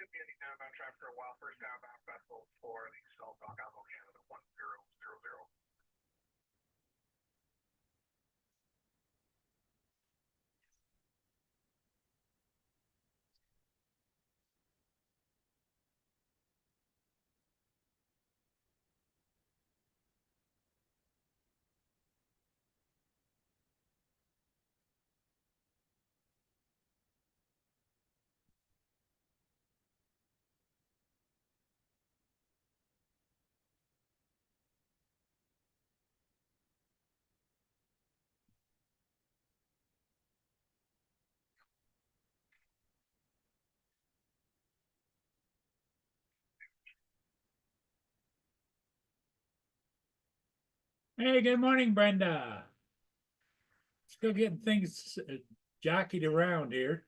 shouldn't be any downbound traffic for a while. First downbound vessel for the Salt Dog Alamo Canada 1000. Hey, good morning, Brenda. Still getting things jockeyed around here.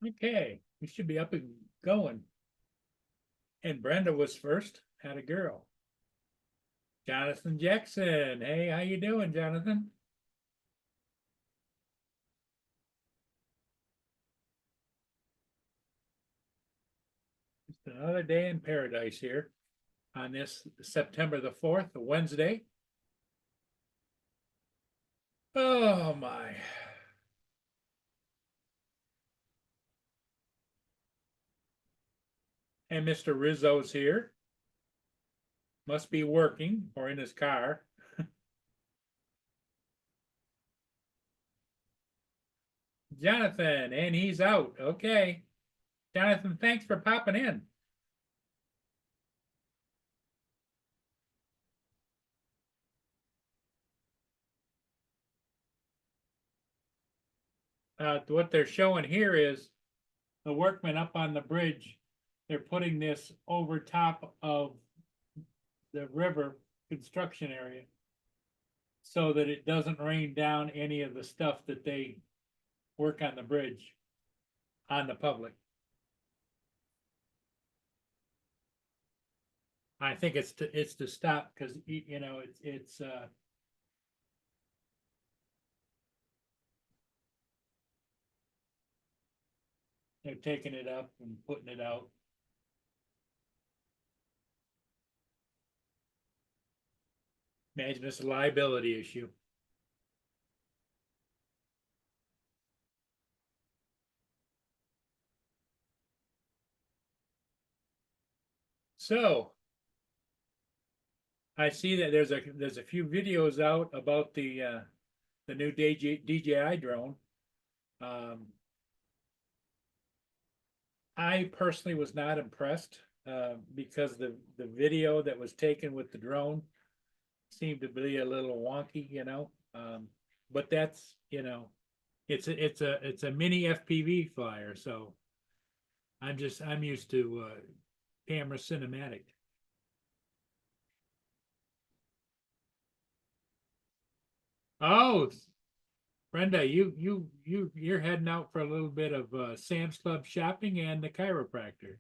Okay, we should be up and going. And Brenda was first, had a girl. Jonathan Jackson. Hey, how you doing, Jonathan? Just another day in paradise here on this September the 4th, a Wednesday. Oh my. And Mr. Rizzo's here. Must be working or in his car. Jonathan, and he's out. Okay. Jonathan, thanks for popping in. What they're showing here is the workmen up on the bridge. They're putting this over top of the river construction area so that it doesn't rain down any of the stuff that they work on the bridge on the public. I think it's to stop because you know it's they're taking it up and putting it out. Imagine it's a liability issue. So I see that there's a few videos out about the new DJI drone. Um, I personally was not impressed because the video that was taken with the drone seemed to be a little wonky, you know. But that's it's a mini FPV flyer, so I'm used to camera cinematic. Oh, Brenda, you're heading out for a little bit of Sam's Club shopping and the chiropractor.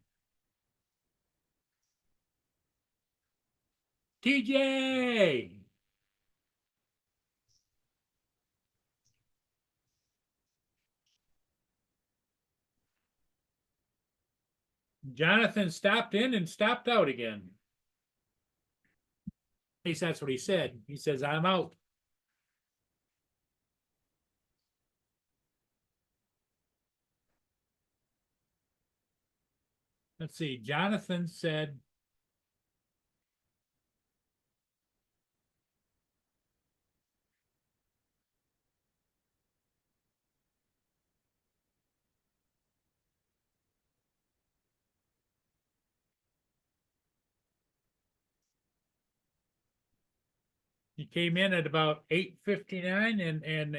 TJ, Jonathan stopped in and stopped out again. At least that's what he said. He says, I'm out. Let's see. Jonathan said, he came in at about 8:59 and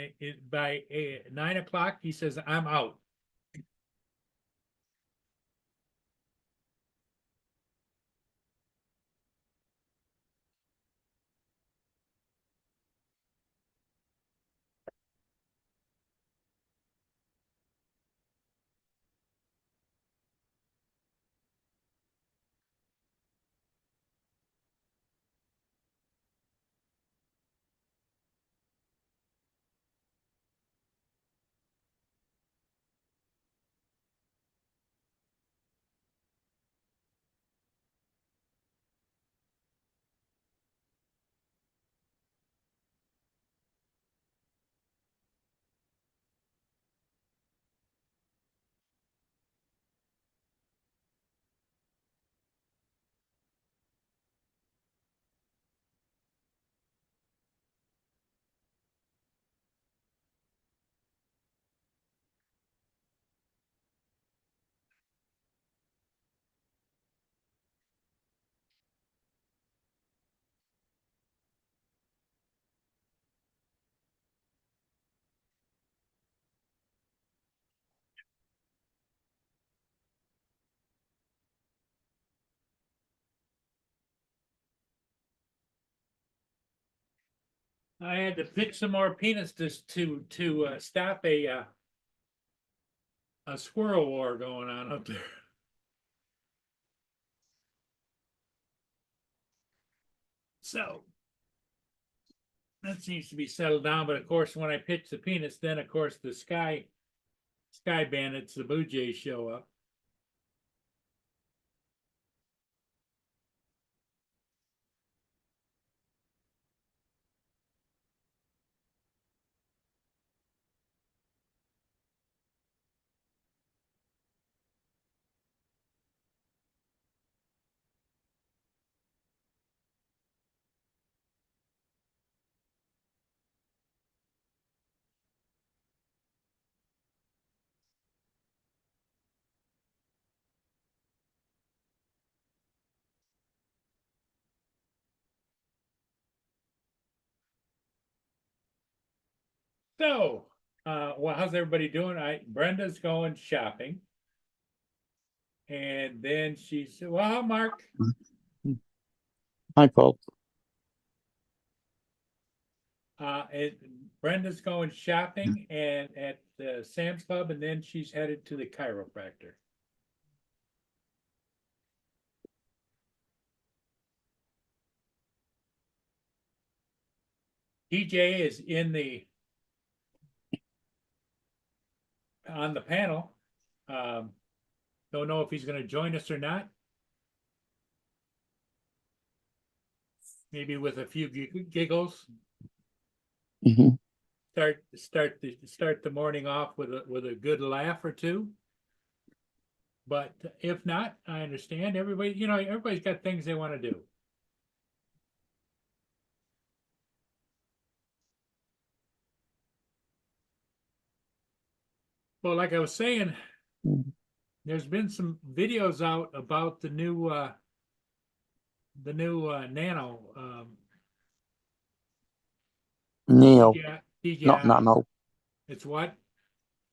by 9 o'clock, he says, I'm out. I had to pick some more peanuts to stop a squirrel war going on up there. So that seems to be settled down, but of course, when I pitch the peanuts, then of course the sky bandits, the Blue Jays show up. So, well, how's everybody doing? Brenda's going shopping. And then she said, well, Mark. Hi, Paul. Brenda's going shopping and at the Sam's Club, and then she's headed to the chiropractor. DJ is on the panel. Don't know if he's going to join us or not. Maybe with a few giggles. Mm-hmm. Start the morning off with a good laugh or two. But if not, I understand. Everybody's got things they want to do. Well, like I was saying, there's been some videos out about the new Nano. Neo, DJI. not Nano. It's what?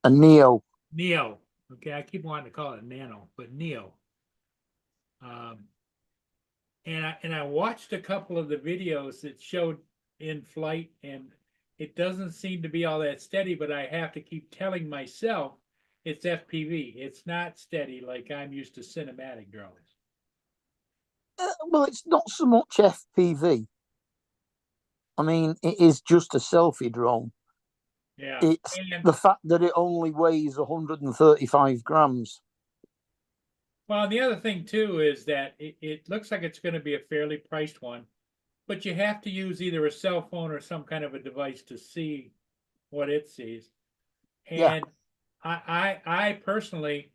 A Neo. Neo. Okay, I keep wanting to call it Nano, but Neo. And I watched a couple of the videos that showed in flight, and it doesn't seem to be all that steady, but I have to keep telling myself it's FPV. It's not steady like I'm used to cinematic drones. Well, it's not so much FPV. I mean, it is just a selfie drone. Yeah. It's the fact that it only weighs 135 grams. Well, the other thing too is that it looks like it's going to be a fairly priced one, but you have to use either a cell phone or some kind of a device to see what it sees. And yeah. I personally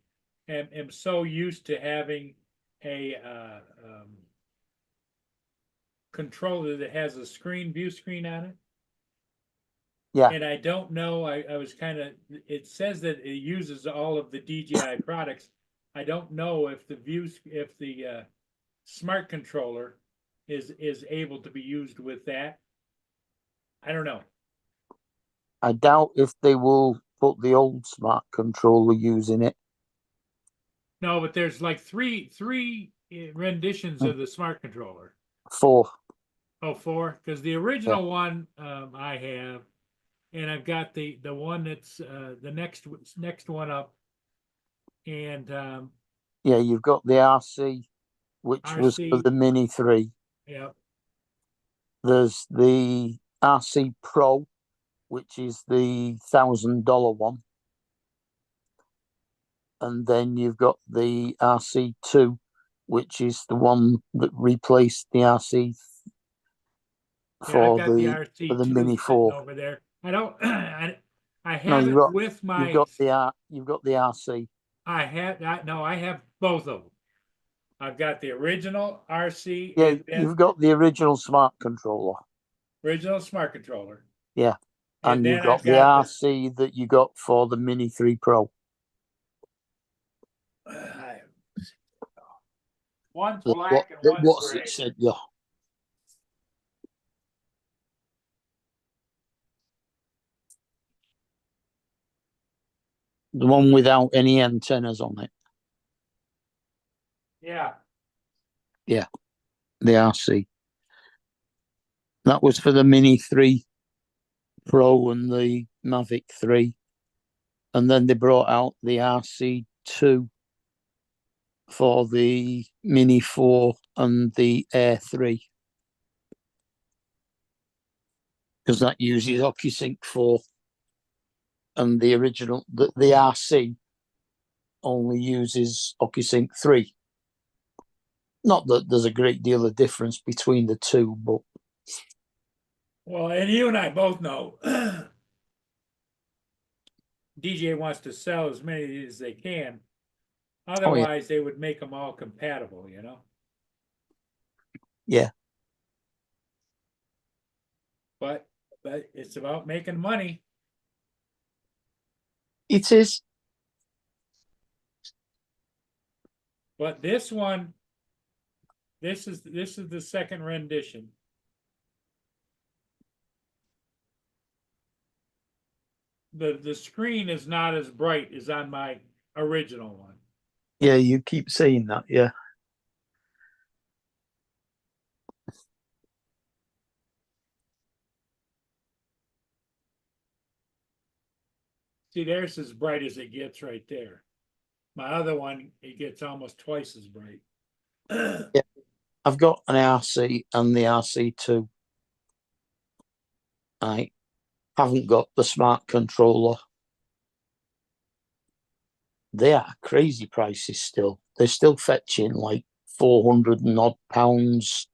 am so used to having a controller that has a view screen on it. Yeah. And I don't know, I was it says that it uses all of the DJI products. I don't know if the smart controller is able to be used with that. I don't know. I doubt if they will put the old smart controller using it. No, but there's like three renditions of the smart controller. 4. Oh, 4? Because the original one I have, and I've got the one that's the next one up. And yeah, you've got the RC, which was for the Mini 3. Yeah. There's the RC Pro, which is the $1,000 one. And then you've got the RC2, which is the one that replaced the RC for the Mini 4 over there. I don't. I no, have it with my. You've got the RC. I have both of them. I've got the original RC. Yeah, you've got the original smart controller. Original smart controller. Yeah, and you've got the RC that you got for the Mini 3 Pro. One's black and one's what's gray. it said? Yeah. The one without any antennas on it. Yeah. Yeah, the RC. That was for the Mini 3 Pro and the Mavic 3. And then they brought out the RC2 for the Mini 4 and the Air 3. Because that uses OcuSync 4. And the original, the RC only uses OcuSync 3. Not that there's a great deal of difference between the two, but Well, and you and I both know DJ wants to sell as many as they can. Otherwise, they would make them all compatible, you know? Yeah. But it's about making money. It is. But this one, this is the second rendition. The screen is not as bright as on my original one. Yeah, you keep saying that, yeah. See, there's as bright as it gets right there. My other one, it gets almost twice as bright. Yeah. I've got an RC and the RC2. I haven't got the smart controller. They are crazy prices still. They're still fetching like 400 and odd pounds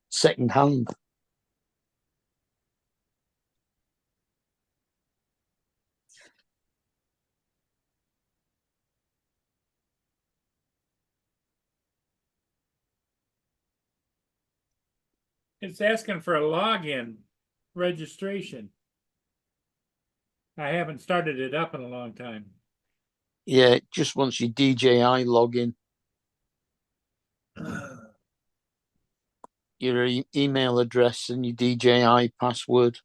second hand. It's asking for a login registration. I haven't started it up in a long time. Yeah, it just wants your DJI login, your email address and your DJI password.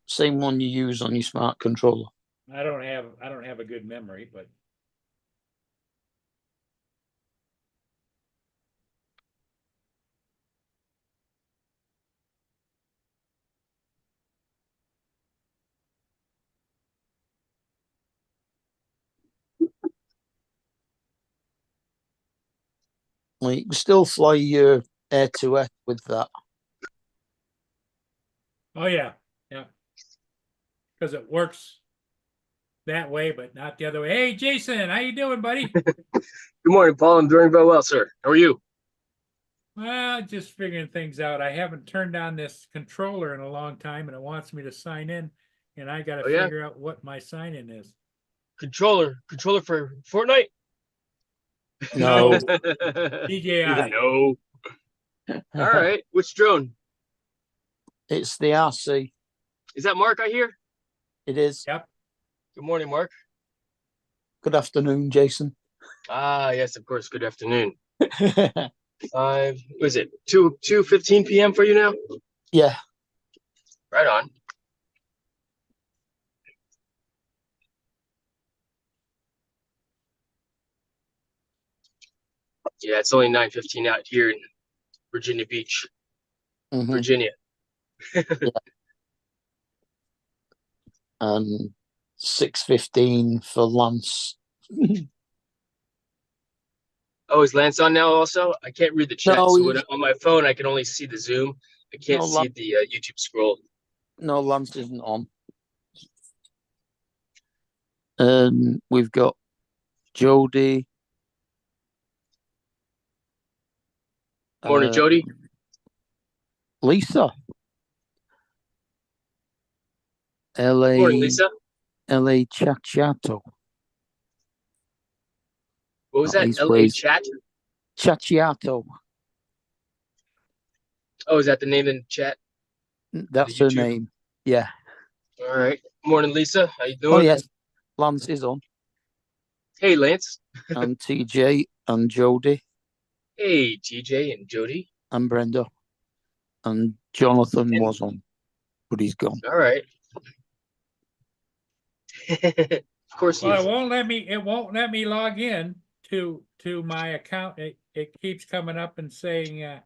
Same one you use on your smart controller. I don't have a good memory, but Like, you can still fly your air to air with that. oh yeah, yeah. Because it works that way, but not the other way. Hey Jason, how you doing, buddy? Good morning, Paul. I'm doing very well, sir. How are you? Well, just figuring things out. I haven't turned on this controller in a long time and it wants me to sign in, and I gotta Oh, yeah? figure out what my sign in is. Controller for Fortnite? No. DJI. No. All right. Which drone? It's the RC. Is that Mark I hear? It is. Yep. Good morning, Mark. Good afternoon, Jason. Ah, yes, of course. Good afternoon. What is it? 2:15 p.m. for you now? Yeah. Right on. Yeah, it's only 9:15 out here in Virginia Beach, Mhm. Virginia. And 6:15 for Lance. Oh, is Lance on now also? I can't read the chat. No, So he's- on my phone, I can only see the Zoom. I can't No, see the YouTube scroll. No, Lance isn't on. We've got Jody. Morning, Jody. Lisa. LA. Morning, Lisa. LA Chachiato. What was Oh, that? he's LA pleased. chat? Chachiato. Oh, is that the name in the chat? That's The her YouTube? name. Yeah. All right. Morning, Lisa. How you Oh, doing? yes. Lance is on. Hey, Lance. And TJ and Jody Hey, TJ and Jody. and Brenda. And Jonathan was on, but he's gone. All right. Of course he Well, is. it won't let me log in to my account. It keeps coming up and saying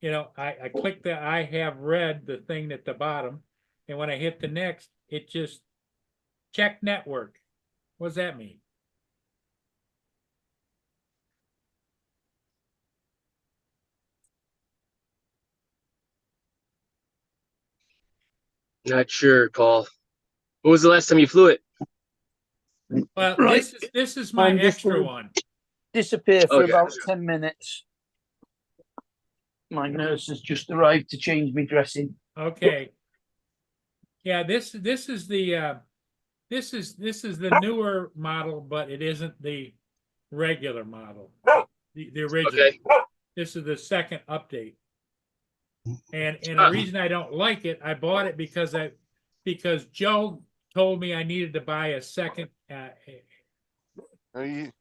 you know, I click the I have read the thing at the bottom, and when I hit the next, it just check network. What does that mean? Not sure, Paul. When was the last time you flew it? Well, Right. this is my I'm just extra gonna- one. Disappear for Okay. about 10 minutes. My nurse has just arrived to change me dressing. Okay. Yeah, this is the this is the newer model, but it isn't the regular model. The original. Okay. This is the second update. And the reason I don't like it, I bought it because Joe told me I needed to buy a second No, you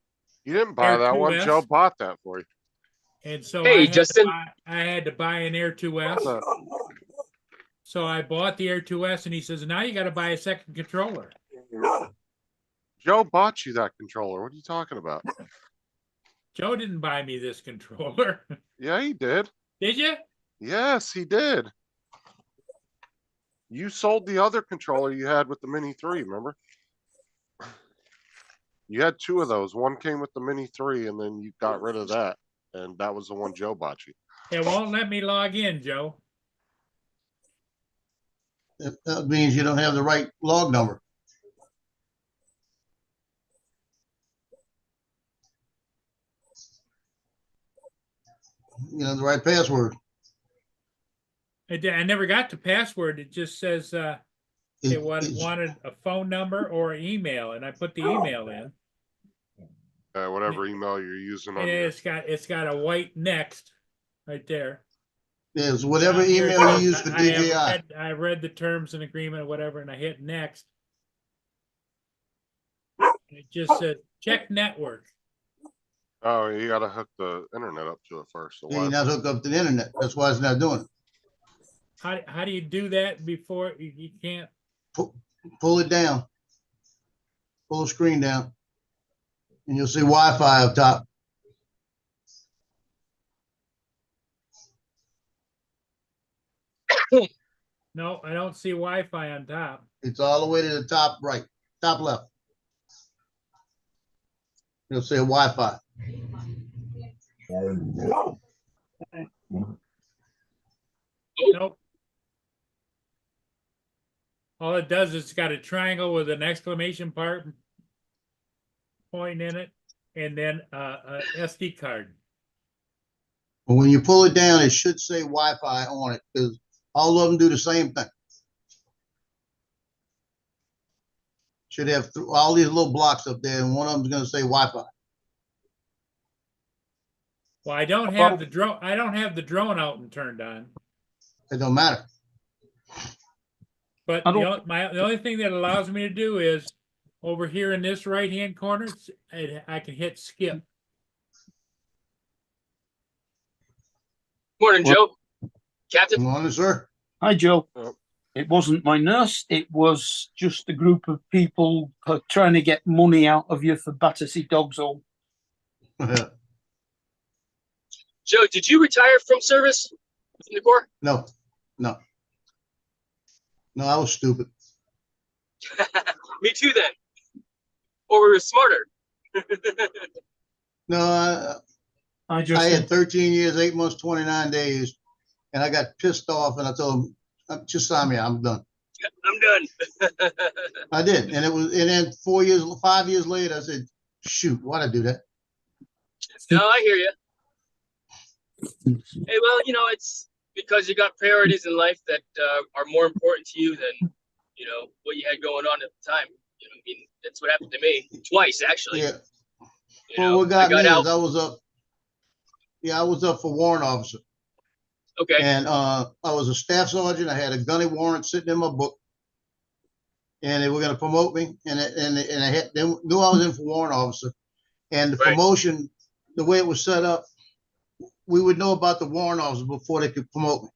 didn't buy Air that one. 2S. Joe bought that for you. and so Hey, Justin. I had to buy an Air 2S. So, So I bought the Air 2S and he says, now you got to buy a second controller. Joe bought you that controller. What are you talking about? Joe didn't buy me this controller. Yeah, he did. Did you? Yes, he did. You sold the other controller you had with the Mini 3, remember? You had two of those. One came with the Mini 3, and then you got rid of that. And that was the one Joe bought you. It won't let me log in, Joe. That means you don't have the right log number. You know, the right password. I never got the password. It just says it wanted a phone number or an email, and I put the email in. Whatever email you're using on And your, it's got a white next right there. Is whatever Here it email you is. use for DJI. I read the terms and agreement or whatever, and I hit next. It just said check network. oh, you got to hook the internet up to it first. So You're not hooked up to the internet. That's why it's not doing it. How do you do that before you can't? Pull it down. Pull the screen down. And you'll see Wi-Fi up top. No, I don't see Wi-Fi on top. It's all the way to the top right, top left. You'll say Wi-Fi. Nope. All it does is it's got a triangle with an exclamation point in it, and then a SD card. But when you pull it down, it should say Wi-Fi on it because all of them do the same thing. Should have all these little blocks up there, and one of them is going to say Wi-Fi. Well, I don't have the drone. I don't have the drone out and turned on. It don't matter. But the only thing that allows me to do is over here in this right-hand corner, I can hit skip. Morning, Joe. Captain. Come on, sir. Hi, Joe. Oh. It wasn't my nurse. It was just a group of people trying to get money out of you for Battersea Dogs Home. Joe, did you retire from service in the Corps? No, I was stupid. Me too, then. Or we were smarter. No, I I had 13 years, 8 months, 29 days, and I got pissed off, and I told him, just sign me, I'm done. I'm done. I did, and then 5 years later, I said, shoot, why'd I do that? No, I hear you. Hey, well, you know, it's because you got priorities in life that are more important to you than, you know, what you had going on at the time. You know, I mean, that's what happened to me twice, actually. Yeah. You Well, know, what got I me got is out. I was up for warrant officer, Okay. and I was a staff sergeant. I had a gunny warrant sitting in my book, and they were going to promote me, and they knew I was in for warrant officer, and the Right. promotion, the way it was set up, we would know about the warrant officer before they could promote me.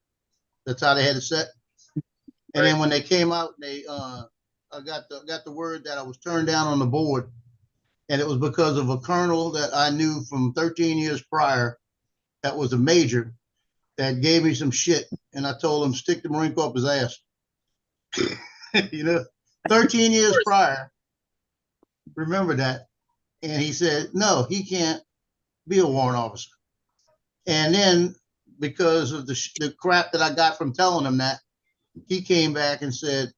That's how they had it set. And then when they came out, I got the word that I was turned down on the board, and it was because of a colonel that I knew from 13 years prior, that was a major, that gave me some shit, and I told him stick the Marine Corps up his ass. 13 years prior. Remember that. And he said, no, he can't be a warrant officer. And then because of the crap that I got from telling him that, he came back and said,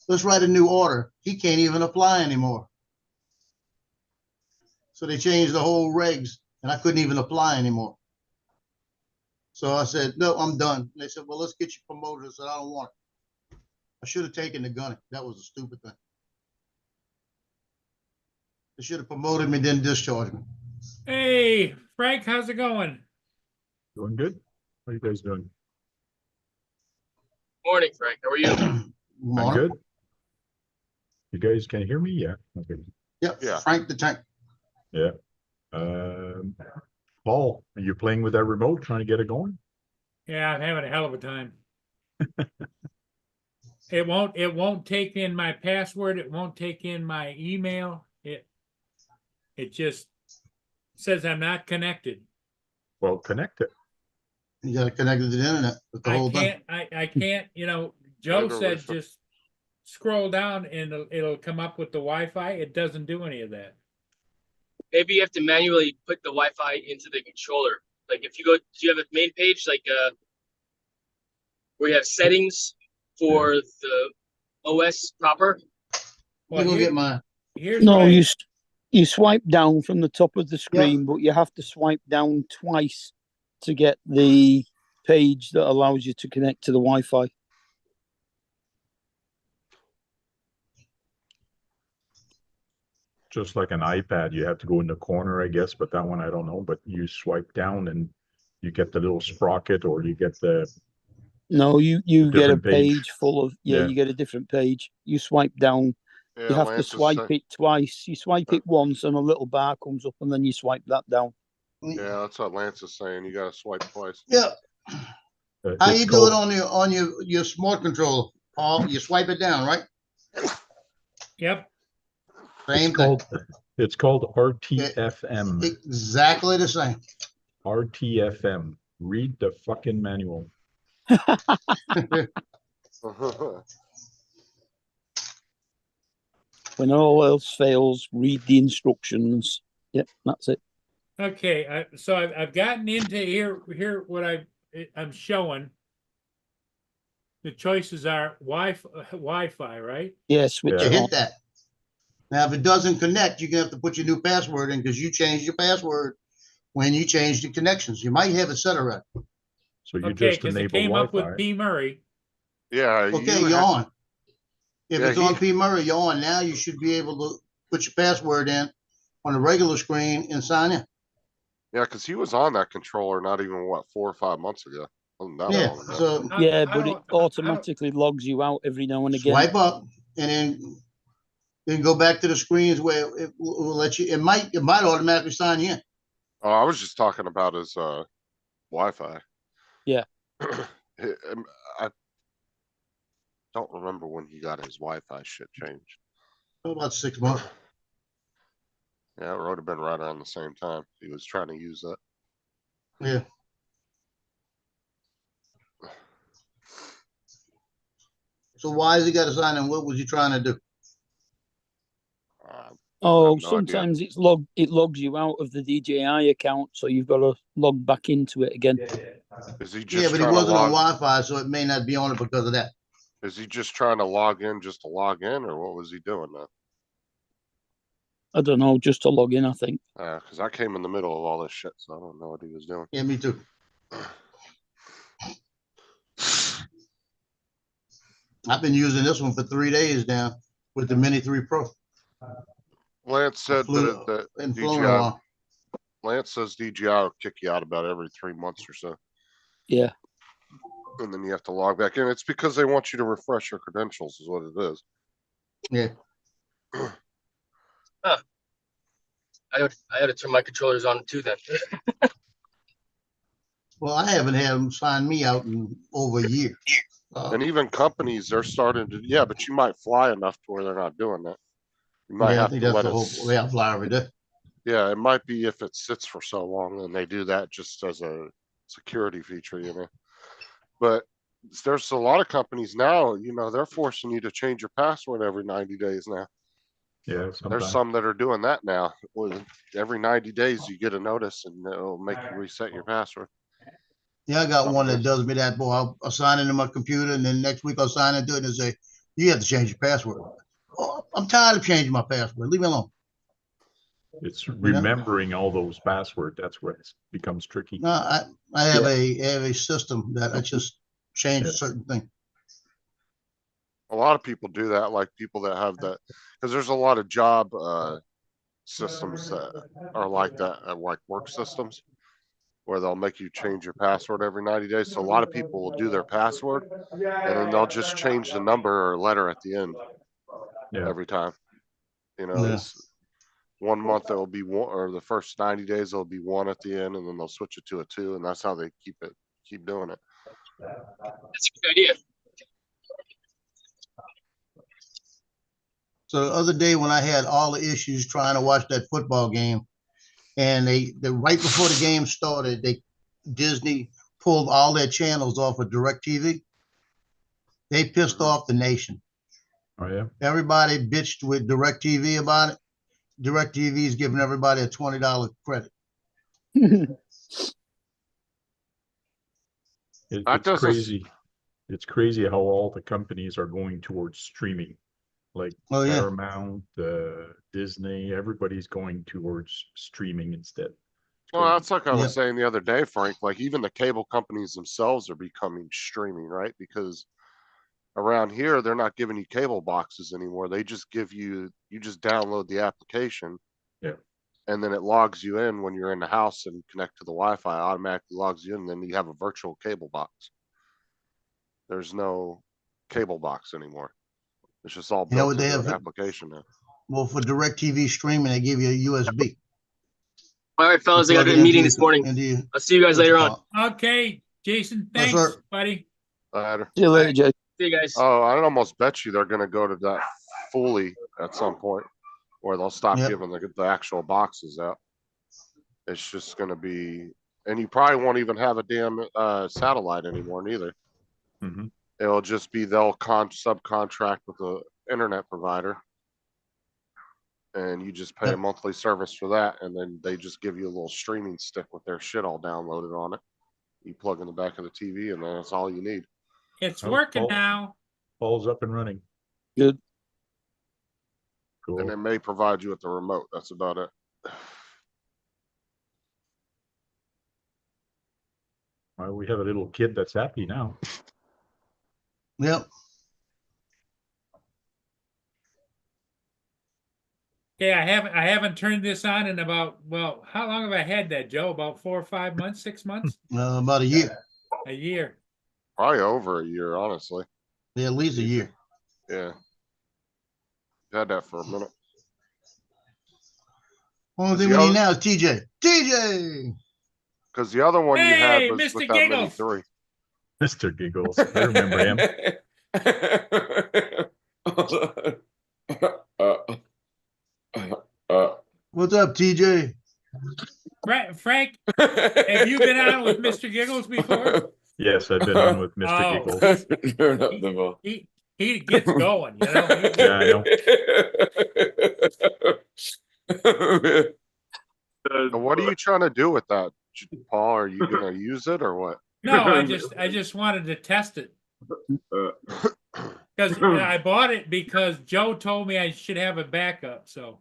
let's write a new order. He can't even apply anymore. So they changed the whole regs and I couldn't even apply anymore. So I said, no, I'm done. And they said, well, let's get you promoted. I said, I don't want it. I should have taken the gunning. That was a stupid thing. They should have promoted me, then discharged me. Hey, Frank, how's it going? Doing good. How you guys doing? Morning, Frank. How are you? I'm Morning. good. You guys can hear me? Yeah. Okay. Yep. Yeah. Frank the Tank. Yeah. Paul, are you playing with that remote, trying to get it going? Yeah, I'm having a hell of a time. It won't take in my password. It won't take in my email. It just says I'm not connected. Well, connect it. You got to connect it to the internet with the whole thing. I can't, Joe Never said listen. just scroll down and it'll come up with the Wi-Fi. It doesn't do any of that. Maybe you have to manually put the Wi-Fi into the controller. Like if you go, do you have a main page like where you have settings for the OS proper? Let me go get mine. Here's No, what you swipe down from the top of the screen, but you have to swipe down twice to get the page that allows you to connect to the Wi-Fi. Just like an iPad, you have to go in the corner, I guess, but that one I don't know. But you swipe down and you get the little sprocket, or you get the No, you get a different page. page full of Yeah. you get a different page. You swipe down. Yeah, You have Lance to is swipe saying- it twice. You swipe it once and a little bar comes up and then you swipe that down. Yeah, that's what Lance is saying. You gotta swipe twice. Yeah. How it's you do called- it on your smart controller, Paul? You swipe it down, right? Yep. Same It's thing. called it's called RTFM. Exactly the same. RTFM. Read the fucking manual. When all else fails, read the instructions. Yep, that's it. Okay. So I've gotten into here what I'm showing. The choices are Wi-Fi, right? Yeah, switch Yeah. it You on. hit that. Now, if it doesn't connect, you're gonna have to put your new password in because you changed your password when you changed the connections. You might have it set already. So you Okay, just because it enable came up with Wi-Fi. P. Murray. Yeah. Okay, you you're ha- on. If Yeah, it's on P. Murray, you're on. Now you should be able to put your password in on the regular screen and sign in. Yeah, because he was on that controller not even 4 or 5 months ago. Wasn't that Yeah, long ago. so Yeah, How but do- it automatically logs you out every now and again. swipe up and then go back to the screens where it will let you, it might automatically sign you in. Oh, I was just talking about his Wi-Fi. Yeah. I don't remember when he got his Wi-Fi shit changed. About 6 months. Yeah, it would have been right around the same time he was trying to use that. Yeah. So why has he got to sign in? What was he trying to do? Uh, Oh, no idea. sometimes it logs you out of the DJI account, so you've got to log back into it again. Is he Yeah, just but he trying to wasn't on log? Wi-Fi, so it may not be on it because of that. Is he just trying to log in just to log in, or what was he doing now? I don't know, just to log in, I think. Because I came in the middle of all this shit, so I don't know what he was doing. Yeah, me too. I've been using this one for 3 days now with the Mini 3 Pro. Lance said Flew- that And flown a DJI, while. Lance says DJI will kick you out about every 3 months or so, Yeah. and then you have to log back in. It's because they want you to refresh your credentials, is what it is. Yeah. I had to turn my controllers on too then. Well, I haven't had them sign me out in over a year. And even companies, they're starting to, yeah, but you might fly enough to where they're not doing that. You might Yeah, I have think to that's let the it, whole way I fly every day. yeah, it might be if it sits for so long and they do that just as a security feature, you know. But there's a lot of companies now, you know, they're forcing you to change your password every 90 days now. Yeah, There's sometimes. some that are doing that now. With every 90 days, you get a notice and it'll make you reset your password. Yeah, I got one that does me that, boy. I'll sign into my computer, and then next week I'll sign into it and say, you have to change your password. Oh, I'm tired of changing my password. Leave me alone. It's remembering all those passwords. That's where it becomes tricky. No, I have a system that I just change a Yeah. certain thing. A lot of people do that, like people that have that, because there's a lot of job systems that are like that, like work systems, where they'll make you change your password every 90 days. So a lot of people will do their password and then they'll just change the number or letter at the end Yeah. every time. You know, Yeah. it's 1 month it'll be one, or the first 90 days it'll be 1 at the end, and then they'll switch it to a 2, and that's how they keep doing it. That's a good idea. So the other day when I had all the issues trying to watch that football game, and they right before the game started, Disney pulled all their channels off of DirecTV. They pissed off the nation. Oh yeah. Everybody bitched with DirecTV about it. DirecTV is giving everybody a $20 credit. That It's doesn't- crazy. It's crazy how all the companies are going towards streaming. Like Oh, yeah. Paramount, Disney, everybody's going towards streaming instead. Well, that's like I was Yeah. saying the other day, Frank, like even the cable companies themselves are becoming streaming, right? Because around here, they're not giving you cable boxes anymore. They just give you just download the application. Yeah. And then it logs you in when you're in the house and connect to the Wi-Fi, automatically logs you in, and then you have a virtual cable box. There's no cable box anymore. It's just all You know built what they into an have? application now. Well, for DirecTV streaming, they give you a USB. All right, fellas, I got Plug a it meeting into this morning. into your- I'll see you guys later on. Okay, Jason, Yes, thanks, sir. buddy. Later. See you later, Jay. See you guys. Oh, I'd almost bet you they're gonna go to that fully at some point, where they'll stop Yep. giving the actual boxes out. It's just gonna be, and you probably won't even have a damn satellite anymore neither. Mhm. It'll just be they'll subcontract with the internet provider, and you just pay a Yep. monthly service for that, and then they just give you a little streaming stick with their shit all downloaded on it. You plug in the back of the TV, and then that's all you need. It's Oh, working Paul. now. Paul's up and running. Good. Cool. And it may provide you with the remote. That's about it. Well, we have a little kid that's happy now. Yep. Okay, I haven't turned this on in about, well, how long have I had that, Joe? About 4 or 5 months, 6 months? About a year. A year. Probably over a year, honestly. Yeah, at least a year. Yeah. Had that for a minute. Only Is thing the we need other- now is TJ. TJ. Because the other one you Hey, had was Mr. with that Mini Giggles. 3. Mr. Giggles. I remember him. What's up, TJ? Frank, have you been on with Mr. Giggles before? Yes, I've been on with Mr. Oh. Giggles. Turn up the volume. He gets going, you know? Yeah, I know. So what are you trying to do with that, Paul? Are you going to use it or what? No, I just wanted to test it. Because I bought it because Joe told me I should have a backup, so.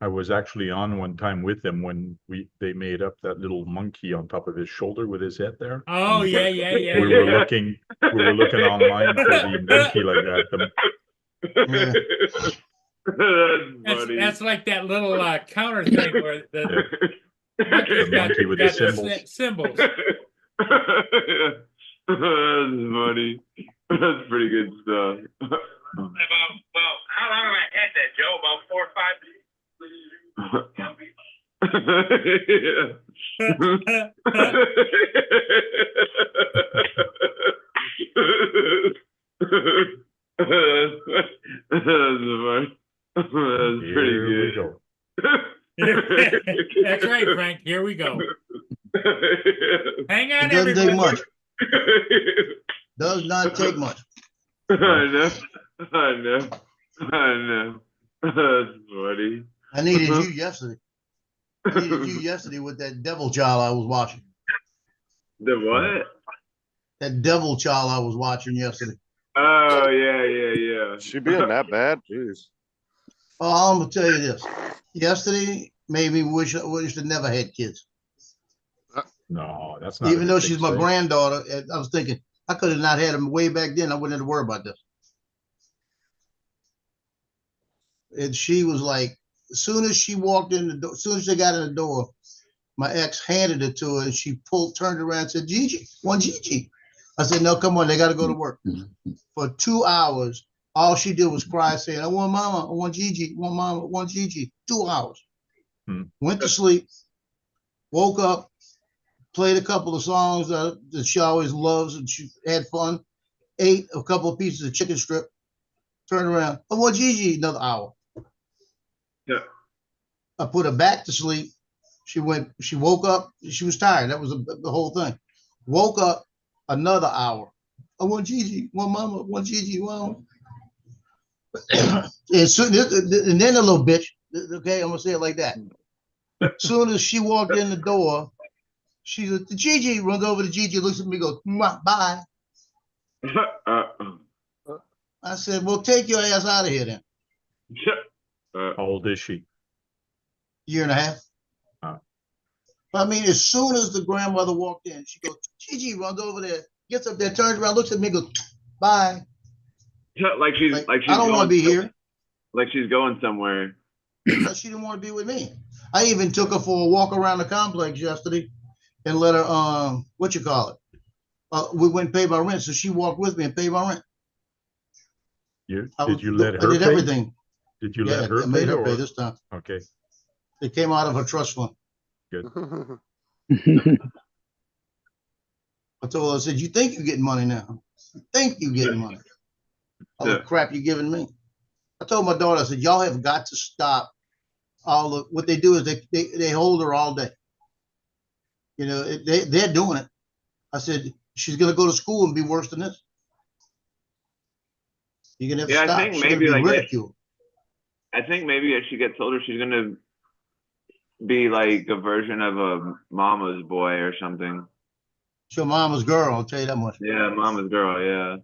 I was actually on one time with them when they made up that little monkey on top of his shoulder with his head there. Oh, And yeah. we were looking online for the monkey like that. That's like that little counter thing where the monkey's The monkey with the got symbols. symbols. That's funny. That's pretty good stuff. Well, how long have I had that, Joe? About 4 or 5 days? That's pretty Here we good. go. That's right, Frank. Here we go. Hang It on, doesn't take everybody. much. Does not take much. I know. I know. I know. That's funny. I needed you yesterday. I needed you yesterday with that devil child I was watching. The what? That devil child I was watching yesterday. Oh, yeah. She being that bad? Jeez. Oh, I'm gonna tell you this. Yesterday made me wish I never had kids. No, that's not. a Even though big she's my thing. granddaughter, and I was thinking I could have not had them way back then. I wouldn't have to worry about this. And she was like, as soon as she walked in the door, as soon as they got in the door, my ex handed it to her, and she turned around and said, "Gigi, one Gigi." I said, "No, come on, they got to go to work." For 2 hours, all she did was cry, saying, "I want mama, I want Gigi, I want mama, I want Gigi." 2 hours. Went to sleep, woke up, played a couple of songs that she always loves, and she had fun. Ate a couple of pieces of chicken strip. Turned around, "I want Gigi." Another hour. Yeah. I put her back to sleep. She woke up. She was tired. That was the whole thing. Woke up another hour. "I want Gigi, one mama, one Gigi, one." And then a little bitch. Okay, I'm gonna say it like that. Soon as she walked in the door, she said, "Gigi," runs over to Gigi, looks at me, goes, "Bye." I said, "Well, take your ass out of here then." How old is she? Year and a half. I mean, as soon as the grandmother walked in, she goes, "Gigi," runs over there, gets up there, turns around, looks at me, goes, "Bye." like she's I don't want to be here. Like she's going somewhere. Because she didn't want to be with me. I even took her for a walk around the complex yesterday and let her, what you call it? We went and paid my rent, so she walked with me and paid my rent. Did you let her I did pay? everything. Did you Yeah, let her I made pay? her pay Or? this time. Okay. It came out of her trust fund. I told her, I said, "You think you're getting money now? You think you're getting money? All the crap you're giving me." I told my daughter, I said, "Y'all have got to stop all of what they do is they hold her all day. You know, they're doing it." I said, "She's gonna go to school and be worse than this. You're gonna have to Yeah, I stop. think She's maybe gonna be like ridiculed." I think maybe as she gets older, she's gonna be like a version of a mama's boy or something. She's your mama's girl, I'll tell you that much. Yeah, mama's girl. Yeah.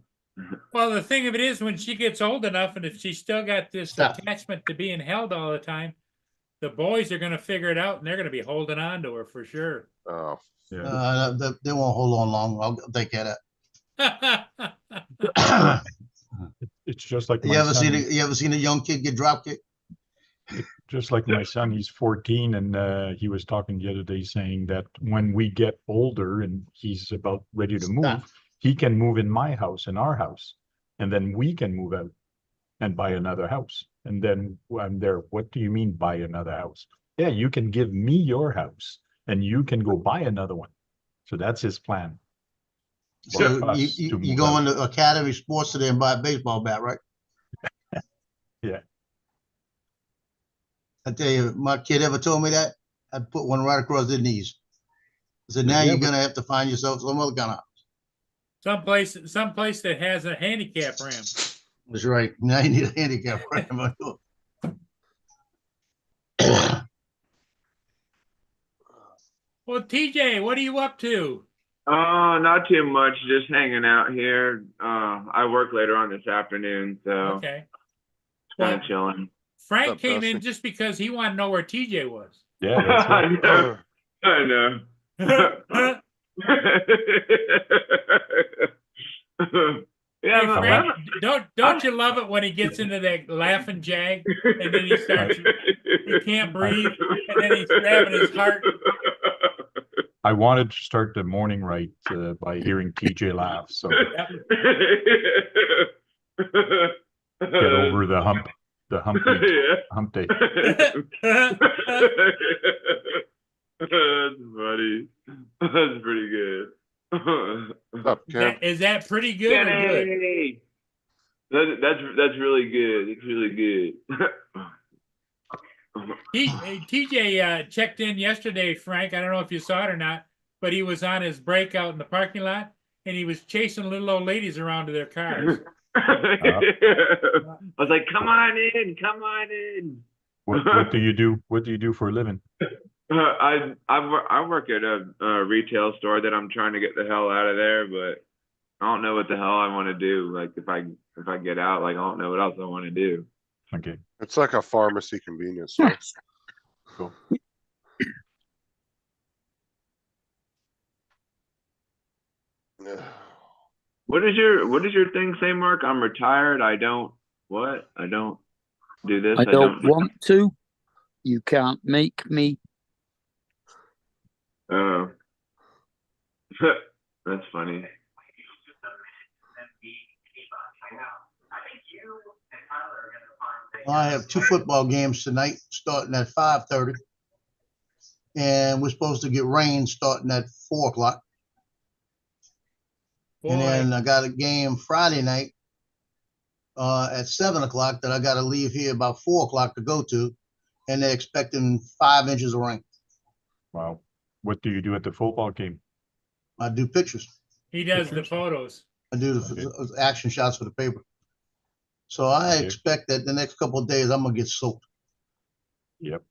Well, the thing of it is, when she gets old enough, and if she's still got this Stop. attachment to being held all the time, the boys are going to figure it out, and they're going to be holding on to her for sure. Oh, Yeah. They won't hold on long. I'll take care of that. It's just like You my ever son. you ever seen a young kid get drop kicked? Just like my son, he's 14, and he was talking the other day saying that when we get older and he's about ready to move, he can move in my house, in our house, and then we can move out and buy another house. And then I'm there. What do you mean buy another house? Yeah, you can give me your house and you can go buy another one. So that's his plan. So for us you to move go out. into Academy Sports today and buy a baseball bat, right? Yeah. I tell you, my kid ever told me that, I'd put one right across their knees. I said, "Now Yeah, you're but- gonna have to find yourself some other kind of house." Someplace that has a handicap ramp. That's right. Now you need a handicap ramp. Well, TJ, what are you up to? Oh, not too much. Just hanging out here. I work later on this afternoon, so Okay. kind Well, of chilling. Frank What's up, came in Dusty? just because he wanted to know where TJ was. Yeah, that's I it. know. I know. Yeah, Hey, but Frank, don't you love it when he gets into that laughing jag and then he starts, he can't breathe, and then he's grabbing his heart. I wanted to start the morning right by hearing TJ laugh. So Yep. get over the hump Yeah. hump day. That's funny. That's pretty good. what's up, Ken? Is that pretty good or good? Yay! That's really good. It's really good. TJ checked in yesterday, Frank. I don't know if you saw it or not, but he was on his breakout in the parking lot and he was chasing little old ladies around to their cars. I was like, come on in, come on in. What do you do? What do you do for a living? I work at a retail store that I'm trying to get the hell out of there, but I don't know what the hell I want to do. Like if I get out, like I don't know what else I want to do. Okay. It's like a pharmacy convenience store. Cool. Yeah. What does your thing say, Mark? I'm retired. I don't do this. I don't want to. You can't make me. Oh. That's funny. I have 2 football games tonight, starting at 5:30. And we're supposed to get rain starting at 4 o'clock. And then I got a game Friday night at 7 o'clock that I got to leave here about 4 o'clock to go to. And they're expecting 5 inches of rain. Wow. What do you do at the football game? I do pictures. He does the photos. I do the action shots for the paper. So I expect that the next couple of days I'm gonna get soaked. Yep.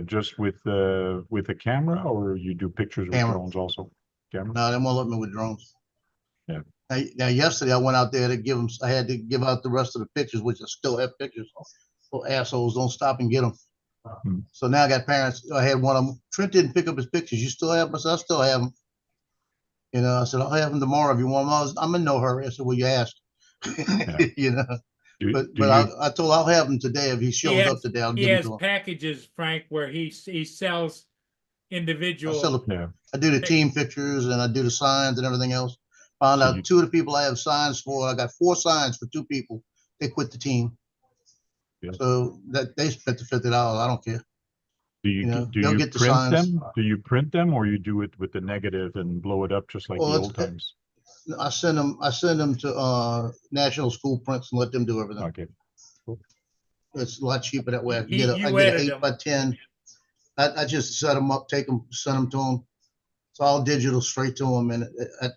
Just with a camera, or you do pictures with drones also? Camera? No, they won't let me with drones. Yeah. Now yesterday I went out there to give them. I had to give out the rest of the pictures, which I still have pictures. Well, assholes don't stop and get them. So now I got parents. I had one of them. Trent didn't pick up his pictures. You still have them? I said, I still have them. You know, I said, I'll have them tomorrow if you want them. I'm in no hurry. I said, well, you asked. You know. I told I'll have them today if he shows up today. I'll give them to him. He has packages, Frank, where he sells individual. I do the team pictures and I do the signs and everything else. Found out 2 of the people I have signs for. I got 4 signs for 2 people. They quit the team. Yeah. So that they spent the $50. I don't care. Do you print them? Do you print them, or you do it with the negative and blow it up just like the old times? I send them to National School Prints and let them do everything. Okay. Cool. It's a lot cheaper that way. I get an 8x10. I just set them up, send them to them. It's all digital straight to them, and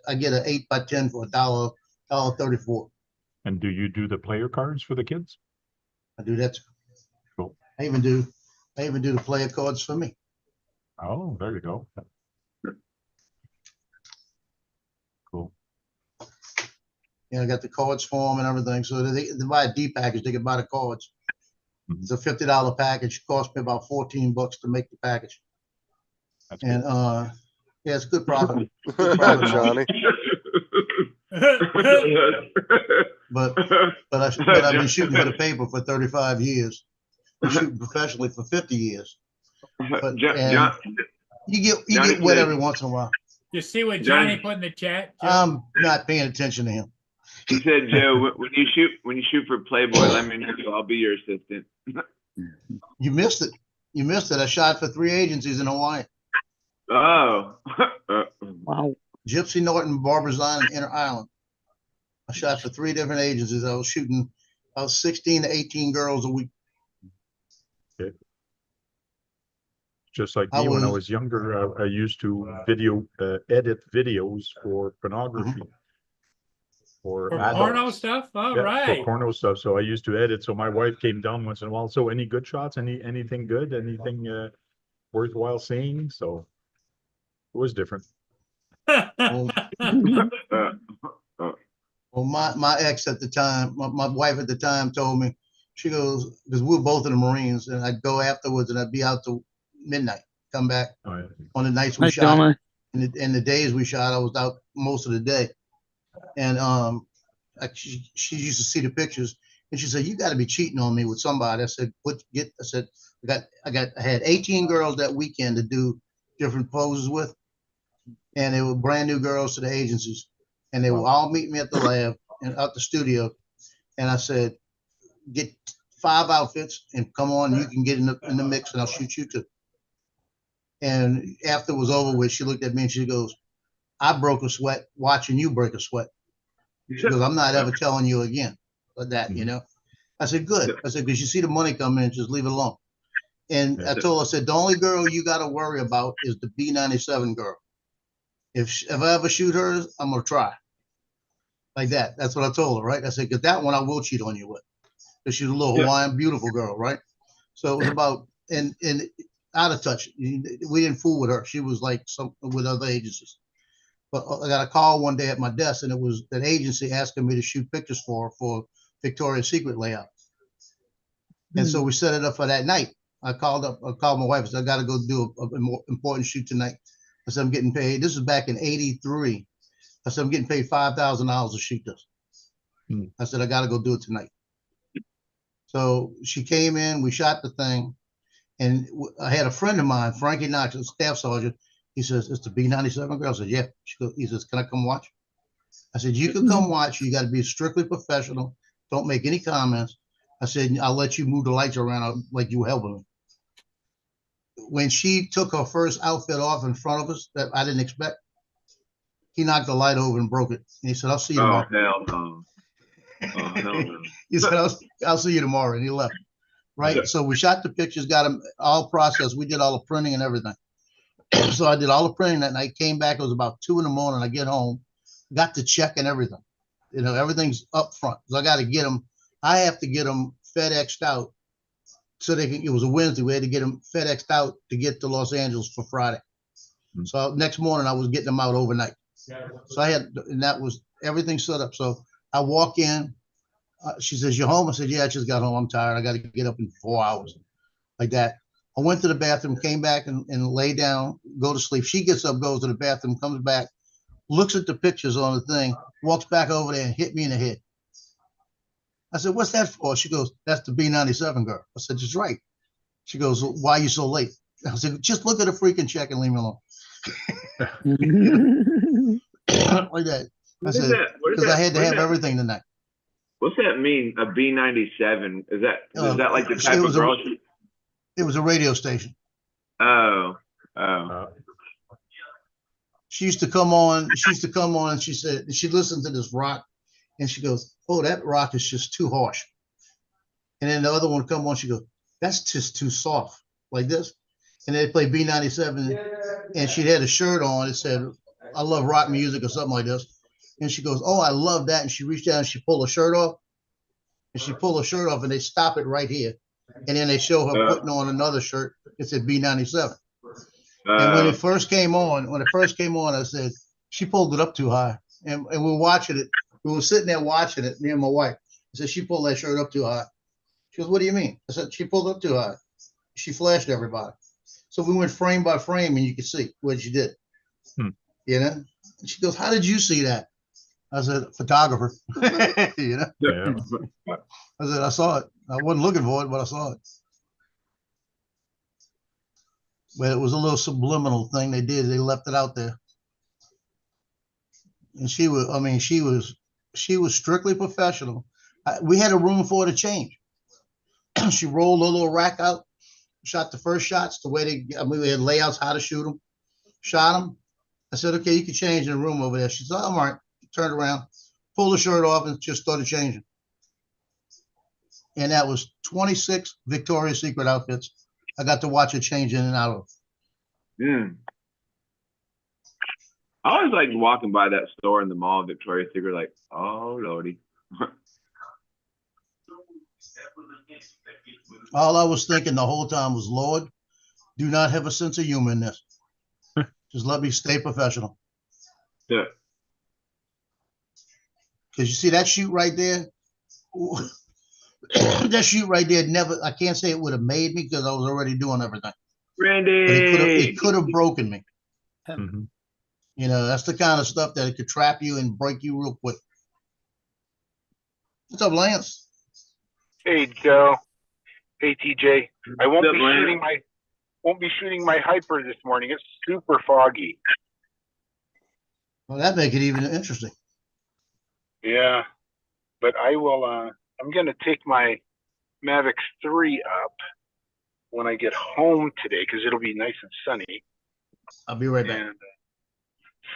I get an 8x10 for $1.34. And do you do the player cards for the kids? I do that too. Cool. I even do the player cards for me. Oh, there you go. Cool. Yeah, I got the cards for them and everything. So they buy a D package, they can buy the cards. It's a $50 package. It cost me about $14 to make the package. That's and cool. Yeah, it's good profit. Johnny. But I've been shooting for the paper for 35 years. I'm shooting professionally for 50 years. But you get wet every once in a while. You see what Johnny put in the chat? Joe? I'm not paying attention to him. He said, Joe, when you shoot for Playboy, let me know. I'll be your assistant. You missed it. I shot for 3 agencies in Hawaii. Oh. Wow. Gypsy Norton, Barbara Zion, and Inner Island. I shot for 3 different agencies. I was shooting about 16 to 18 girls a week. Okay. Just like me, when I was younger, I used to edit videos for pornography. For porno stuff? All right. For porno stuff. So I used to edit. So my wife came down once in a while. So any good shots? Anything good? Anything worthwhile seeing? So it was different. Well, my ex at the time, my wife at the time told me, she goes, because we were both in the Marines, and I'd go afterwards and I'd be out till midnight, come back on the nights we shot. And the days we shot, I was out most of the day. And she used to see the pictures, and she said, "You got to be cheating on me with somebody." I said, I had 18 girls that weekend to do different poses with, and they were brand new girls to the agencies, and they would all meet me at the lab and out the studio, and I said, "Get 5 outfits and come on, you can get in the mix, and I'll shoot you too." And after it was over with, she looked at me and she goes, "I broke a sweat watching you break a sweat." She goes, "I'm not ever telling you again." But that, you know, I said, "Good." I said, "Because you see the money come in, just leave it alone." And I Yeah. told her, I said, the only girl you got to worry about is the B97 girl. If I ever shoot her, I'm gonna try. Like that. That's what I told her, right? I said, because that one I will cheat on you with. Because she's a little Yeah. Hawaiian, beautiful girl, right? So it was about and out of touch. We didn't fool with her. She was like some with other agencies. But I got a call one day at my desk, and it was an agency asking me to shoot pictures for Victoria's Secret layout. And so we set it up for that night. I called my wife and said, I got to go do a more important shoot tonight. I said, I'm getting paid. This is back in '83. I said, I'm getting paid $5,000 to shoot this. Hmm. I said, I got to go do it tonight. So she came in, we shot the thing. And I had a friend of mine, Frankie Knox, a staff sergeant. He says, it's the B97 girl. I said, yeah. He says, can I come watch? I said, you can come watch. You got to be strictly professional. Don't make any comments. I said, I'll let you move the lights around like you were helping me. When she took her first outfit off in front of us that I didn't expect, he knocked the light over and broke it. And he said, I'll see you Oh, tomorrow. hell no. Oh, hell no. He said, I'll see you tomorrow. And he left. Right. So we shot the pictures, got them all processed. We did all the printing and everything. So I did all the printing that night, came back. It was about 2 a.m. I get home, got the check and everything. You know, everything's up front. So I got to get them. I have to get them FedExed out so they can, it was a Wednesday. We had to get them FedExed out to get to Los Angeles for Friday. So next morning I was getting them out overnight. So I had, and that was everything set up. So I walk in, she says, you home? I said, yeah, I just got home. I'm tired. I got to get up in 4 hours like that. I went to the bathroom, came back and lay down, go to sleep. She gets up, goes to the bathroom, comes back, looks at the pictures on the thing, walks back over there and hit me in the head. I said, what's that for? She goes, that's the B97 girl. I said, just right. She goes, why are you so late? I said, just look at the freaking check and leave me alone. Like that. I What is said, that? What is because I that? had to What is have that? everything tonight. What's that mean? A B97? Is that like the It type of was a- girl? It was a radio station. Oh. She used to come on and she said, she listened to this rock and she goes, oh, that rock is just too harsh. And then the other one would come on, she goes, that's just too soft, like this. And they play B97 and she had a shirt on. It said, I love rock music or something like this. And she goes, oh, I love that. And she reached down and she pulled her shirt off. And she pulled her shirt off and they stop it right here. And then they show her putting on another shirt. It said B97. And when it first came on, I said, she pulled it up too high. And we were watching it. We were sitting there watching it, me and my wife. I said, she pulled that shirt up too high. She goes, what do you mean? I said, she pulled up too high. She flashed everybody. So we went frame by frame and you could see what she did. You know? And she goes, how did you see that? I said, photographer. You know? Yeah. I said, I saw it. I wasn't looking for it, but I saw it. But it was a little subliminal thing they did. They left it out there. And she was strictly professional. We had a room for her to change. She rolled a little rack out, shot the first shots the way we had layouts how to shoot them, shot them. I said, okay, you can change in the room over there. She said, all right. Turned around, pulled the shirt off and just started changing. And that was 26 Victoria's Secret outfits. I got to watch her change in and out of. I always like walking by that store in the mall, Victoria's Secret, like, oh lordy. All I was thinking the whole time was, Lord, do not have a sense of humor in this. Just let me stay professional. Yeah. Because you see that shoot right there? That shoot right there I can't say it would have made me because I was already doing everything. Randy! But it could have broken me. Mhm. You know, that's the kind of stuff that it could trap you and break you real quick. What's up, Lance? Hey, Joe. Hey, TJ. I won't What's be up, Lance? shooting my hyper this morning. It's super foggy. Well, that make it even interesting. Yeah, but I will. I'm gonna take my Mavic 3 up when I get home today because it'll be nice and sunny. I'll be right back. And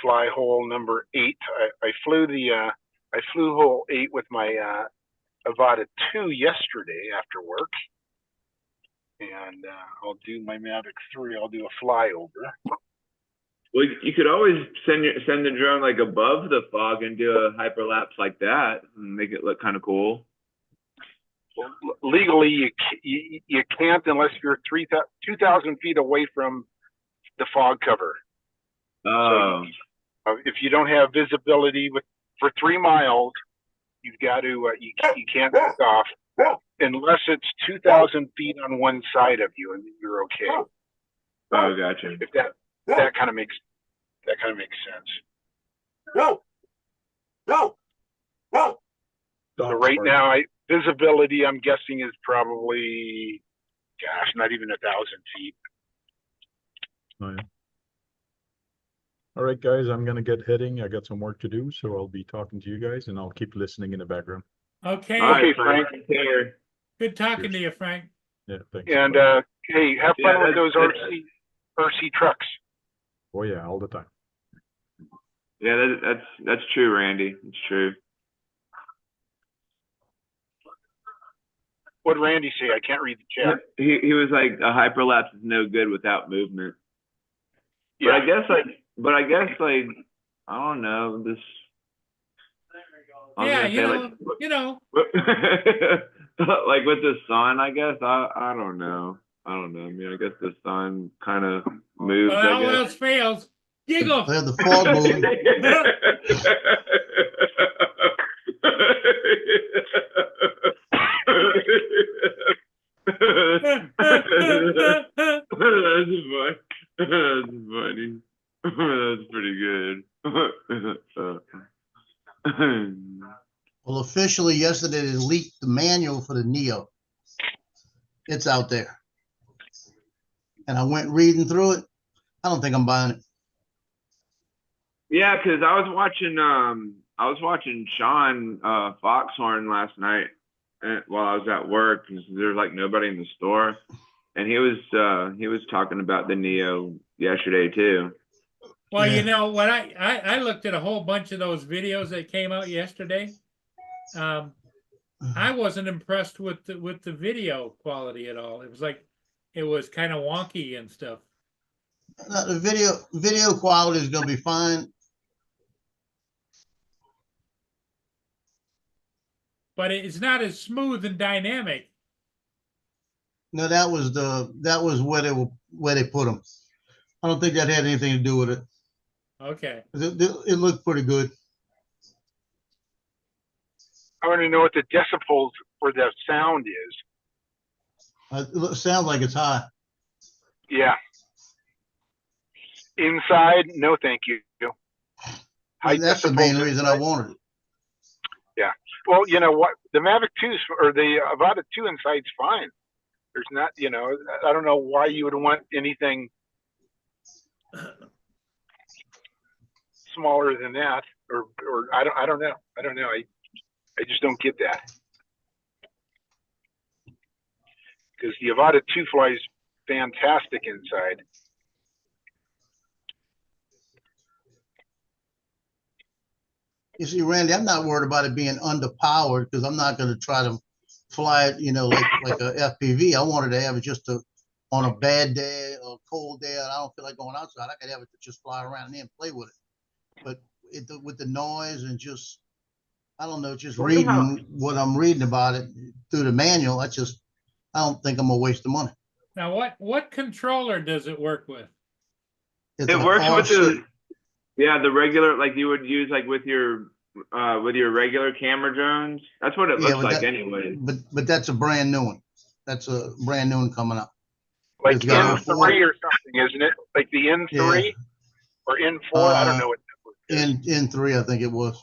fly hole number 8. I flew hole 8 with my Avata 2 yesterday after work. and I'll do my Mavic 3. I'll do a flyover. Well, you could always send the drone like above the fog and do a hyperlapse like that and make it look kind of cool. Well, legally, you can't unless you're 2,000 feet away from the fog cover. Oh. So if you don't have visibility for 3 miles, you've got to you can't take off unless it's 2,000 feet on one side of you, and you're okay. Oh, gotcha. If that kind of makes sense. So right now, visibility, I'm guessing, is probably, gosh, not even 1,000 feet. Oh, yeah. All right, guys, I'm gonna get heading. I got some work to do, so I'll be talking to you guys, and I'll keep listening in the background. Okay. All right, Okay, Frank. Take care. Good talking Cheers. to you, Frank. Yeah, thanks. And Bye. hey, have Yeah, fun with those that's- RC trucks. Oh yeah, all the time. Yeah, that's true, Randy. It's true. What did Randy say? I can't read the chat. He was like, a hyperlapse is no good without movement. Yeah. But I guess like I don't know this. I was Yeah, gonna say, you know. like with the sun, I guess I don't know. I mean, I guess the sun kind of moves. Well, all I guess. else fails. Giggle. They have the fog moving. That's funny. That's pretty good. Well, officially yesterday they leaked the manual for the Neo. It's out there. And I went reading through it. I don't think I'm buying it. Yeah, because I was watching Sean Foxhorn last night while I was at work because there's like nobody in the store, and he was talking about the Neo yesterday too. Well, Yeah. you know what? I looked at a whole bunch of those videos that came out yesterday. I wasn't impressed with the video quality at all. It was like it was kind of wonky and stuff. No, the video quality is gonna be fine. But it's not as smooth and dynamic. No, that was where they put them. I don't think that had anything to do with it. Okay. It looked pretty good. I want to know what the decibels for the sound is. It sounds like it's high. Yeah. Inside, no thank you. High That's the main decibels reason I inside. wanted it. Yeah. Well, you know what? The Mavic 2's or the Avata 2 inside's fine. There's not, I don't know why you would want anything smaller than that, or I don't know. I just don't get that. Because the Avata 2 flies fantastic inside. You see, Randy, I'm not worried about it being underpowered because I'm not going to try to fly it, like a FPV. I wanted to have it just on a bad day or a cold day, and I don't feel like going outside. I could have it to just fly around and then play with it. But with the noise and just, I don't know, just reading what I'm reading about it through the manual, I don't think I'm gonna waste the money. Now, what controller does it work with? It's It an works with RC. the regular, like you would use like with your regular camera drones. That's what it Yeah, looks but like that- anyway. But that's a brand new one. That's a brand new one coming up. Like It's got N3 a or something, isn't it? Like the N3 or N4? I don't know what that is. N3, I think it was,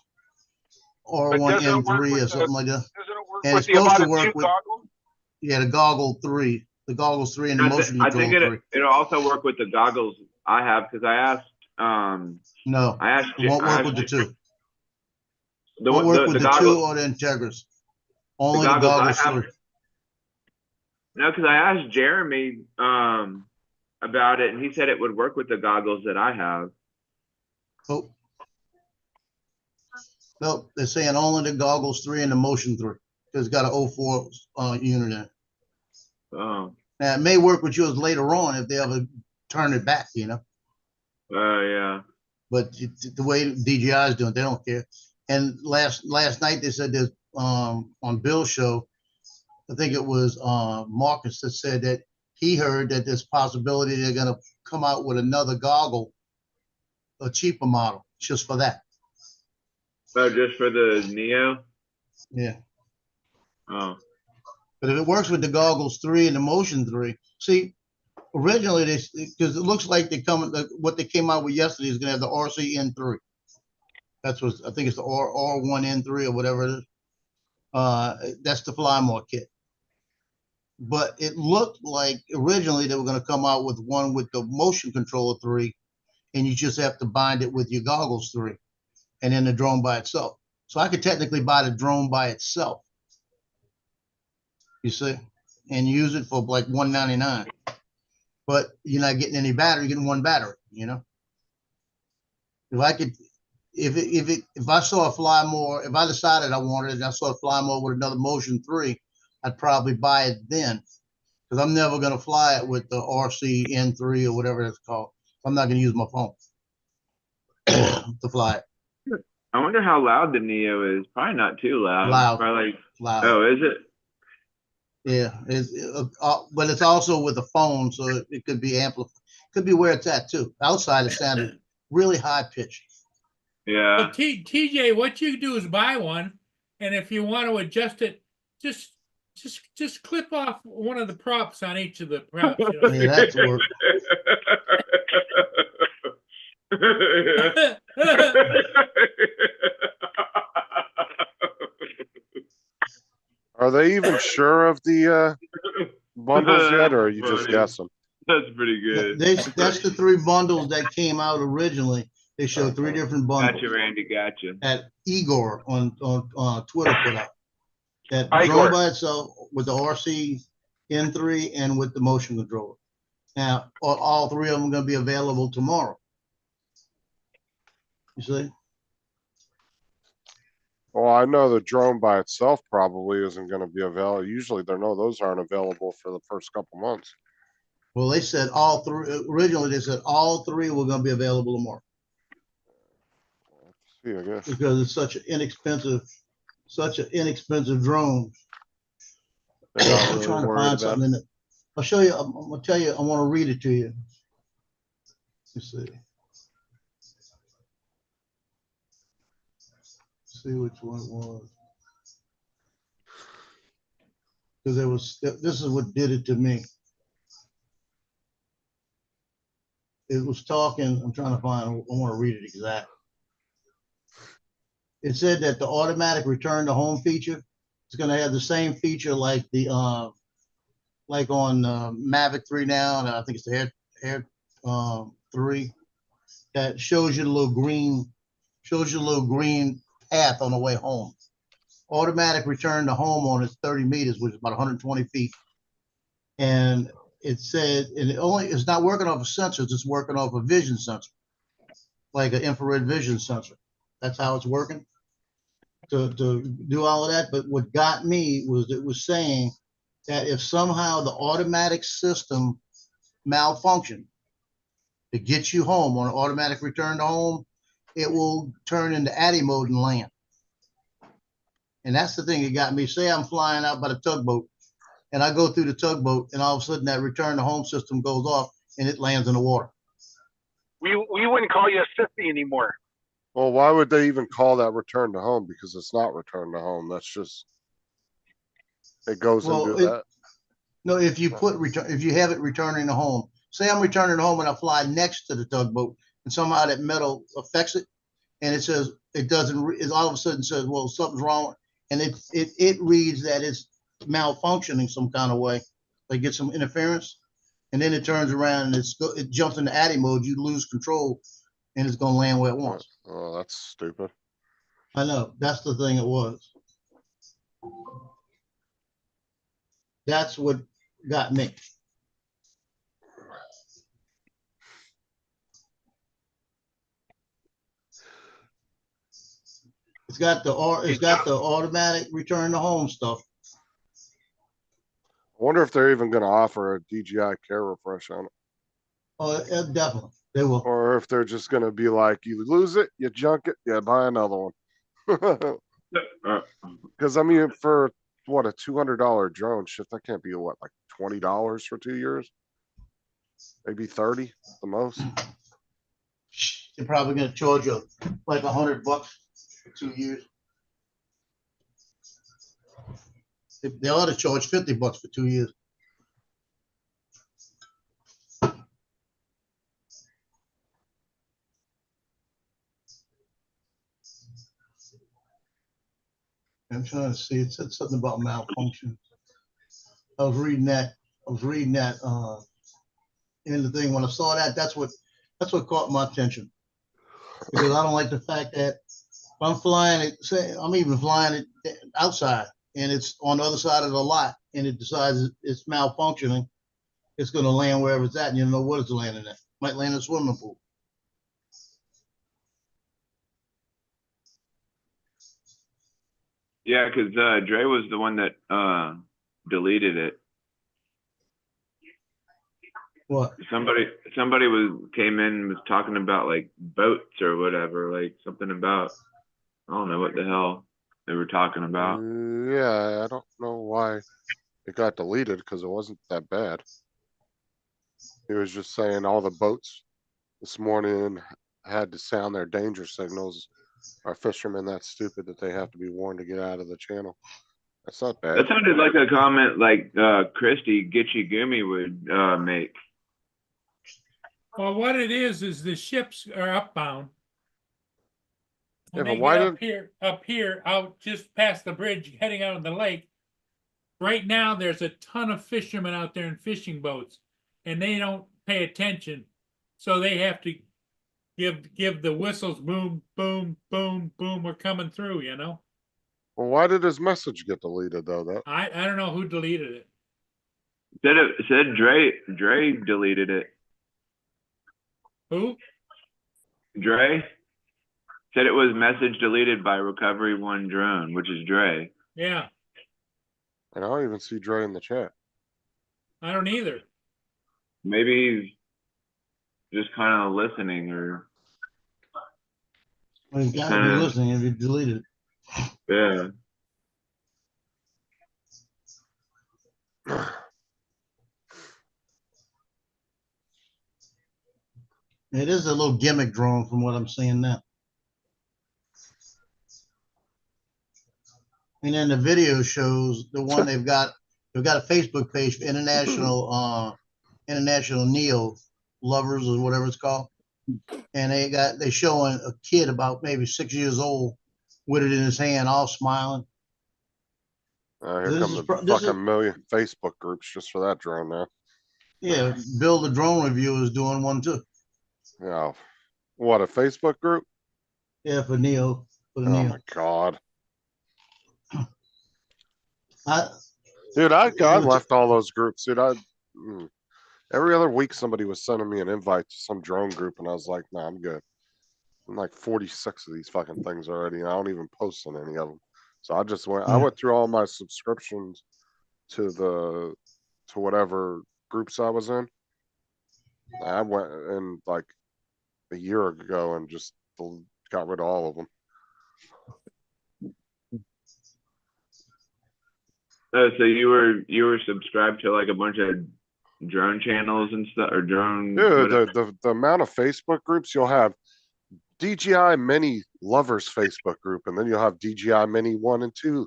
or But one doesn't it work N3 or with something like that. Doesn't it work And with it's the supposed to Avata work 2 with- goggles? Yeah, the Goggles 3 and the motion I control think 3. it'll also work with the goggles I have because I asked No, I asked it won't I work asked with the two. the, Won't work with the 2 goggles. or the Integras. Only the goggles I Goggles have- 3. No, because I asked Jeremy about it, and he said it would work with the goggles that I have. Oh. Nope, they're saying only the Goggles 3 and the Motion 3. It's got an 04 unit in it. Oh, Now, it may work with yours later on if they ever turn it back, you know? Yeah. But the way DJI is doing, they don't care. And last night they said that on Bill's show, I think it was Marcus that said that he heard that there's possibility they're gonna come out with another goggle, a cheaper model, just for that. Oh, just for the Neo? Yeah. Oh. But if it works with the goggles 3 and the Motion 3, see, originally they, because it looks like what they came out with yesterday is gonna have the RC N3. That's what I think it's the R1 N3 or whatever it is. That's the Flymore kit. But it looked like originally they were going to come out with one with the motion controller 3, and you just have to bind it with your goggles 3, and then the drone by itself. So I could technically buy the drone by itself, you see, and use it for like $199. But you're not getting any battery, you're getting one battery, you know. If I could, if I saw a Flymore, if I decided I wanted it, and I saw a Flymore with another Motion 3, I'd probably buy it then, because I'm never going to fly it with the RC N3 or whatever it's called. I'm not going to use my phone to fly it. I wonder how loud the Neo is. Probably not too loud. Loud. Probably like, Loud. oh, is it? Yeah, but it's also with a phone, so it could be amplified. Could be where it's at too. Outside, it sounded really high pitched. Yeah. Well, TJ, what you do is buy one, and if you want to adjust it, just clip off one of the props on each of the props. You know? Yeah, that's work. Are they even sure of the bundles yet, or are you just Funny. guessing? That's pretty good. That's the 3 bundles that came out originally. They showed 3 different bundles. Gotcha, Randy. Gotcha. That Igor on Twitter put out. That Igor. drone by itself with the RC N3 and with the motion controller. Now, all 3 of them are going to be available tomorrow. You see? Well, I know the drone by itself probably isn't going to be available. Usually, those aren't available for the first couple months. Well, they said all 3. Originally, they said all 3 were going to be available tomorrow. Let's see, I guess. Because it's such an inexpensive drone. They're not I'm really trying to worried find about something in it. I'll show you. I'm gonna tell you. I want to read it to you. Let's see. See which one it was. Because there was. This is what did it to me. It was talking. I'm trying to find. I want to read it exact. It said that the automatic return to home feature is going to have the same feature like the like on Mavic 3 now, and I think it's the Air 3 that shows you the little green path on the way home. Automatic return to home on it's 30 meters, which is about 120 feet. And it said it's not working off of sensors, it's working off a vision sensor, like an infrared vision sensor. That's how it's working to do all of that. But what got me was it was saying that if somehow the automatic system malfunctioned to get you home on an automatic return to home, it will turn into ATTI mode and land. And that's the thing that got me. Say I'm flying out by the tugboat and I go through the tugboat and all of a sudden that return to home system goes off and it lands in the water. We wouldn't call you a sissy anymore. Well, why would they even call that return to home? Because it's not return to home. That's just, it goes into that. No, if you have it returning to home, say I'm returning to home and I fly next to the tugboat and somehow that metal affects it and it says, it doesn't, it all of a sudden says, well, something's wrong. And it reads that it's malfunctioning some kind of way, like get some interference. And then it turns around and it jumps into ATTI mode. You lose control and it's going to land where it wants. Oh, that's stupid. I know. That's the thing it was. That's what got me. It's got the automatic return to home stuff. I wonder if they're even gonna offer a DJI Care refresh on it, Oh, definitely, they will. or if they're just gonna be like, you lose it, you junk it, you buy another one. Because I mean, for what, a $200 drone, shit, that can't be what, like $20 for 2 years, maybe 30 the most. They're probably gonna charge you like $100 for 2 years. They ought to charge $50 for 2 years. I'm trying to see, it said something about malfunction. I was reading that in the thing. When I saw that, that's what caught my attention. Because I don't like the fact that if I'm flying it, say I'm even flying it outside and it's on the other side of the lot and it decides it's malfunctioning, it's gonna land wherever it's at, and you don't know what it's landing at. Might land in a swimming pool. Yeah, because Dre was the one that deleted it. What? Somebody came in and was talking about like boats or whatever, like something about, I don't know what the hell they were talking about. Yeah, I don't know why it got deleted, because it wasn't that bad. He was just saying all the boats this morning had to sound their danger signals. Are fishermen that stupid that they have to be warned to get out of the channel? That's not bad. That sounded like a comment like Christy Gitchy Gumi would make. Well, what it is the ships are upbound. Yeah, When but they why get up here, out just past the bridge, heading out of the lake. Right now, there's a ton of fishermen out there in fishing boats, and they don't pay attention, so they have to give the whistles, boom, boom, boom, boom. We're coming through, you know. Well, why did his message get deleted though? I don't know who deleted it. Said Dre deleted it. Who? Dre said it was message deleted by Recovery One Drone, which is Dre. Yeah, And I don't even see Dre in the chat. I don't either. Maybe he's just kind of listening, or Well, you gotta be listening if you deleted it. yeah. It is a little gimmick drone from what I'm seeing now. And then the video shows the one they've got a Facebook page for international NEO lovers or whatever it's called. And they showing a kid about maybe 6 years old with it in his hand, all smiling. Here This come is the pro- this fucking million Facebook groups just for that drone now. Yeah, Bill the drone reviewer is doing one too. Yeah. What, a Facebook group? Yeah, for Neo. For the Oh Neo. my God. I Dude, I left all those groups, dude. Every other week somebody was sending me an invite to some drone group, and I was like, nah, I'm good. I'm like 46 of these fucking things already, and I don't even post on any of them. So I just went. I went through all my subscriptions to whatever groups I was in. I went in like a year ago and just got rid of all of them. So you were subscribed to like a bunch of drone channels and stuff, or drone? Dude, the amount of Facebook groups you'll have. DJI Mini Lovers Facebook group, and then you'll have DJI Mini 1 and 2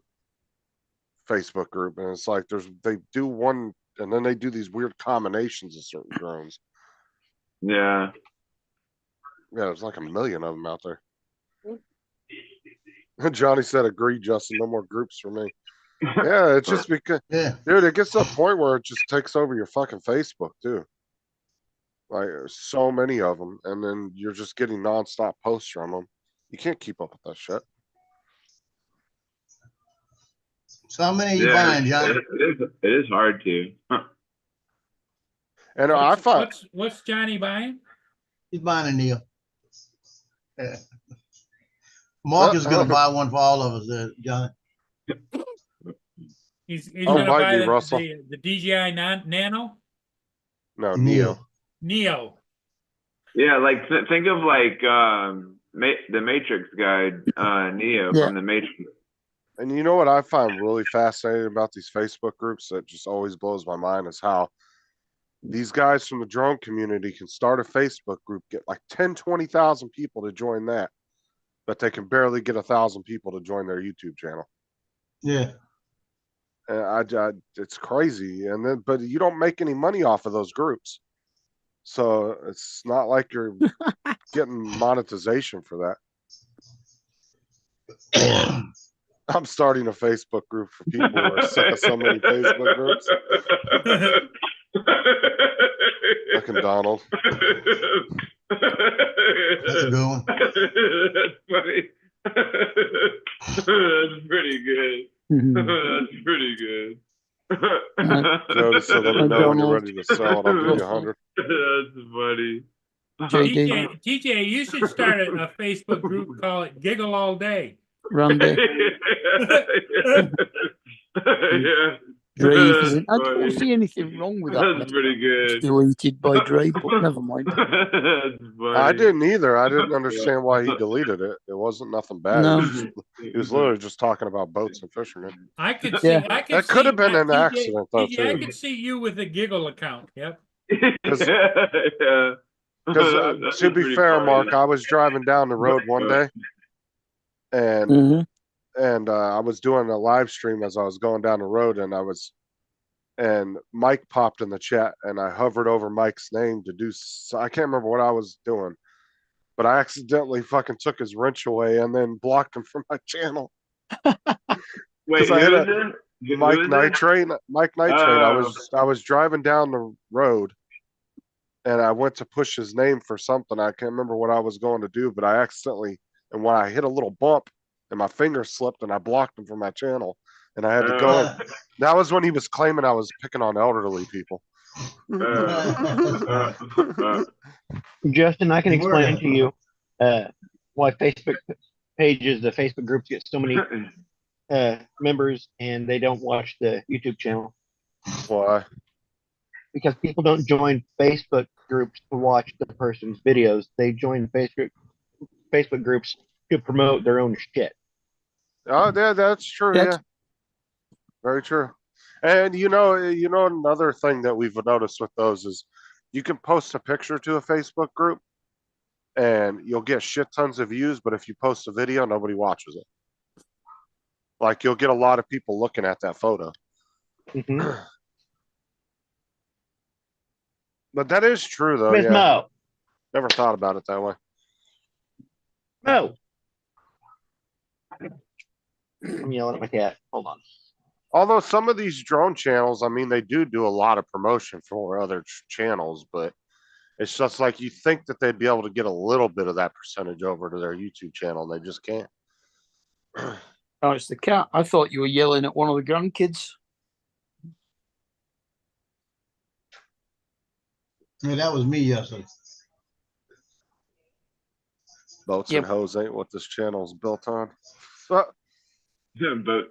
Facebook group, and it's like they do one, and then they do these weird combinations of certain drones. Yeah. Yeah, there's like a million of them out there. Johnny said, "Agree, Justin. No more groups for me." Yeah, it's just because, dude, it gets to a point where it just takes over your fucking Facebook too. Like, there's so many of them, and then you're just getting nonstop posts from them. You can't keep up with that shit. So how many are you buying, John? It is hard to. And I find what's Johnny buying? He's buying a Neo. Yeah. Mark is gonna buy one for all of us, Johnny. He's Oh, gonna might buy be Russell. the DJI Nano No, Neo. Neo. Yeah, like think of like the Matrix guy, Neo Yeah. from the Matrix. And you know what I find really fascinating about these Facebook groups that just always blows my mind is how these guys from the drone community can start a Facebook group, get like 10, 20,000 people to join that, but they can barely get 1,000 people to join their YouTube channel. Yeah. And it's crazy. And then, but you don't make any money off of those groups. So it's not like you're getting monetization for that. I'm starting a Facebook group for people who are sick of so many Facebook groups. Fucking Donald. That's a good one. That's funny. That's pretty good. That's pretty good. Jody said, let me know when you're ready to sell it. I'll give you 100. That's funny. JD, TJ, you should start a Facebook group, call it Giggle All Day. Randy, Yeah. Dre. That's I don't funny. see anything wrong with that. That's mate. pretty It's good. deleted by Dre, but never mind. That's funny. I didn't either. I didn't understand why he deleted it. It wasn't nothing bad. No. He was literally just talking about boats and fishing. I could see. Yeah. I could That could have see- been an TJ accident, though, TJ, I too. could see you with a Giggle account. Yep. Yeah. Because That's to be pretty fair, funny. Mark, I was driving down the road one day, and Mm-hmm. I was doing a live stream as I was going down the road, and Mike popped in the chat, and I hovered over Mike's name to do. I can't remember what I was doing, but I accidentally fucking took his wrench away and then blocked him from my channel. Wait, I who hit is a- it? Mike Who is it? Nitrate. Mike Nitrate. Oh. I was driving down the road, and I went to push his name for something. I can't remember what I was going to do, but I accidentally, and when I hit a little bump, and my finger slipped, and I blocked him from my channel, and I had to go. Oh. That was when he was claiming I was picking on elderly people. Justin, I can You were. explain to you why Facebook pages, the Facebook groups get so many members and they don't watch the YouTube channel. Why? Because people don't join Facebook groups to watch the person's videos. They join Facebook groups to promote their own shit. Oh, yeah, that's true. That's- Yeah, very true. And you know, another thing that we've noticed with those is you can post a picture to a Facebook group, and you'll get shit tons of views. But if you post a video, nobody watches it. Like you'll get a lot of people looking at that photo. Mhm. But that is true, though. Miss Yeah, Mo. never thought about it that way. Mo. I'm yelling at my cat. Hold on. Although some of these drone channels, I mean, they do a lot of promotion for other channels, but it's just like you think that they'd be able to get a little bit of that percentage over to their YouTube channel, and they just can't. Oh, it's the cat. I thought you were yelling at one of the grandkids. Yeah, that was me yesterday. Boats Yep. and hoes ain't what this channel's built on. Boats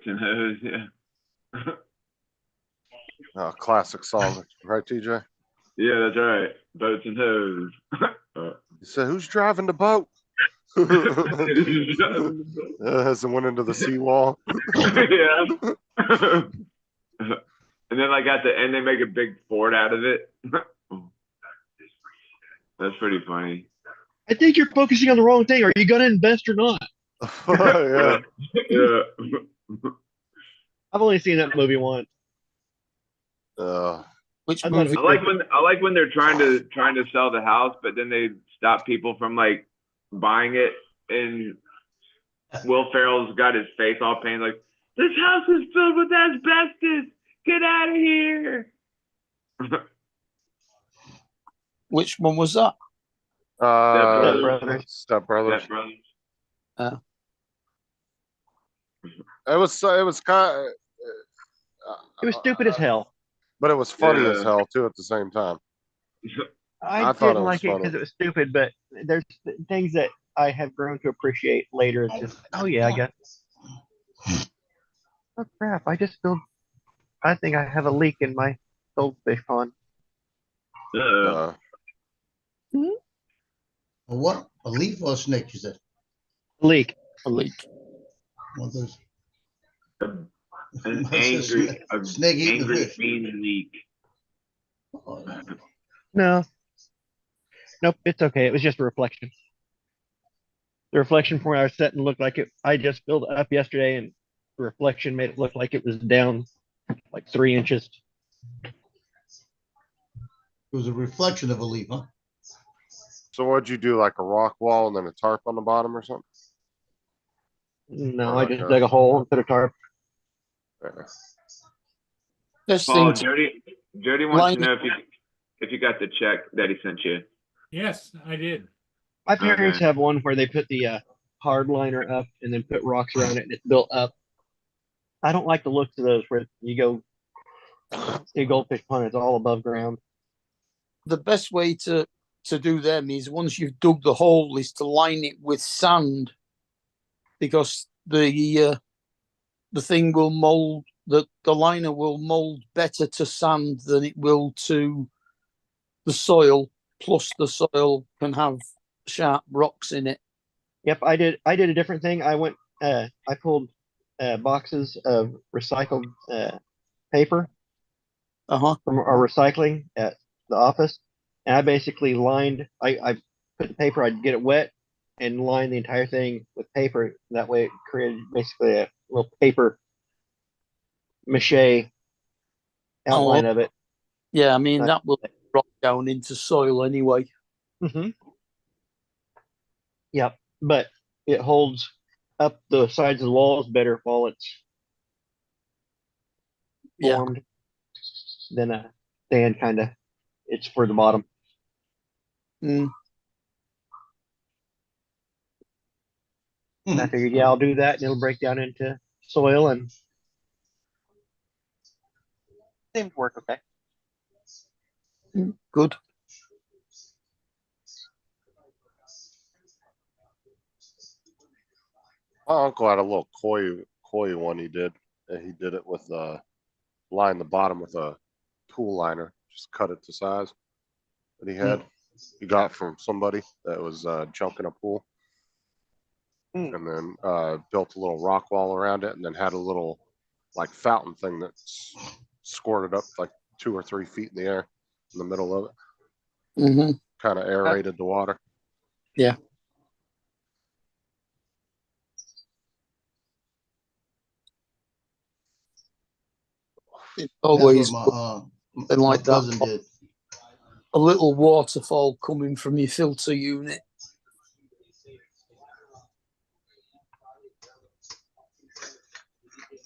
and hose, yeah. Classic song, right, TJ? Yeah, that's right. Boats and hose. He said, "Who's driving the boat?" As it went into the seawall. Yeah. And then like at the end they make a big fort out of it. That's pretty funny. I think you're focusing on the wrong thing. Are you going to invest or not? Yeah. Yeah. I've only seen that movie once. Which I thought it movie? I like when they're trying to sell the house, but then they stop people from like buying it, and Will Ferrell's got his face all painted like, "This house is filled with asbestos. Get out of here." Which one was that? Brothers. Step Brothers. Step Brothers. It was kind of. It was stupid as hell. But it was funny Yeah. as hell too at the same time. I thought it didn't was like it funny. because it was stupid, but there's things that I have grown to appreciate later. It's just, oh yeah, I guess. Oh crap! I just spilled I think I have a leak in my goldfish pond. Uh, A what? A leaf or a snake, you said? Leak. A leak. Well, there's- an It's a angry, snake eating the angry fish. green leak. No. Nope, it's okay. It was just a reflection. The reflection from where I was sitting looked like it. I just filled it up yesterday, and the reflection made it look like it was down like 3 inches. It was a reflection of a leaf, huh? So what'd you do, like a rock wall and then a tarp on the bottom or something? No, Oh, I just okay. dug a hole and put a tarp. Yeah. Best Paul, thing to Jody wants line to know if you got the check that he sent you. Yes, I did. My parents Okay. have one where they put the hard liner up and then put rocks around it and it's built up. I don't like the looks of those where you go see a goldfish pond, it's all above ground. the best way to do them is once you've dug the hole is to line it with sand, because the thing will mold, the liner will mold better to sand than it will to the soil. Plus the soil can have sharp rocks in it. Yep, I did a different thing. I pulled boxes of recycled paper Uh-huh. from our recycling at the office, and I basically I put the paper, I'd get it wet and line the entire thing with paper. That way it created basically a little paper mache outline of it. Yeah, I mean that will drop down into soil anyway. Mm-hmm. Yep, but it holds up the sides of the walls better while it's formed than a sand kind of. It's for the bottom. Mm. And I figured, yeah, I'll do that, and it'll break down into soil, and seems to work okay. Good. My uncle had a little koi one he did. And he did it with line the bottom with a tool liner, just cut it to size that he had. He got from somebody that was junking a pool. And then built a little rock wall around it, and then had a little like fountain thing that squirted up like 2 or 3 feet in the air in the middle of it. Mm-hmm. Kind of aerated the water. Yeah. It's always That's what been like my cousin that. did. A little waterfall coming from your filter unit.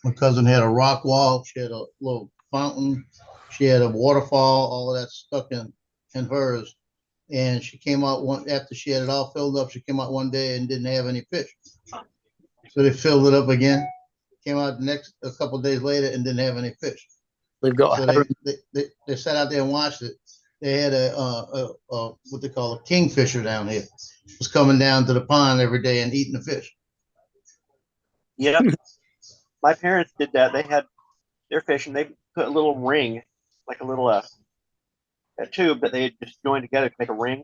My cousin had a rock wall. She had a little fountain. She had a waterfall. All of that stuck in hers. And she came out after she had it all filled up. She came out one day and didn't have any fish. So they filled it up again. Came out a couple of days later and didn't have any fish. They've got so they sat out there and watched it. They had a what they call a kingfisher down here. It was coming down to the pond every day and eating the fish. Yep. My parents did that. They had their fish, and they put a little ring, like a little a tube that they had just joined together to make a ring.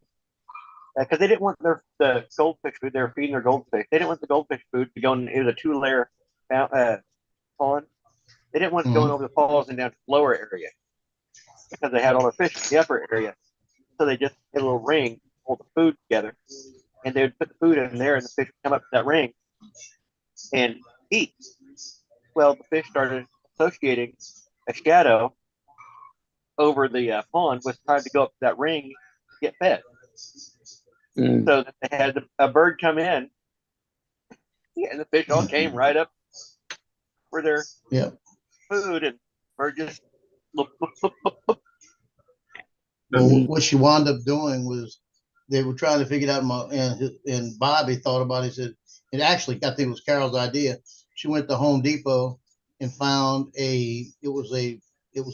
Because they didn't want the goldfish food they were feeding their goldfish. They didn't want the goldfish food to go into the 2-layer pond. They didn't want it going over the falls and down to the lower area because they had all their fish in the upper area. So they just had a little ring, hold the food together, and they would put the food in there, and the fish would come up to that ring and eat. Well, the fish started associating a shadow over the pond with time to go up to that ring to get fed. So that they had a bird come in, and the fish all came right up for their food, and bird just look. Well, what she wound up doing was they were trying to figure it out, and Bobby thought about it. He said, it actually, I think it was Carol's idea. She went to Home Depot and found it was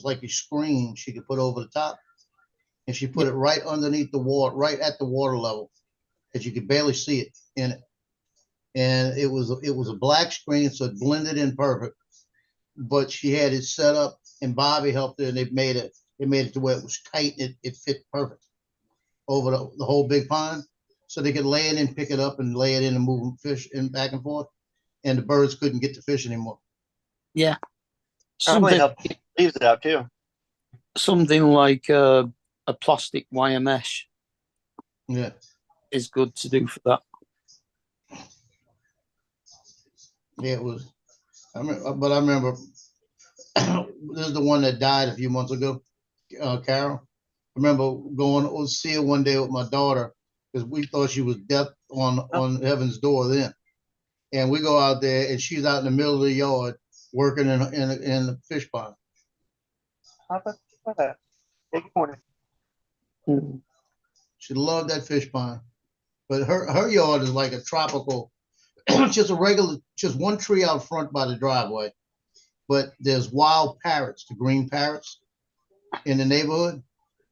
like a screen she could put over the top, and she put it right underneath the water, right at the water level, that you could barely see it in it. And it was a black screen, so it blended in perfect. But she had it set up and Bobby helped her, and they made it to where it was tight. It fit perfect over the whole big pond. So they could lay it in, pick it up, and lay it in and move fish in back and forth. And the birds couldn't get to fish anymore. Yeah. Probably Something, help keep the leaves out too. something like a plastic wire mesh Yeah. is good to do for that. Yeah, it was. I remember this is the one that died a few months ago, Carol. I remember going to see her one day with my daughter because we thought she was dead on heaven's door then. And we go out there and she's out in the middle of the yard working in the fish pond. Good morning. She loved that fish pond. But her yard is like a tropical, just one tree out front by the driveway. But there's wild parrots, the green parrots in the neighborhood.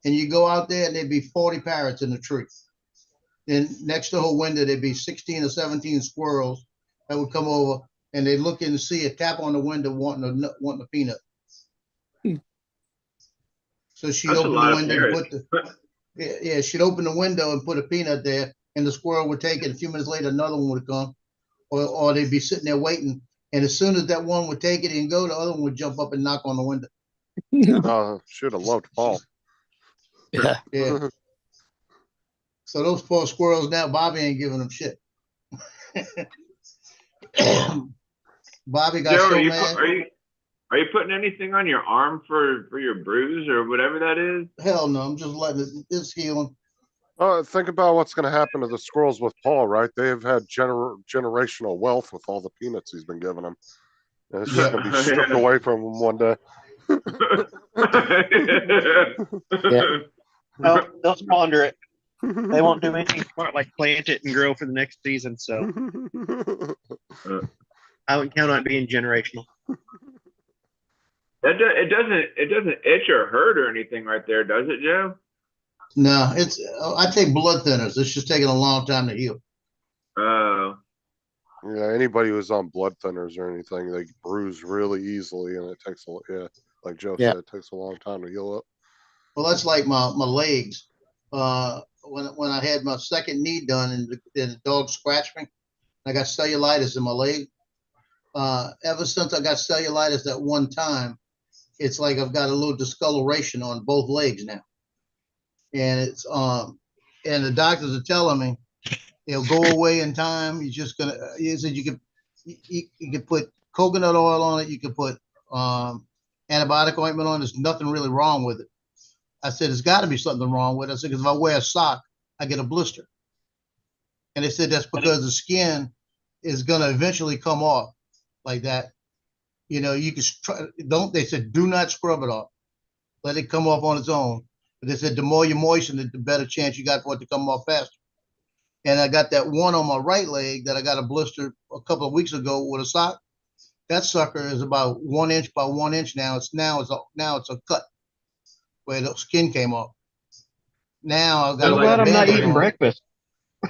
And you go out there and there'd be 40 parrots in the tree. Then next to her window, there'd be 16 or 17 squirrels that would come over and they'd look in to see a tap on the window wanting a peanut. So she'd That's a open lot the of window and parrots. she'd open the window and put a peanut there and the squirrel would take it. A few minutes later, another one would come or they'd be sitting there waiting. And as soon as that one would take it and go, the other one would jump up and knock on the window. Should have loved Paul. Yeah. Yeah. So those poor squirrels now, Bobby ain't giving them shit. Bobby got Joe, so are you, mad. are you putting anything on your arm for your bruise or whatever that is? Hell no, I'm just letting it's healing. Think about what's going to happen to the squirrels with Paul, right? They have had generational wealth with all the peanuts he's been giving them. And it's just going to be stripped away from them one day. Yeah. No, they'll squander it. They won't do anything smart like plant it and grow for the next season. So I would count on it being generational. It doesn't itch or hurt or anything right there, does it, Joe? No, I take blood thinners. It's just taking a long time to heal. Oh. Yeah, anybody who's on blood thinners or anything, they bruise really easily, and it takes like Joe said, it takes a long time to heal up. Well, that's like my legs. When I had my second knee done and the dog scratched me, I got cellulitis in my leg. Ever since I got cellulitis that one time, it's like I've got a little discoloration on both legs now. And it's and the doctors are telling me it'll go away in time. You're just gonna. He said you could put coconut oil on it. You could put antibiotic ointment on it. There's nothing really wrong with it. I said there's got to be something wrong with it. I said because if I wear a sock, I get a blister. And they said that's because the skin is gonna eventually come off like that. You know, you can try. They said do not scrub it off. Let it come off on its own. But they said the more you moisten it, the better chance you got for it to come off faster. And I got that one on my right leg that I got a blister a couple of weeks ago with a sock. That sucker is about 1 inch by 1 inch now. It's a cut where the skin came off. Now I've got to I'm glad I'm not eating breakfast.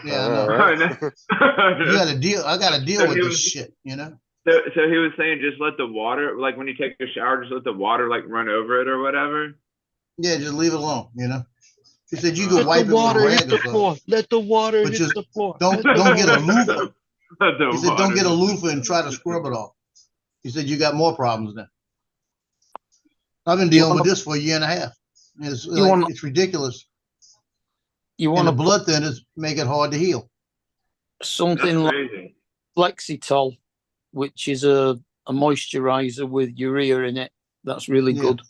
Yeah, I know. You got to deal. I got to deal with this shit, you know. So he was saying just let the water, like when you take a shower, just let the water like run over it or whatever. Yeah, just leave it alone, you know. He said you can wipe it with a rag or something. Let the water But hit just the floor. Don't get a loofah. He said don't get a water. loofah and try to scrub it off. He said you got more problems then. I've been dealing with this for a year and a half. It's ridiculous. You And want the to blood thinners make it hard to heal. something like Crazy. Flexitol, which is a moisturizer with urea in it. That's really Yeah. good.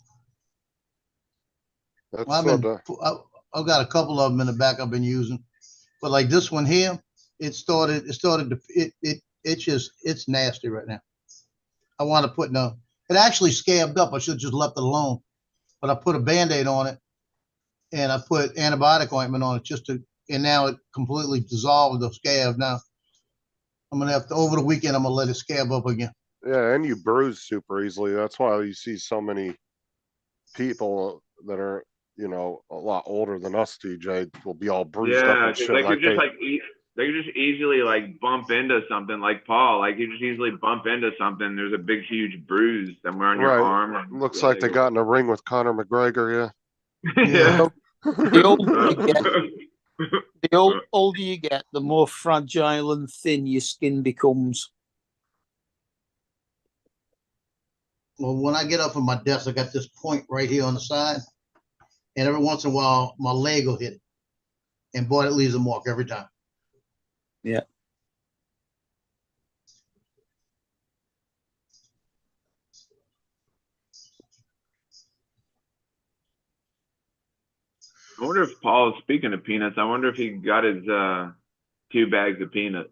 That's Well, I've got a couple of them in the back I've been using, but like this one here, it's nasty right now. I want to put it actually scabbed up. I should have just left it alone, but I put a Band-Aid on it and I put antibiotic ointment on it and now it completely dissolved the scab. Now I'm going to have to, over the weekend, I'm going to let it scab up again. Yeah, and you bruise super easily. That's why you see so many people that are, a lot older than us, TJ, will be all bruised up Yeah, and shit like like you're just they, like they could just easily like bump into something like Paul. Like you just easily bump into something. There's a big, huge bruise somewhere on your Right. arm. or Looks like they got in a ring with Conor McGregor, yeah. The older you get, older you get, the more fragile and thin your skin becomes. Well, when I get up from my desk, I got this point right here on the side, and every once in a while, my leg will hit it, and boy, it leaves a mark every time. Yeah. I wonder if Paul, speaking of peanuts, I wonder if he got his 2 bags of peanuts.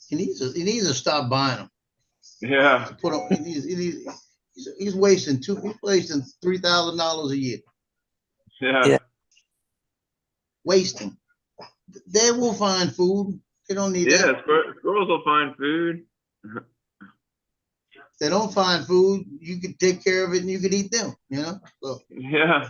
He needs to stop buying them. Yeah. Put on. He's wasting $3,000 a year. Yeah. Yeah. Wasting. They will find food. They don't need Yeah, that. squirrels will find food. If they don't find food, you can take care of it and you can eat them, you know? So Yeah.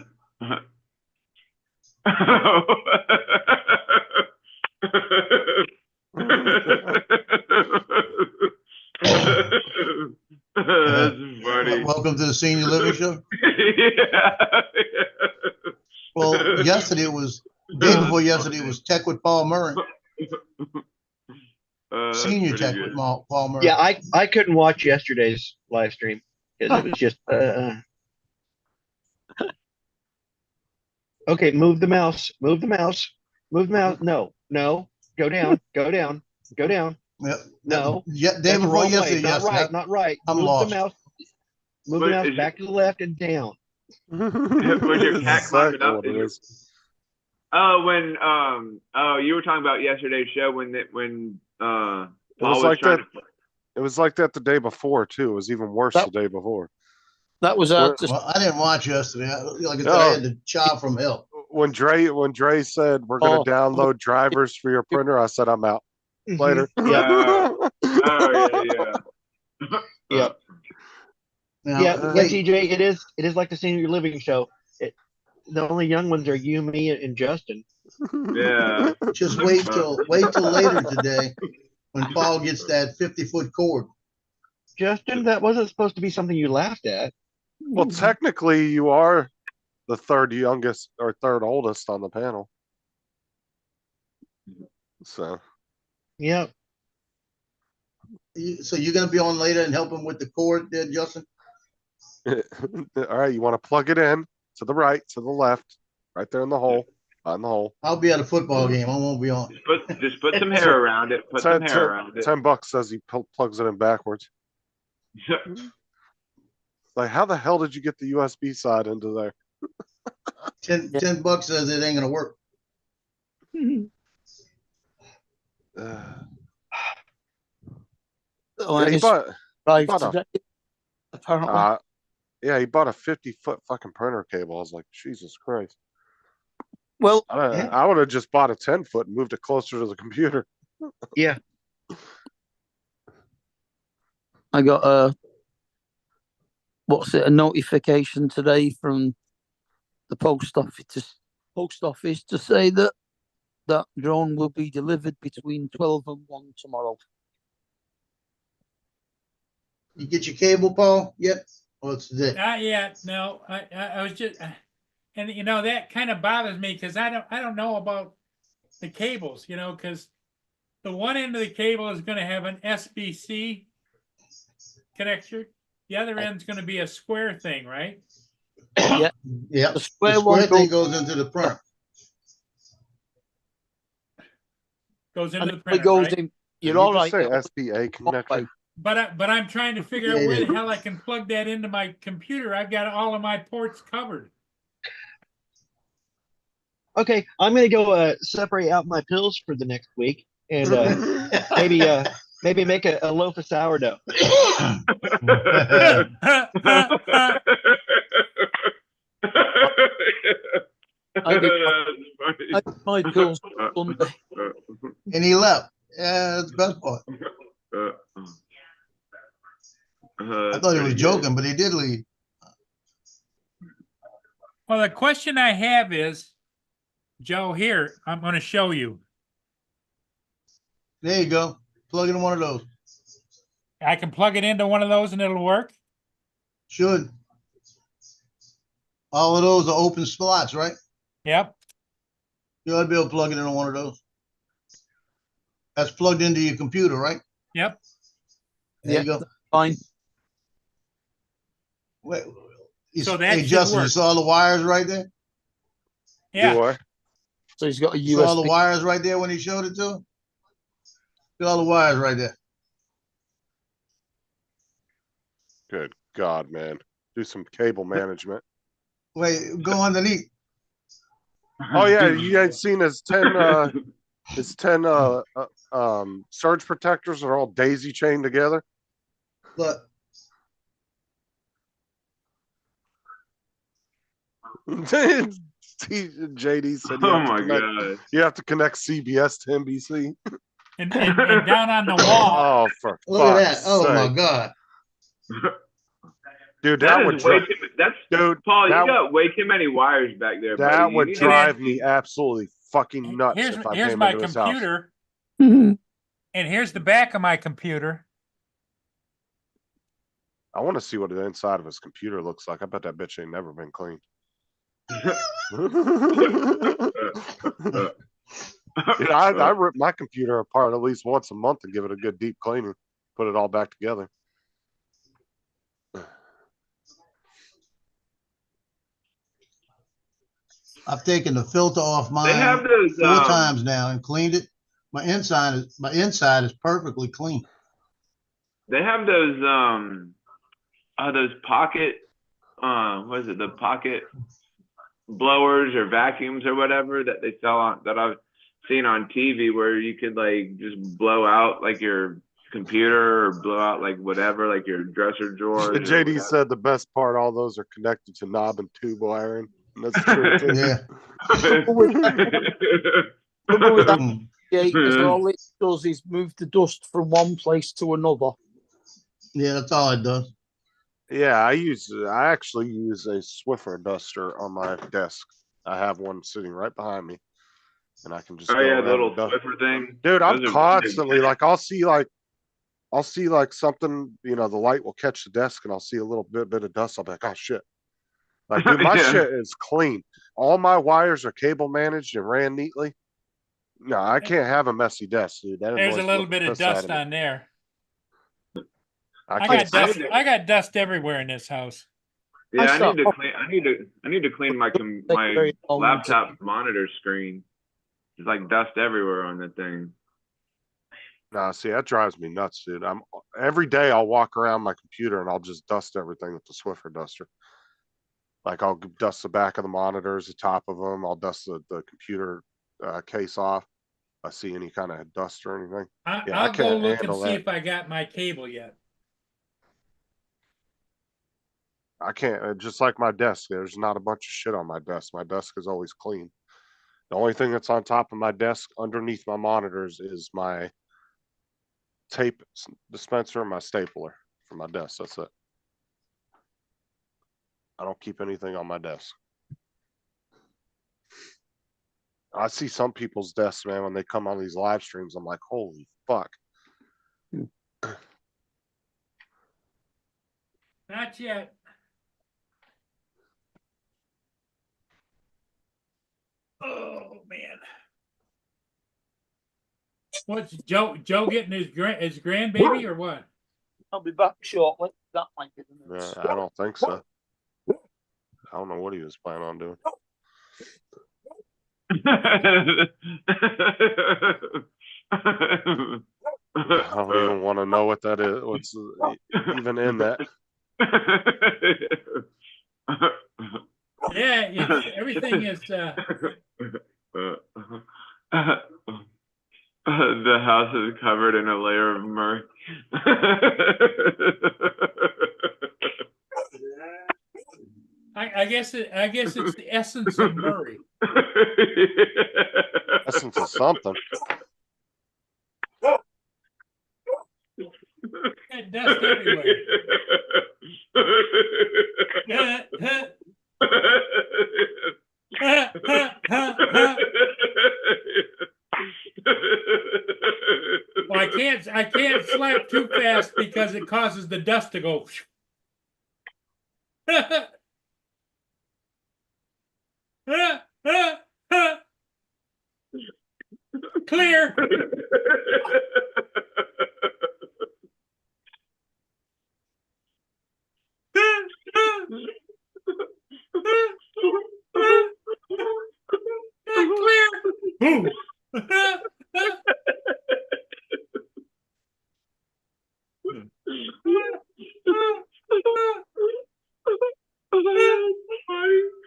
That's funny. welcome to the Senior Living Show. Yeah. Well, yesterday day before yesterday was Tech with Paul Murray. That's Senior pretty Tech good. with Paul Murray. Yeah, I couldn't watch yesterday's live stream because it was just okay, move the mouse. Move the mouse. Move the mouse. No. Go down. Go down. Go down. Yep. No. Yeah, day That's the before wrong way. yesterday. Not yesterday. right. Not right. I'm move lost. the mouse. Move But the mouse is back to the left and down. When your cat climbing Exactly up, what it is. oh, when you were talking about yesterday's show when Paul was like trying that. to. It was like that the day before too. It was even worse That- the day before. That was hard to Well, I didn't watch yesterday. Like I said, I had to chop from hell. When Dre said we're gonna Oh. download drivers for your printer, I said I'm out. Later. Oh yeah. Yeah. Now, Yeah, wait, TJ, it is like the Senior Living Show. The only young ones are you, me, and Justin. Yeah. just wait till later today when Paul gets that 50-foot cord. Justin, that wasn't supposed to be something you laughed at. Well, technically, you are the third youngest or third oldest on the panel. So Yeah. So you're gonna be on later and help him with the cord there, Justin? all right, you want to plug it in to the right, to the left, right there in the hole, on the hole. I'll be at a football game. I won't be on. Just put some hair around it. Put some hair around it. $10 says he plugs it in backwards. Like, how the hell did you get the USB side into there? $10 says it ain't gonna work. Oh, he it's bought live bought a- today, apparently. yeah, he bought a 50-foot fucking printer cable. I was like, Jesus Christ. Well, I would have just bought a 10-foot and moved it closer to the computer. Yeah. I got a notification today from the post office to say that that drone will be delivered between 12 and 1 tomorrow. You get your cable, Paul? Yet? Well, it's today. Not yet. No, I was just, and you know that kind of bothers me because I don't know about the cables, you know, because the one end of the cable is going to have an SBC connector. The other end's going to be a square thing, right? Yeah. Yeah. The The square square one thing goes into the printer. Goes into and the it printer, goes right? in. Did You're you all just right. say SBA connector? But I'm trying to figure out Yeah, where it the is. hell I can plug that into my computer. I've got all of my ports covered. Okay, I'm gonna go separate out my pills for the next week and maybe make a loaf of sourdough. I did my pills Sunday. And he left. Yeah, that's the best part. I thought he was joking, but he did leave. Well, the question I have is, Joe, here, I'm going to show you. There you go. Plug in one of those. I can plug it into one of those and it'll work? Should. All of those are open slots, right? Yep. You ought to be able to plug it into one of those. That's plugged into your computer, right? Yep. There you go. Fine. Wait, So that hey, should Justin, you work. saw the wires right there? Yeah. Do I? So he's got a You saw all the USB. wires right there when he showed it to him? See all the wires right there. Good God, man. Do some cable management. Wait, go underneath. Oh yeah, you guys seen his 10 surge protectors are all daisy chained together? Look, JD said Oh my god. you have to connect CBS to NBC. And down on the wall, Oh, for look at that. fuck's Oh my sake. God. Dude, that would is way drive, too, that's dude, Paul, that- you got way too many wires back there, that buddy. You would need to- drive me absolutely fucking nuts here's if I here's came my into his house. computer, and here's the back of my computer. I want to see what the inside of his computer looks like. I bet that bitch ain't never been cleaned. Dude, I rip my computer apart at least once a month and give it a good deep cleaning. Put it all back together. I've taken the filter off They mine have those 4 times now and cleaned it. My inside is perfectly clean. they have those pocket what is it, the pocket blowers or vacuums or whatever that they sell on, that I've seen on TV, where you could like just blow out like your computer or blow out like whatever, like your dresser drawers. or JD whatever. said the best part, all those are connected to knob and tube wiring. And that's true too. Yeah. Trouble with that Mm. gate is all it does is move the dust from one place to another. Yeah, that's all it does. Yeah, I actually use a Swiffer duster on my desk. I have one sitting right behind me, and I can just Oh go yeah, around the little and dust. Swiffer thing. Dude, I'm Those are- constantly like, I'll see like something, you know, the light will catch the desk, and I'll see a little bit of dust. I'll be like, oh shit. Like, dude, my Yeah. shit is clean. All my wires are cable managed and ran neatly. No, I can't have a messy desk, dude. That There's a annoys little the bit of piss out dust me. on there. I I can't got see- dust. I got dust everywhere in this house. Yeah, I I saw- need to clean. I need to clean my my very long laptop monitor screen. There's like dust everywhere on that thing. Nah, see, that drives me nuts, dude. Every day I'll walk around my computer and I'll just dust everything with the Swiffer duster. Like I'll dust the back of the monitors, the top of them. I'll dust the computer case off. If I see any kind of dust or anything. Yeah, I I'll go can't look and handle see that. if I got my cable yet. I can't. Just like my desk, there's not a bunch of shit on my desk. My desk is always clean. The only thing that's on top of my desk underneath my monitors is my tape dispenser and my stapler for my desk. That's it. I don't keep anything on my desk. I see some people's desks, man, when they come on these live streams. I'm like, holy fuck. Not yet. Oh man. What's Joe getting his grandbaby or what? I'll be back shortly. That might be the news. I don't think so. I don't know what he was planning on doing. I don't even want to know what that is. What's even in that? Yeah, everything is. The house is covered in a layer of murk. I guess it's the essence of Murray. Essence of something. Got dust everywhere. can't slap too fast because it causes the dust to go. Clear. Clear. Boom.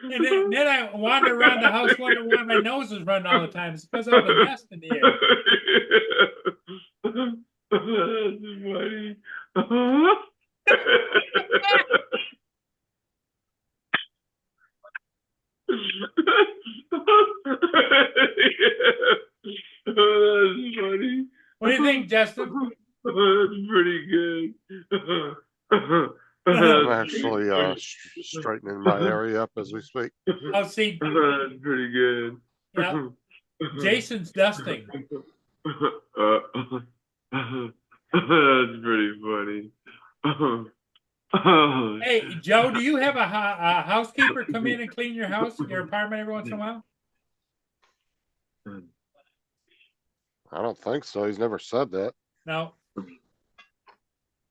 And then I wander around the house wondering why my nose is running all the time. It's because all the dust in the air. That's funny. That's funny. What do you think, Justin? That's pretty good. I'm actually straightening my area up as we speak. I'll see. That's pretty good. Yeah. Jason's dusting. That's pretty funny. Hey, Joe, do you have a housekeeper come in and clean your house, your apartment every once in a while? I don't think so. He's never said that. No.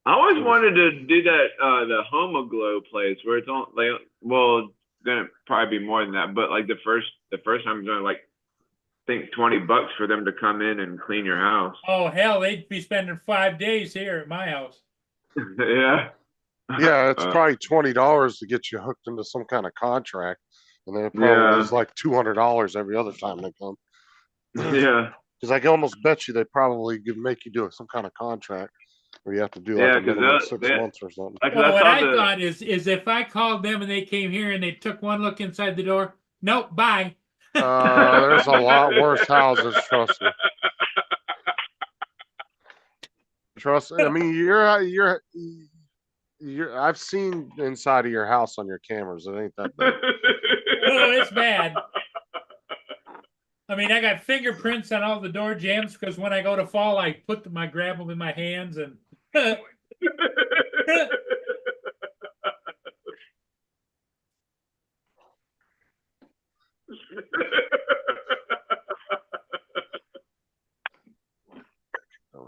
I always wanted to do that, the Homoglow place where it's on, like, well, it's gonna probably be more than that, but like the first time it's only like, I think $20 for them to come in and clean your house. Oh, hell, they'd be spending 5 days here at my house. Yeah. Yeah, it's probably $20 to get you hooked into some kind of contract, and then it probably Yeah. is like $200 every other time they come. Yeah. Because I can almost bet you they probably make you do some kind of contract where you have to do like Yeah, a 'cause minimum of that- 6 that- months or something. Like, Well, what saw I the- thought is if I called them and they came here and they took one look inside the door, nope, bye. There's a lot worse houses, trust me. Trust me. I mean, I've seen inside of your house on your cameras. It ain't that bad. Oh, it's bad. I mean, I got fingerprints on all the door jambs because when I go to fall, I grab them in my hands and. Go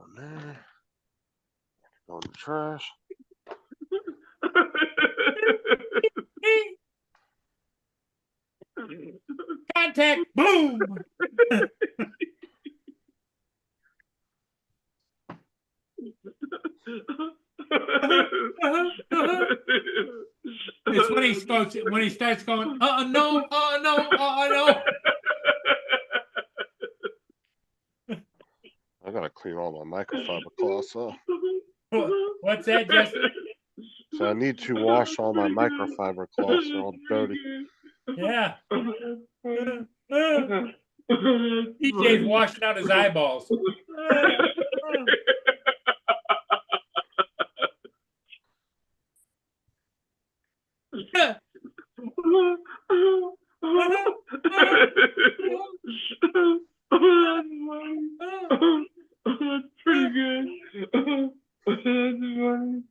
in there. Go in the trash. Contact, boom. It's when he starts going, no, no. I gotta clean all my microfiber cloths off. What's that, Justin? So I need to wash all my microfiber cloths. They're all dirty. Yeah. DJ's washing out his eyeballs. That's pretty good. That's funny.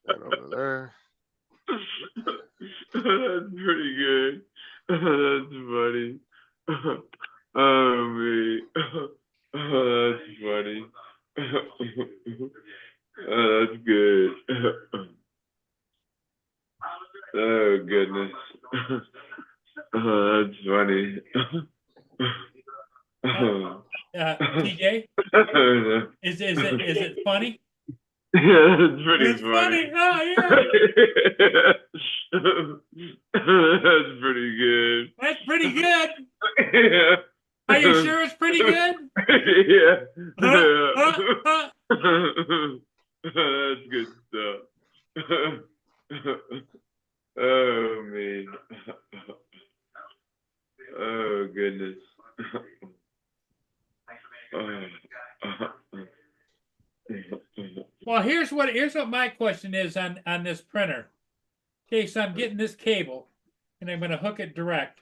Right over there. That's pretty good. That's funny. Oh, me. Oh, that's funny. Oh, that's good. Oh, goodness. Oh, that's funny. TJ, is it funny? Yeah, it's pretty It's funny. funny. Oh, yeah. That's pretty good. That's pretty good. Yeah. Are you sure it's pretty good? Yeah. Huh? That's good stuff. Oh, man. Oh, goodness. Oh. Well, here's what my question is on this printer. Okay, so I'm getting this cable and I'm gonna hook it direct.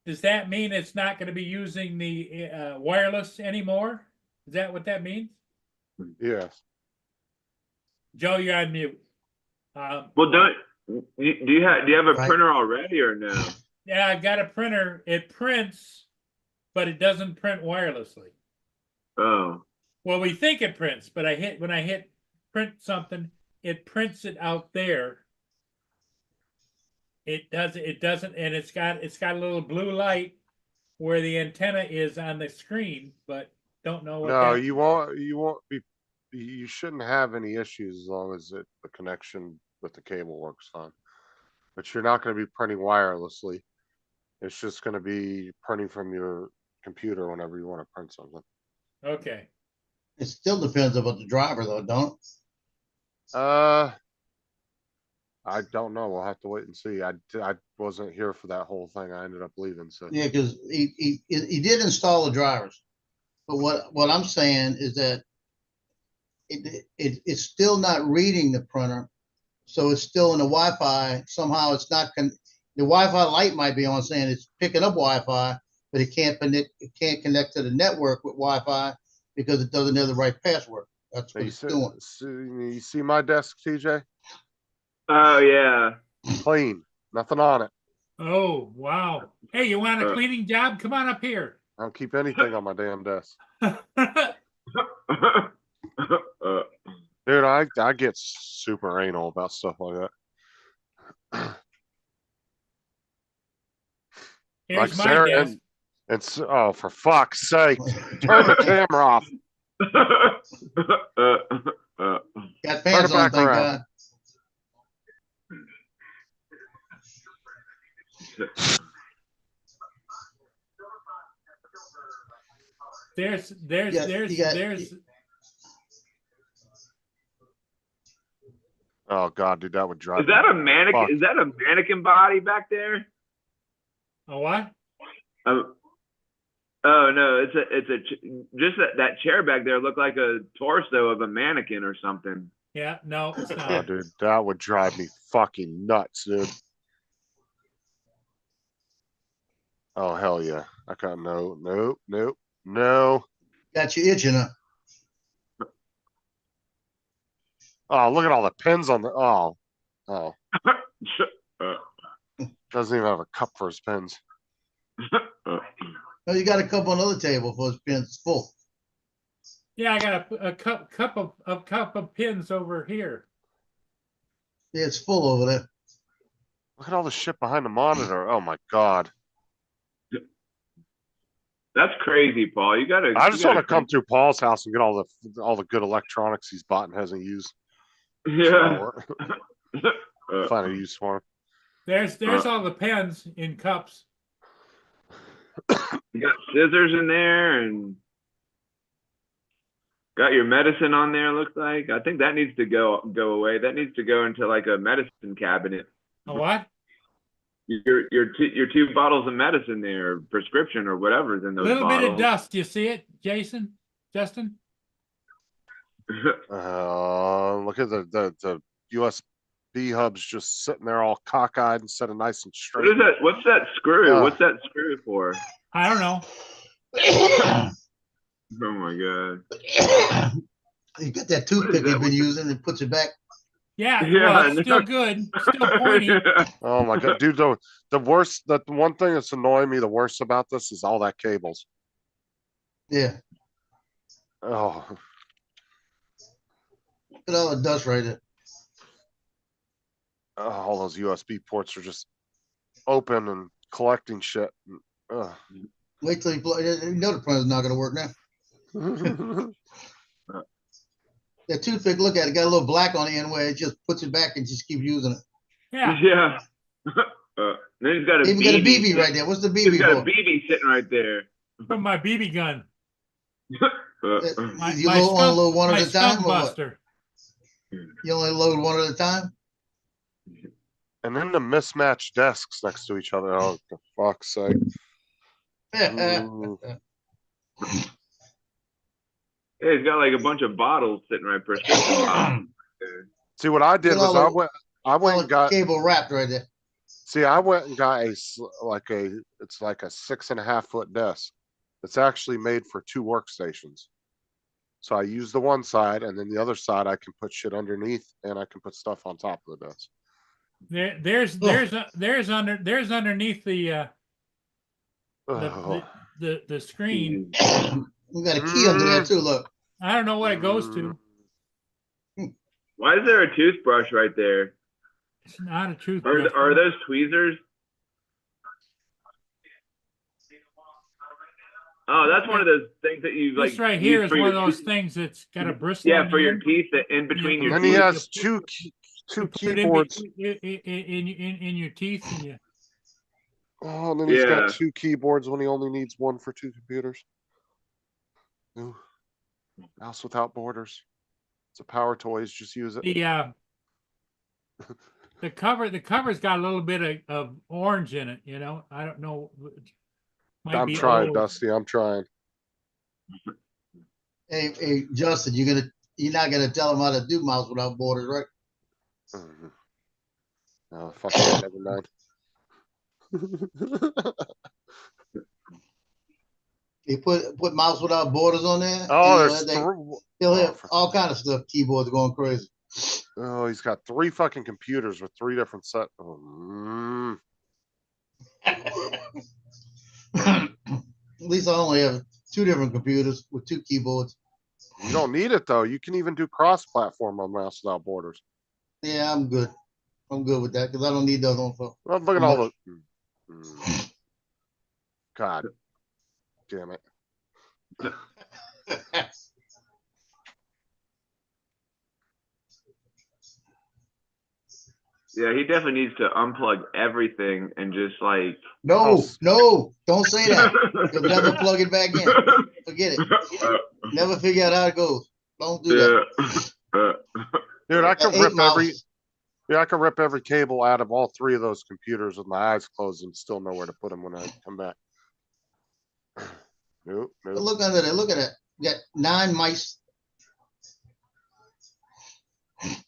Does that mean it's not gonna be using the wireless anymore? Is that what that means? Yes. Joe, you're on mute. Well, do you have a Right. printer already or no? Yeah, I've got a printer. It prints, but it doesn't print wirelessly. Oh, Well, we think it prints, but when I hit print something, it prints it out there. It doesn't, and it's got a little blue light where the antenna is on the screen, but don't know what No, that. you won't be, you shouldn't have any issues as long as the connection with the cable works fine. But you're not gonna be printing wirelessly. It's just gonna be printing from your computer whenever you wanna print something. Okay. It still depends about the driver though, don't it? I don't know. We'll have to wait and see. I wasn't here for that whole thing. I ended up leaving, so. Yeah, because he did install the drivers. But what I'm saying is that it's still not reading the printer. So it's still in the Wi-Fi. Somehow it's not the Wi-Fi light might be on saying it's picking up Wi-Fi, but it can't connect to the network with Wi-Fi because it doesn't have the right password. That's what You it's doing. you see my desk, TJ? oh yeah. Clean, nothing on it. Oh, wow. Hey, you want a cleaning job? Come on up here. I don't keep anything on my damn desk. Dude, I get super anal about stuff like that. Here's my Sarah desk. and oh, for fuck's sake, turn the camera off. Got fans on, back thank around. God. There's Yeah, there's Oh god, dude, that would drive Is that me a mannequin? fuck. Is that a mannequin body back there? a what? Oh, oh no, just that chair back there looked like a torso of a mannequin or something. Yeah, no, it's Oh, not. dude, that would drive me fucking nuts, dude. Oh hell yeah. I got no. Got you itching up. Oh, look at all the pins on the oh. Doesn't even have a cup for his pins. Oh, you got a cup on the other table for his pins. It's full. Yeah, I got a cup of pins over here. Yeah, it's full over there. Look at all the shit behind the monitor. Oh my god. That's crazy, Paul. You gotta. I just want to come through Paul's house and get all the good electronics he's bought and hasn't used. Yeah. Find a use for him. There's all the pens in cups. You got scissors in there and got your medicine on there. Looks like. I think that needs to go away. That needs to go into like a medicine cabinet. A what? Your two bottles of medicine there, prescription or whatever's in those Little bottles. bit of dust. You see it, Jason? Justin? Look at the USB hubs just sitting there all cockeyed instead of nice and straight. What is that? What's that screw? Oh. What's that screw for? I don't know. Oh my god. You got that toothpick you've been using and puts it back. Yeah, Yeah, well, it's I still know. good. Still pointy. Oh my god, dude, the worst, the one thing that's annoying me the worst about this is all that cables. Yeah. Oh, Look at all the dust right there. all those USB ports are just open and collecting shit. Ugh. Wait till you know the printer's not gonna work now. That toothpick, look at it, got a little black on the end where it just puts it back and just keeps using it. Yeah. Yeah. Then he's got a Even got a BB right there. What's the BB He's got a for? BB sitting right there. From my BB gun. My, You my only skunk, load one my at a time skunk or what? buster. You only load one at a time? And then the mismatched desks next to each other. Oh, for fuck's sake. Ooh. Yeah, he's got like a bunch of bottles sitting right prescription bottles. See, what I did Look at was all I went All and got, cable wrapped right there. see, I went and got it's like a 6.5 foot desk. It's actually made for 2 workstations. So I use the one side, and then the other side I can put shit underneath, and I can put stuff on top of the desk. There's underneath the Oh. the screen. We got a key under there too, look. I don't know what it goes to. Why is there a toothbrush right there? It's not a toothbrush. Are those tweezers? Oh, that's one of those things that you like. This right use here is for one of your those teeth. things that's got a bristle. Yeah, on for the your end. teeth, in between your And then he teeth. has two Put it keyboards. in your teeth, and you. Oh, and then he's Yeah. got 2 keyboards when he only needs 1 for 2 computers. Ooh. Mouse without borders. It's a power toys. Just use it. The cover's got a little bit of orange in it. You know, I don't know. Might I'm be trying, old. Dusty. I'm trying. Hey, Justin, you're not gonna tell him how to do mouse without borders, right? Mhm. Oh, fuck it. Never mind. You put mouse without borders on there. Oh, and there's he'll oh, have for- all kind of stuff. Keyboards going crazy. Oh, he's got 3 fucking computers with 3 different set. Oh, At least I only have 2 different computers with 2 keyboards. You don't need it though. You can even do cross-platform on mouse without borders. Yeah, I'm good. I'm good with that because I don't need the other one for. Well, look at all the. God damn it. Yeah, he definitely needs to unplug everything and just like. No, don't say that. You'll never plug it back in. Forget it. Never figure out how it goes. Don't do that. Dude, I could Eight rip mouse. I could rip every cable out of all 3 of those computers with my eyes closed and still know where to put them when I come back. Nope, But nope. look under there. Look at that. You got 9 mice.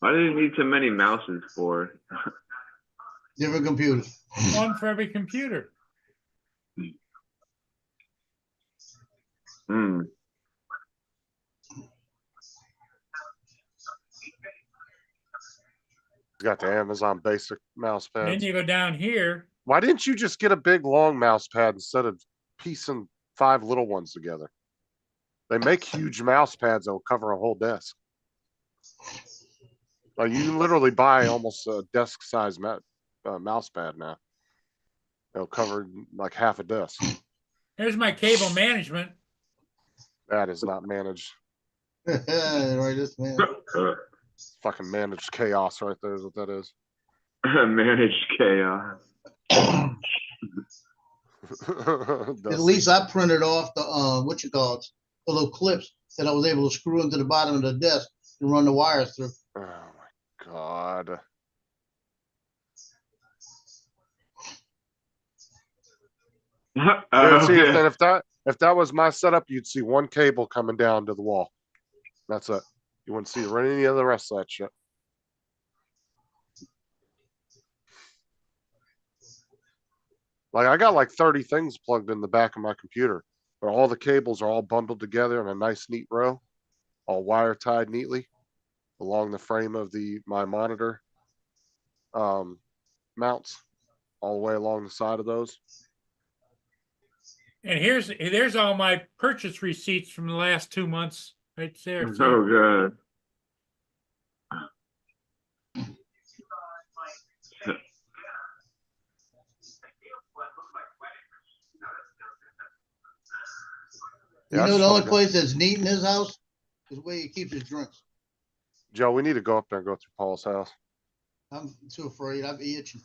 Why do you need so many mouses for? Different computers. One for every computer. Hmm. He's got the Amazon basic mouse And then pads. you go down here. Why didn't you just get a big long mouse pad instead of piecing 5 little ones together? They make huge mouse pads that will cover a whole desk. Like you can literally buy almost a desk size mouse pad now. It'll cover like half a desk. Here's my cable management. That is not managed. Right, this man. Fucking managed chaos right there is what that is. Managed chaos. At least I printed off the the little clips that I was able to screw into the bottom of the desk and run the wires through. Oh my god. Yeah, see, if that was my setup, you'd see 1 cable coming down to the wall. That's it. You wouldn't see any of the rest of that shit. Like I got like 30 things plugged in the back of my computer, but all the cables are all bundled together in a nice neat row, all wire tied neatly along the frame of my monitor mounts, all the way along the side of those. And there's all my purchase receipts from the last 2 months right there. Oh god. You know the only place that's neat in his house is where he keeps his drinks. Joe, we need to go up there and go through Paul's house. I'm too afraid. I'd be itching.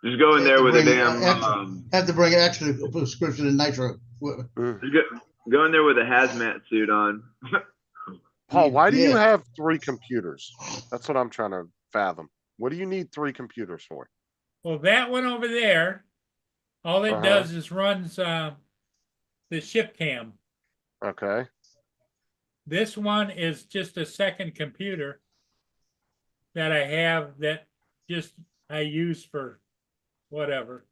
Just go in there with a Bring damn. Have to bring an extra prescription of nitro. Go in there with a hazmat suit on. Paul, why do you Yeah. have 3 computers? That's what I'm trying to fathom. What do you need 3 computers for? Well, that one over there, all it Uh-huh. does is runs the ship cam. Okay. This one is just a second computer that I have that just I use for whatever.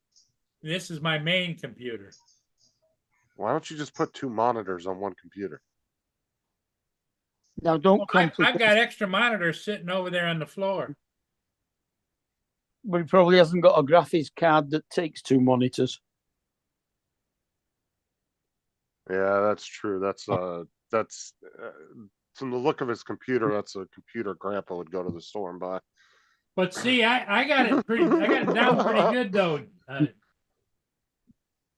This is my main computer. Why don't you just put 2 monitors on one computer? Now, don't Well, complicate. I've got extra monitors sitting over there on the floor. But he probably hasn't got a graphics card that takes 2 monitors. Yeah, that's true. That's from the look of his computer, that's a computer Grandpa would go to the store and buy. But see, I got it down pretty good though.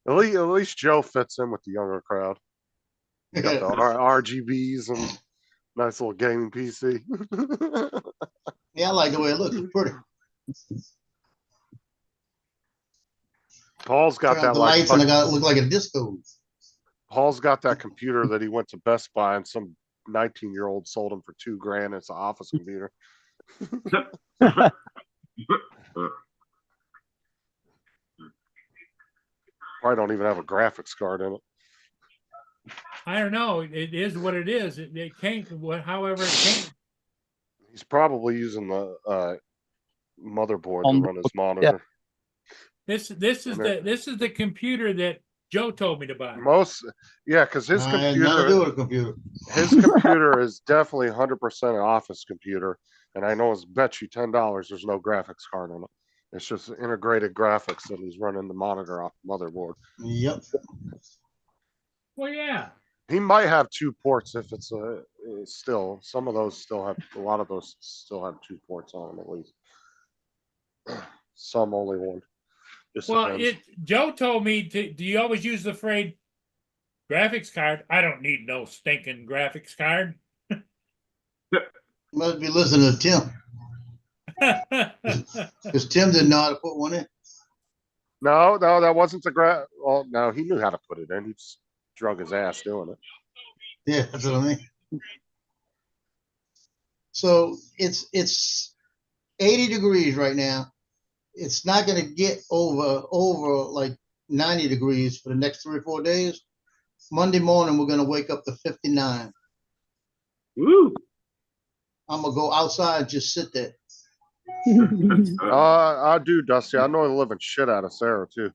At least Joe fits in with the younger crowd. Got the RGBs and nice little gaming PC. Yeah, I like the way it looks. It's pretty. Paul's got Turn that out the like lights and I got it look like a disco. Paul's got that computer that he went to Best Buy and some 19-year-old sold him for $2,000. It's an office computer. Probably don't even have a graphics card in it. I don't know. It is what it is. It came however it came. He's probably using the motherboard On to run his monitor. This is the computer that Joe told me to buy. Because his I had nothing to do with computer, a computer. his computer is definitely 100% an office computer, and I know it's bet you $10 there's no graphics card on it. It's just integrated graphics that he's running the monitor off the motherboard. Yep. Well, yeah. He might have 2 ports if it's still. Some of those still have, a lot of those still have 2 ports on them at least. Some only one. Just Well, depends. Joe told me do you always use the phrase graphics card? I don't need no stinking graphics card. Must be listening to Tim. Because Tim didn't know how to put one in. No, that wasn't the well, no, he knew how to put it in. He just drug his ass doing it. Yeah, that's what I mean. So it's 80 degrees right now. It's not going to get over like 90 degrees for the next 3 or 4 days. Monday morning, we're going to wake up to 59. Woo! I'm going to go outside and just sit there. I do, Dusty. I know the living shit out of Sarah too.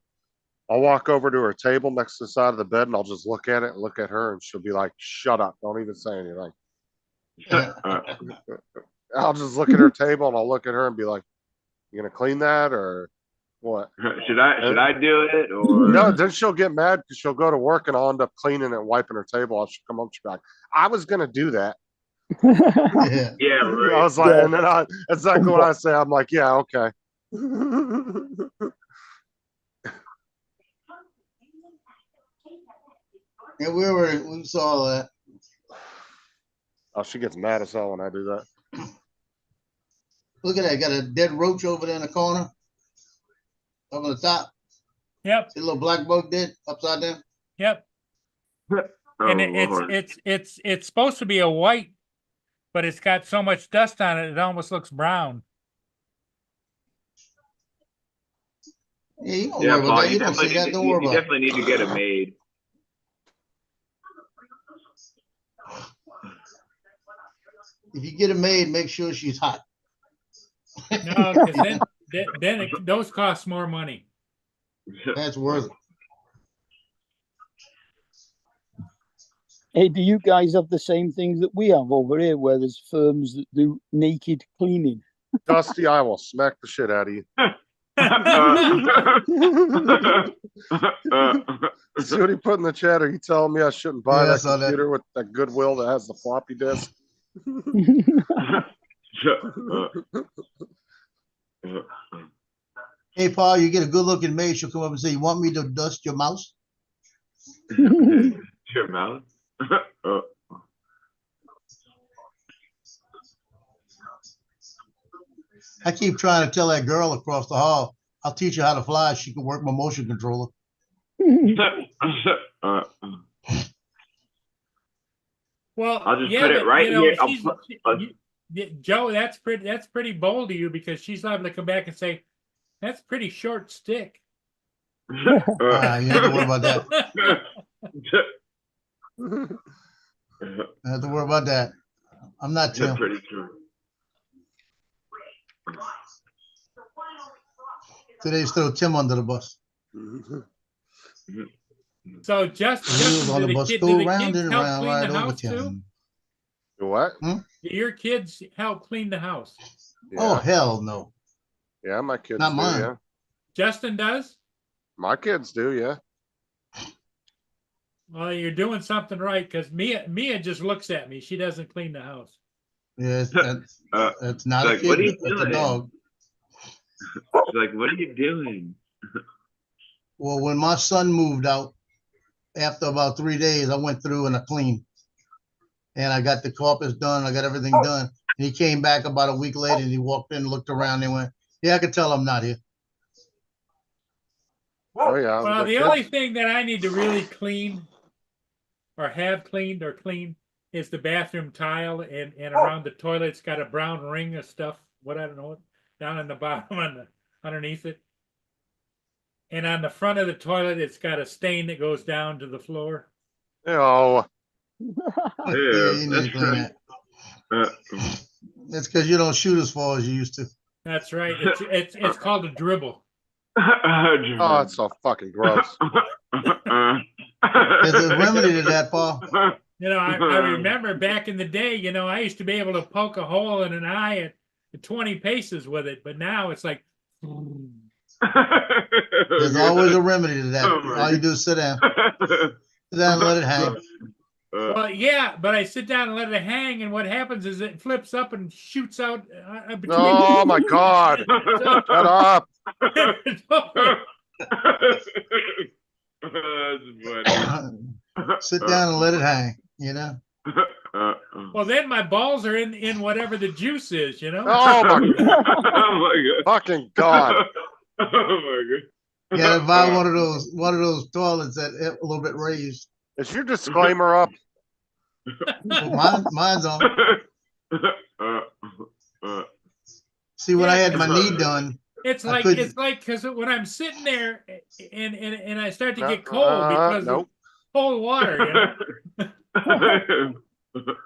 I'll walk over to her table next to the side of the bed and I'll just look at it and look at her and she'll be like, shut up. Don't even say anything. I'll just look at her table and I'll look at her and be like, you gonna clean that or what? Should I do it or No, then she'll get mad because she'll go to work and I'll end up cleaning it and wiping her table. She'll come up, she'll be like, I was gonna do that. Yeah. yeah, right. I was like, and then exactly what I say. I'm like, yeah, okay. Yeah, we saw that. Oh, she gets mad as hell when I do that. Look at that. Got a dead roach over there in the corner. Up on the top. Yep. See a little black bug dead upside down. Yep. Oh, And Lord. it's supposed to be a white, but it's got so much dust on it, it almost looks brown. Yeah, you don't Yeah, worry about Paul, that. You don't see that. Don't worry you about it. definitely need to get it made. If you get it made, make sure she's hot. No, because then those cost more money. That's worth it. Hey, do you guys have the same things that we have over here where there's firms that do naked cleaning? Dusty, I will smack the shit out of you. See what he put in the chat? Are you telling me I shouldn't buy Yeah, I that saw that. computer with that Goodwill that has the floppy disk? Hey, Paul, you get a good looking maid, she'll come up and say, you want me to dust your mouse? Your mouth. I keep trying to tell that girl across the hall, I'll teach her how to fly. She can work my motion controller. Well, I'll just yeah, put it but, right you know, here. Joe, that's pretty bold of you because she's liable to come back and say, "That's pretty short stick." You ain't gonna worry about that. Don't have to worry about that. I'm not Yeah, Tim. pretty true. Today's throw Tim under the bus. So just Wheels on do the the bus kid, go do the round kids and help round clean right the over house too? Tim. What? Do your kids help clean the house? Oh, Yeah, hell no. yeah, my kids Not do, mine. yeah. Justin does? My kids do, yeah. Well, you're doing something right because Mia just looks at me. She doesn't clean the house. Yeah, Uh, that's not a like, what kid. are you That's a doing? dog. She's like, what are you doing? Well, when my son moved out, after about 3 days, I went through and I cleaned. And I got the carpets done. I got everything done. And he came back about a week later and he walked in, looked around, and went, "Yeah, I could tell I'm not here." Oh, yeah. Well, the kids- only thing that I need to really clean or have cleaned or clean is the bathroom tile and around the toilet. It's got a brown ring of stuff. What I don't know, down in the bottom on the underneath it. And on the front of the toilet, it's got a stain that goes down to the floor. Oh, Yeah, you need to clean that. That's because you don't shoot as far as you used to. That's right. It's called a dribble. oh, it's so fucking gross. There's a remedy to that, Paul. You know, I remember back in the day, you know, I used to be able to poke a hole in an eye at 20 paces with it, but now it's like. There's always a remedy to that. Oh, my All you do is sit down. Sit down and let it hang. Well, yeah, but I sit down and let it hang, and what happens is it flips up and shoots out between. Oh my God. Shut up. That's funny. Sit down and let it hang, you know? Well, then my balls are in whatever the juice is, you know. Oh my Oh my god. fucking God. Oh my You gotta buy one of those toilets that a little bit raised. Is your disclaimer up? Mine's on. See, when I had my knee done, It's I like couldn't- because when I'm sitting there and I start to get cold because nope. of cold water, you know.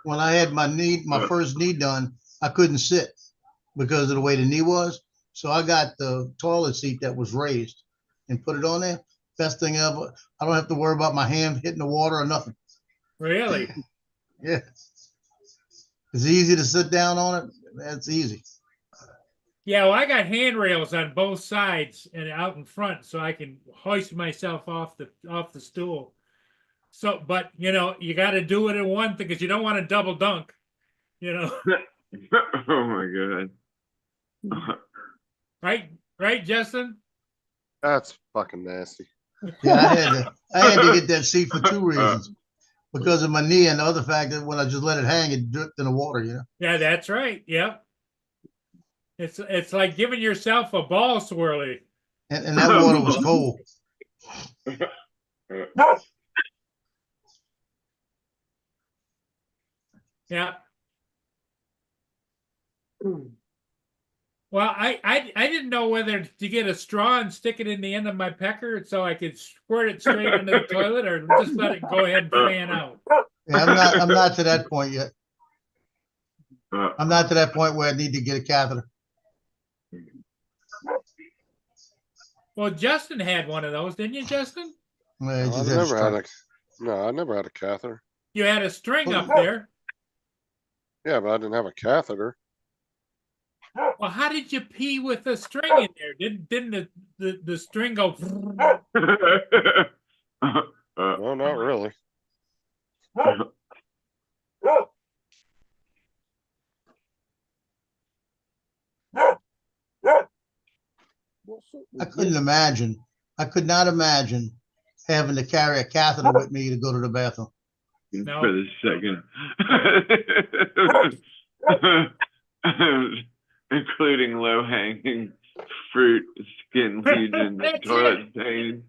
when I had my first knee done, I couldn't sit because of the way the knee was. So I got the toilet seat that was raised and put it on there. Best thing ever. I don't have to worry about my hand hitting the water or nothing. Really? Yeah. It's easy to sit down on it. That's easy. Yeah, well, I got handrails on both sides and out in front, so I can hoist myself off the stool. So, but you know, you got to do it in one thing because you don't want to double dunk. You know, Oh my god. right, Justin? That's fucking nasty. Yeah, I had to get that seat for two reasons. Because of my knee and the other fact that when I just let it hang, it dripped in the water, you know. Yeah, that's right. Yep. It's like giving yourself a ball swirly. And that water was cold. Yeah. Well, I didn't know whether to get a straw and stick it in the end of my pecker so I could squirt it straight into the toilet, or just let it go ahead and fan out. Yeah, I'm not to that point yet. I'm not to that point where I need to get a catheter. Well, Justin had one of those, didn't you, Justin? Well, it No, just I had a never had string. no, I never had a catheter. You had a string up there. Yeah, but I didn't have a catheter. Well, how did you pee with the string in there? Didn't the string go? No, not really. I couldn't imagine. I could not imagine having to carry a catheter with me to go to the bathroom. No. For the second. Including low hanging fruit, skin lesion, That's toilet stain.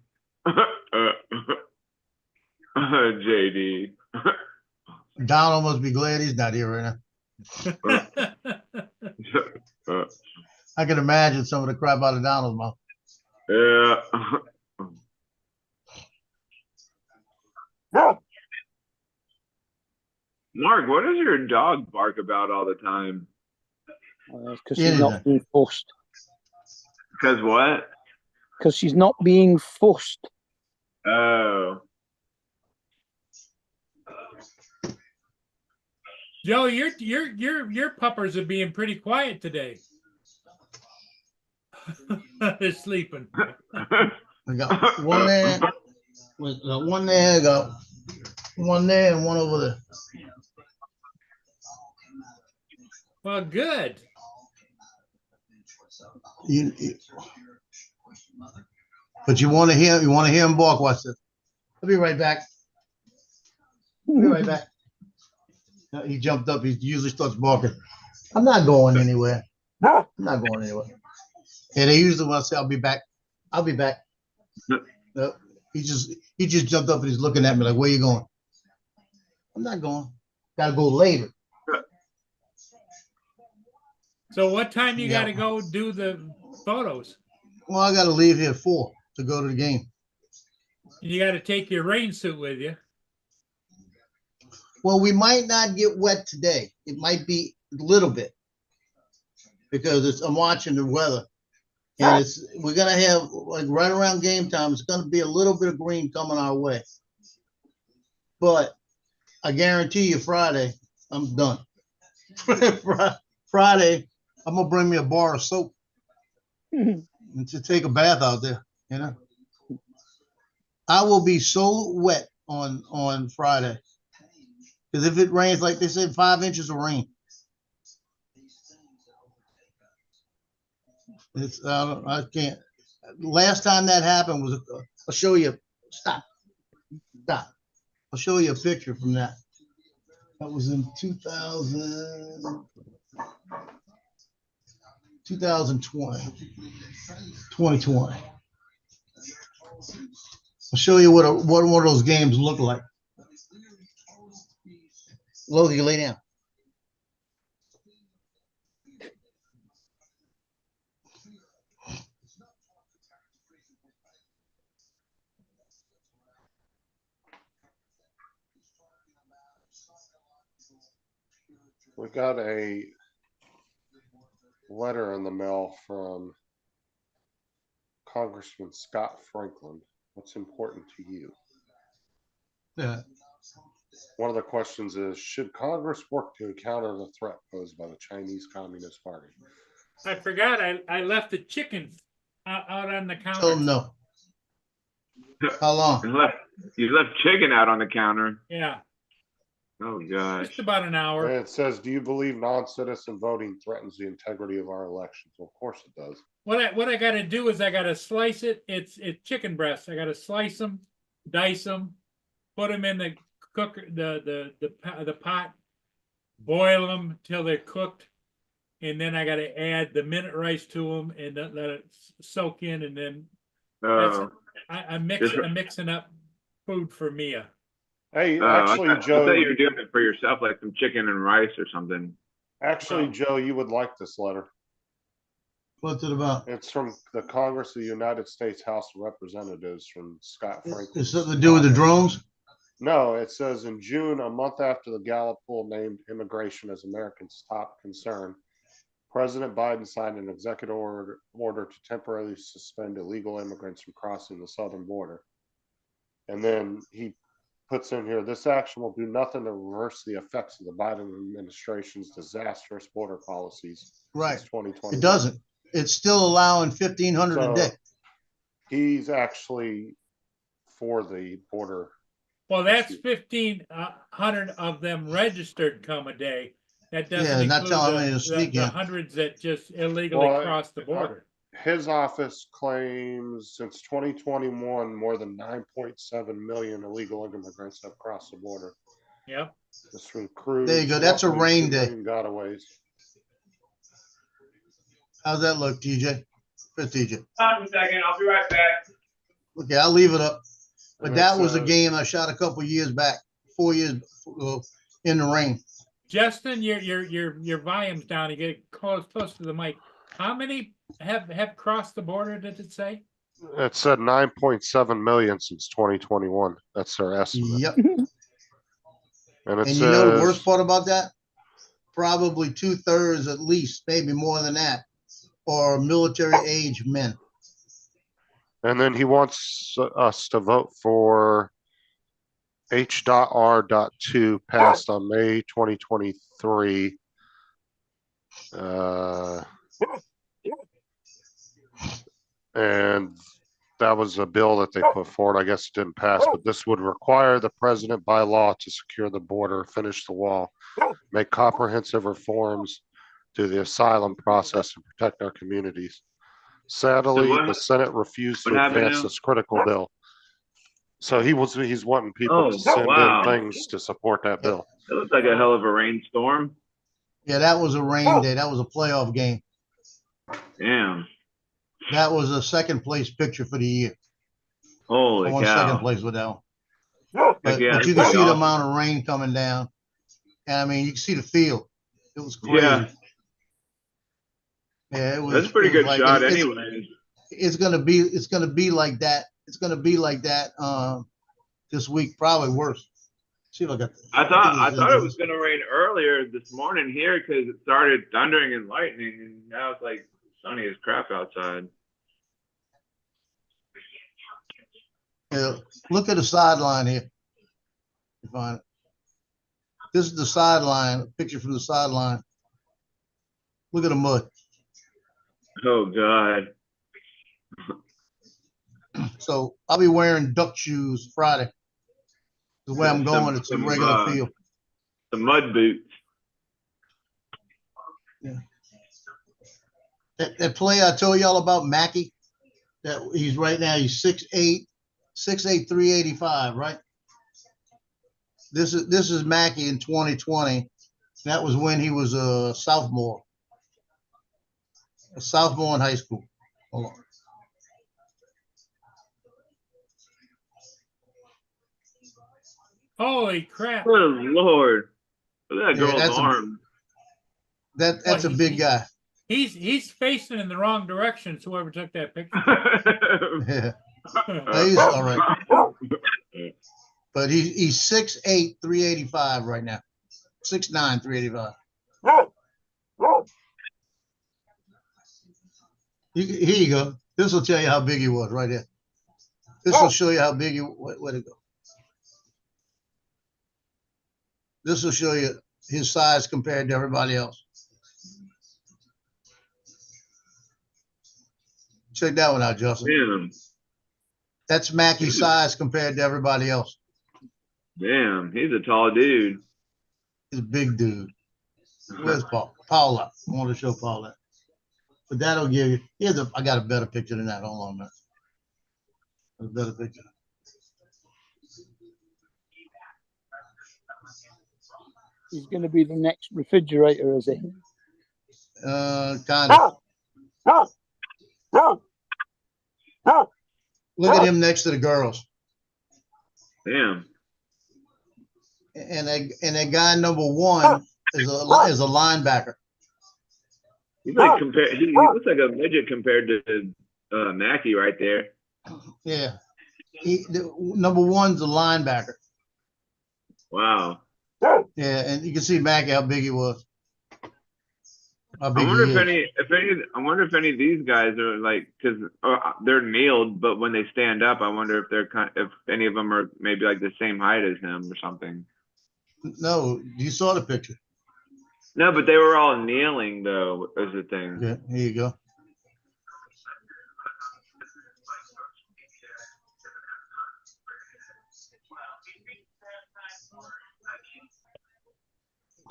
JD. Donald must be glad he's not here right now. I can imagine some of the crap out of Donald's mouth. Yeah. Mark, what does your dog bark about all the time? Because she's not being fussed. Because what? Because she's not being fussed. Oh. Joe, your puppers are being pretty quiet today. They're sleeping. I got one there, one there, I got one there and one over there. Well, good. But you want to hear him bark. Watch this. I'll be right back. I'll be right back. He jumped up. He usually starts barking. I'm not going anywhere. I'm not going anywhere. And they usually want to say, I'll be back. I'll be back. No, he just jumped up and he's looking at me like, where you going? I'm not going. Gotta go later. So what time you got to go do the photos? Well, I gotta leave here at 4 to go to the game. You got to take your rain suit with you. Well, we might not get wet today. It might be a little bit because I'm watching the weather, and we're gonna have like right around game time. It's gonna be a little bit of green coming our way, but I guarantee you, Friday I'm done. Friday, I'm gonna bring me a bar of soap and to take a bath out there. You know, I will be so wet on Friday. Because if it rains, like they said, 5 inches of rain. It's I can't. Last time that happened was I'll show you. Stop. I'll show you a picture from that. That was in 2020. I'll show you what one of those games look like. Logan, you lay down. We got a letter in the mail from Congressman Scott Franklin. What's important to you? Yeah. One of the questions is, should Congress work to counter the threat posed by the Chinese Communist Party? I forgot I left the chicken out on the counter. Tell them no. How long? You left chicken out on the counter. Yeah. Oh gosh. Just about an hour. And it says, do you believe non-citizen voting threatens the integrity of our elections? Well, of course it does. What I got to do is I got to slice it. It's chicken breasts. I got to slice them, dice them, put them in the cooker, the pot, boil them till they're cooked, and then I got to add the minute rice to them and let it soak in, and then I'm mixing up food for Mia. Hey, actually, Joe, I thought you were doing it for yourself, like some chicken and rice or something. Actually, Joe, you would like this letter. What's it about? It's from the Congress of the United States House of Representatives from Scott Franklin. It's something to do with the drones? No, it says in June, a month after the Gallup poll named immigration as Americans' top concern, President Biden signed an executive order to temporarily suspend illegal immigrants from crossing the southern border. And then he puts in here, this action will do nothing to reverse the effects of the Biden administration's disastrous border policies. Right. Since 2020. It doesn't. It's still allowing 1,500 a day. He's actually for the border. Well, that's 1,500 of them registered come a day. That doesn't not telling me to sneak the in. hundreds that just illegally cross the border. His office claims since 2021, more than 9.7 million illegal immigrants have crossed the border. Yep. Just from cruise. There you go. That's a rain day. Gotaways. How's that look, TJ? Good, TJ. Hold on a second. I'll be right back. Okay, I'll leave it up. But And that it was a says- game I shot a couple years back, 4 years in the rain. Justin, your volume's down. You get close to the mic. How many have crossed the border? Did it say? It said 9.7 million since 2021. That's their estimate. Yep. And it And you know the worst says, part about that? Probably 2/3 at least, maybe more than that, are military age men. and then he wants us to vote for H.R.2 passed on May 2023. And that was a bill that they put forward. I guess it didn't pass, but this would require the president by law to secure the border, finish the wall, make comprehensive reforms to the asylum process, and protect our communities. Sadly, So the Senate refused what to happened advance now? this critical bill. So he's wanting people Oh, to send wow. in things to support that bill. It looks like a hell of a rainstorm. Yeah, that was a rain day. That was a playoff game. Damn. That was a second place picture for the year. I Holy won second cow. place with that one. Heck But, yeah, but that's you can pretty see the awesome. amount of rain coming down. And I mean, you can see the field. It was crazy. Yeah, Yeah, it was. that's a pretty it was good like, shot it's, anyways. it's gonna be like that. It's gonna be like that this week, probably worse. See if I got. I thought it was gonna rain earlier this morning here because it started thundering and lightning, and now it's like sunny as crap outside. Yeah, look at the sideline here. You find it. This is the sideline. A picture from the sideline. Look at the mud. Oh God. So I'll be wearing duck shoes Friday. The way I'm going, it's a regular field. The mud boots. Yeah. That play I told y'all about Mackey, that he's right now, he's 6'8", 385, right? This is Mackey in 2020. That was when he was a sophomore in high school. Hold on. Holy crap. Good Lord. Look at that Yeah, girl's that's a- arm. That's a big guy. He's facing in the wrong direction, so whoever took that picture. Yeah. He's all right. But he's 6'8", 385 right now. 6'9", 385. Here you go. This will tell you how big he was right there. This will show you how big he. Where'd it go? This will show you his size compared to everybody else. Check that one out, Justin. Damn. That's Mackey's size compared to everybody else. Damn, he's a tall dude. He's a big dude. Where's Paul? Paula. I want to show Paul that. But that'll give you. I got a better picture than that. Hold on a minute. A better picture. He's going to be the next refrigerator, is he? Kind of. Look at him next to the girls. Damn. And that guy number one is a linebacker. He's like he looks like a midget compared to Mackey right there. Yeah. Number one's a linebacker. Wow. Yeah, and you can see Mackey how big he was. How I big wonder he is. I wonder if any of these guys are like, because they're nailed, but when they stand up, I wonder if if any of them are maybe like the same height as him or something. No, you saw the picture. No, but they were all kneeling though, is the thing. Yeah, here you go.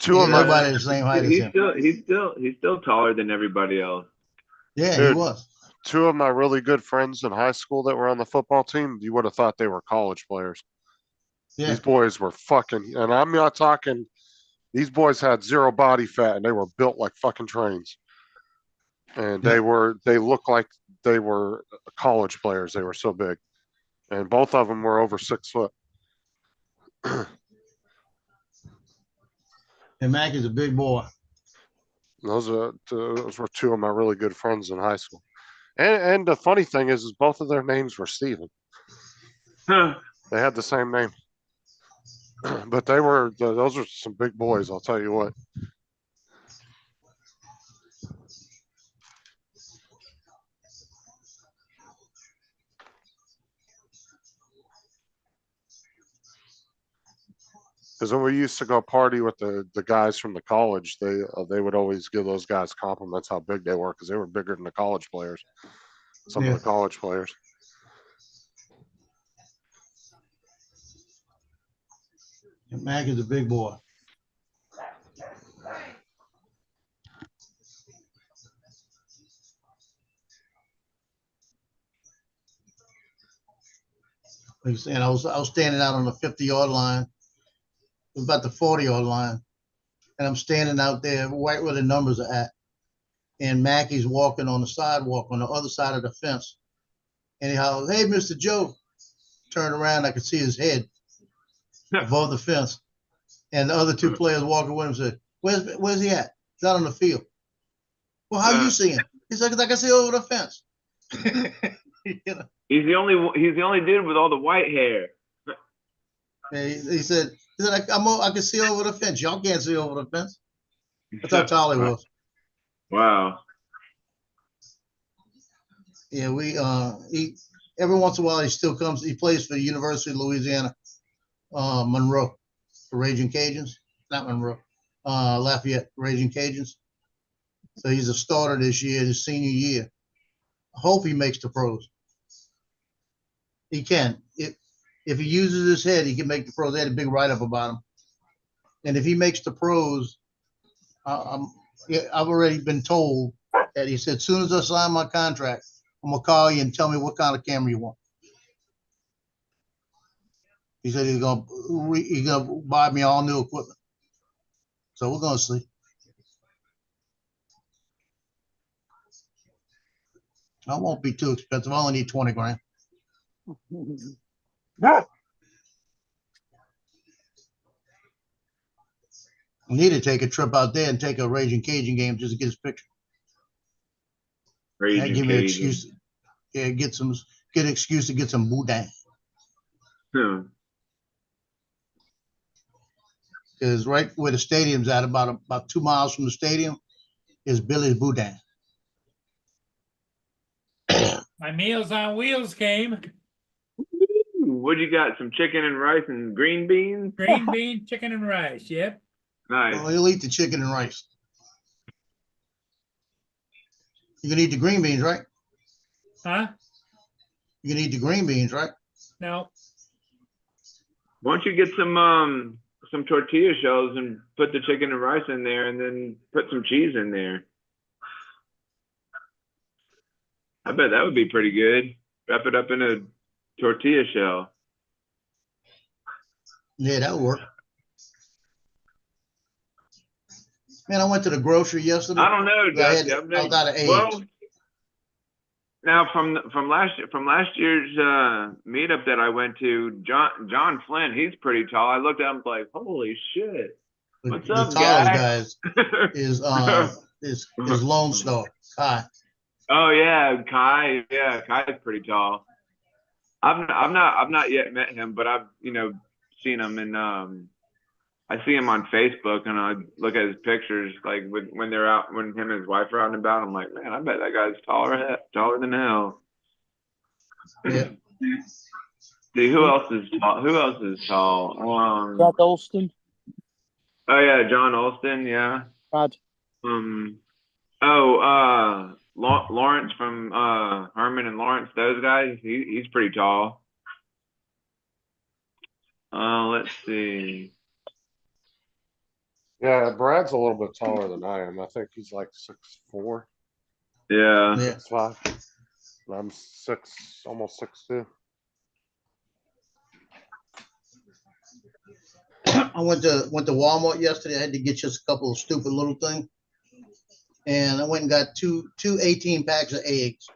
Everybody the same height as him. He's still taller than everybody else. Yeah, Dude, he was. Two of my really good friends in high school that were on the football team, you would have thought they were college players. Yeah. These boys were fucking, and I'm not talking, these boys had zero body fat and they were built like fucking trains. And they looked like they were college players. They were so big. And both of them were over 6 foot. And Mack is a big boy. Those were two of my really good friends in high school. And the funny thing is both of their names were Steven. They had the same name. But they were, those are some big boys, I'll tell you what. Because when we used to go party with the guys from the college, they would always give those guys compliments how big they were because they were bigger than the college players. Some Yeah. of the college players. Mac is a big boy. Like you saying, I was standing out on the 50-yard line. It was about the 40-yard line. And I'm standing out there right where the numbers are at. And Mackey's walking on the sidewalk on the other side of the fence. And he hollers, "Hey, Mr. Joe." Turned around, I could see his head above the fence. And the other two players walking with him said, Where's he at? He's out on the field. Well, how you see him? He's like, I can see over the fence. You know? He's the only dude with all the white hair. And he said, I can see over the fence. Y'all can't see over the fence. That's how tall he was. Wow. Yeah, he every once in a while he still comes. He plays for the University of Louisiana, Monroe, the Raging Cajuns. Not Monroe, Lafayette, Raging Cajuns. So he's a starter this year, his senior year. I hope he makes the pros. He can. If he uses his head, he can make the pros. They had a big write-up about him. And if he makes the pros, I've already been told that he said, as soon as I sign my contract, I'm going to call you and tell me what kind of camera you want. He said he's going to buy me all new equipment. So we're going to see. I won't be too expensive. I only need 20 grand. I need to take a trip out there and take a Raging Cajun game just to get his picture. Raging give me an Cajun. excuse. Yeah, get an excuse to get some boudin. Because right where the stadium's at, about 2 miles from the stadium, is Billy's Boudin. My Meals on Wheels came. What you got? Some chicken and rice and green beans? Green bean, chicken and rice. Yep. Nice. Well, he'll eat the chicken and rice. You can eat the green beans, right? Huh? You can eat the green beans, right? No. Why don't you get some tortilla shells and put the chicken and rice in there and then put some cheese in there? I bet that would be pretty good. Wrap it up in a tortilla shell. Yeah, that would work. Man, I went to the grocery yesterday. I don't know, Dusty. I was out of eggs. Well, now from last year's meetup that I went to, John Flynn, he's pretty tall. I looked at him like, holy shit. What's the up, tallest guy? is Lone Star, Kai. Oh yeah, Kai. Yeah, Kai's pretty tall. I've not yet met him, but I've seen him, and I see him on Facebook, and I look at his pictures like when they're out, when him and his wife are out and about. I'm like, man, I bet that guy's taller than hell. Yeah. See, who else is tall? Who else is tall? Brad Alston. Oh yeah, John Alston. Yeah. Brad. Lawrence from Herman and Lawrence. Those guys. He's pretty tall. Let's see. Yeah, Brad's a little bit taller than I am. I think he's like 6'4". Yeah. 6'5". I'm almost 6'2". I went to Walmart yesterday. I had to get just a couple of stupid little things. And I went and got two 18 packs of eggs.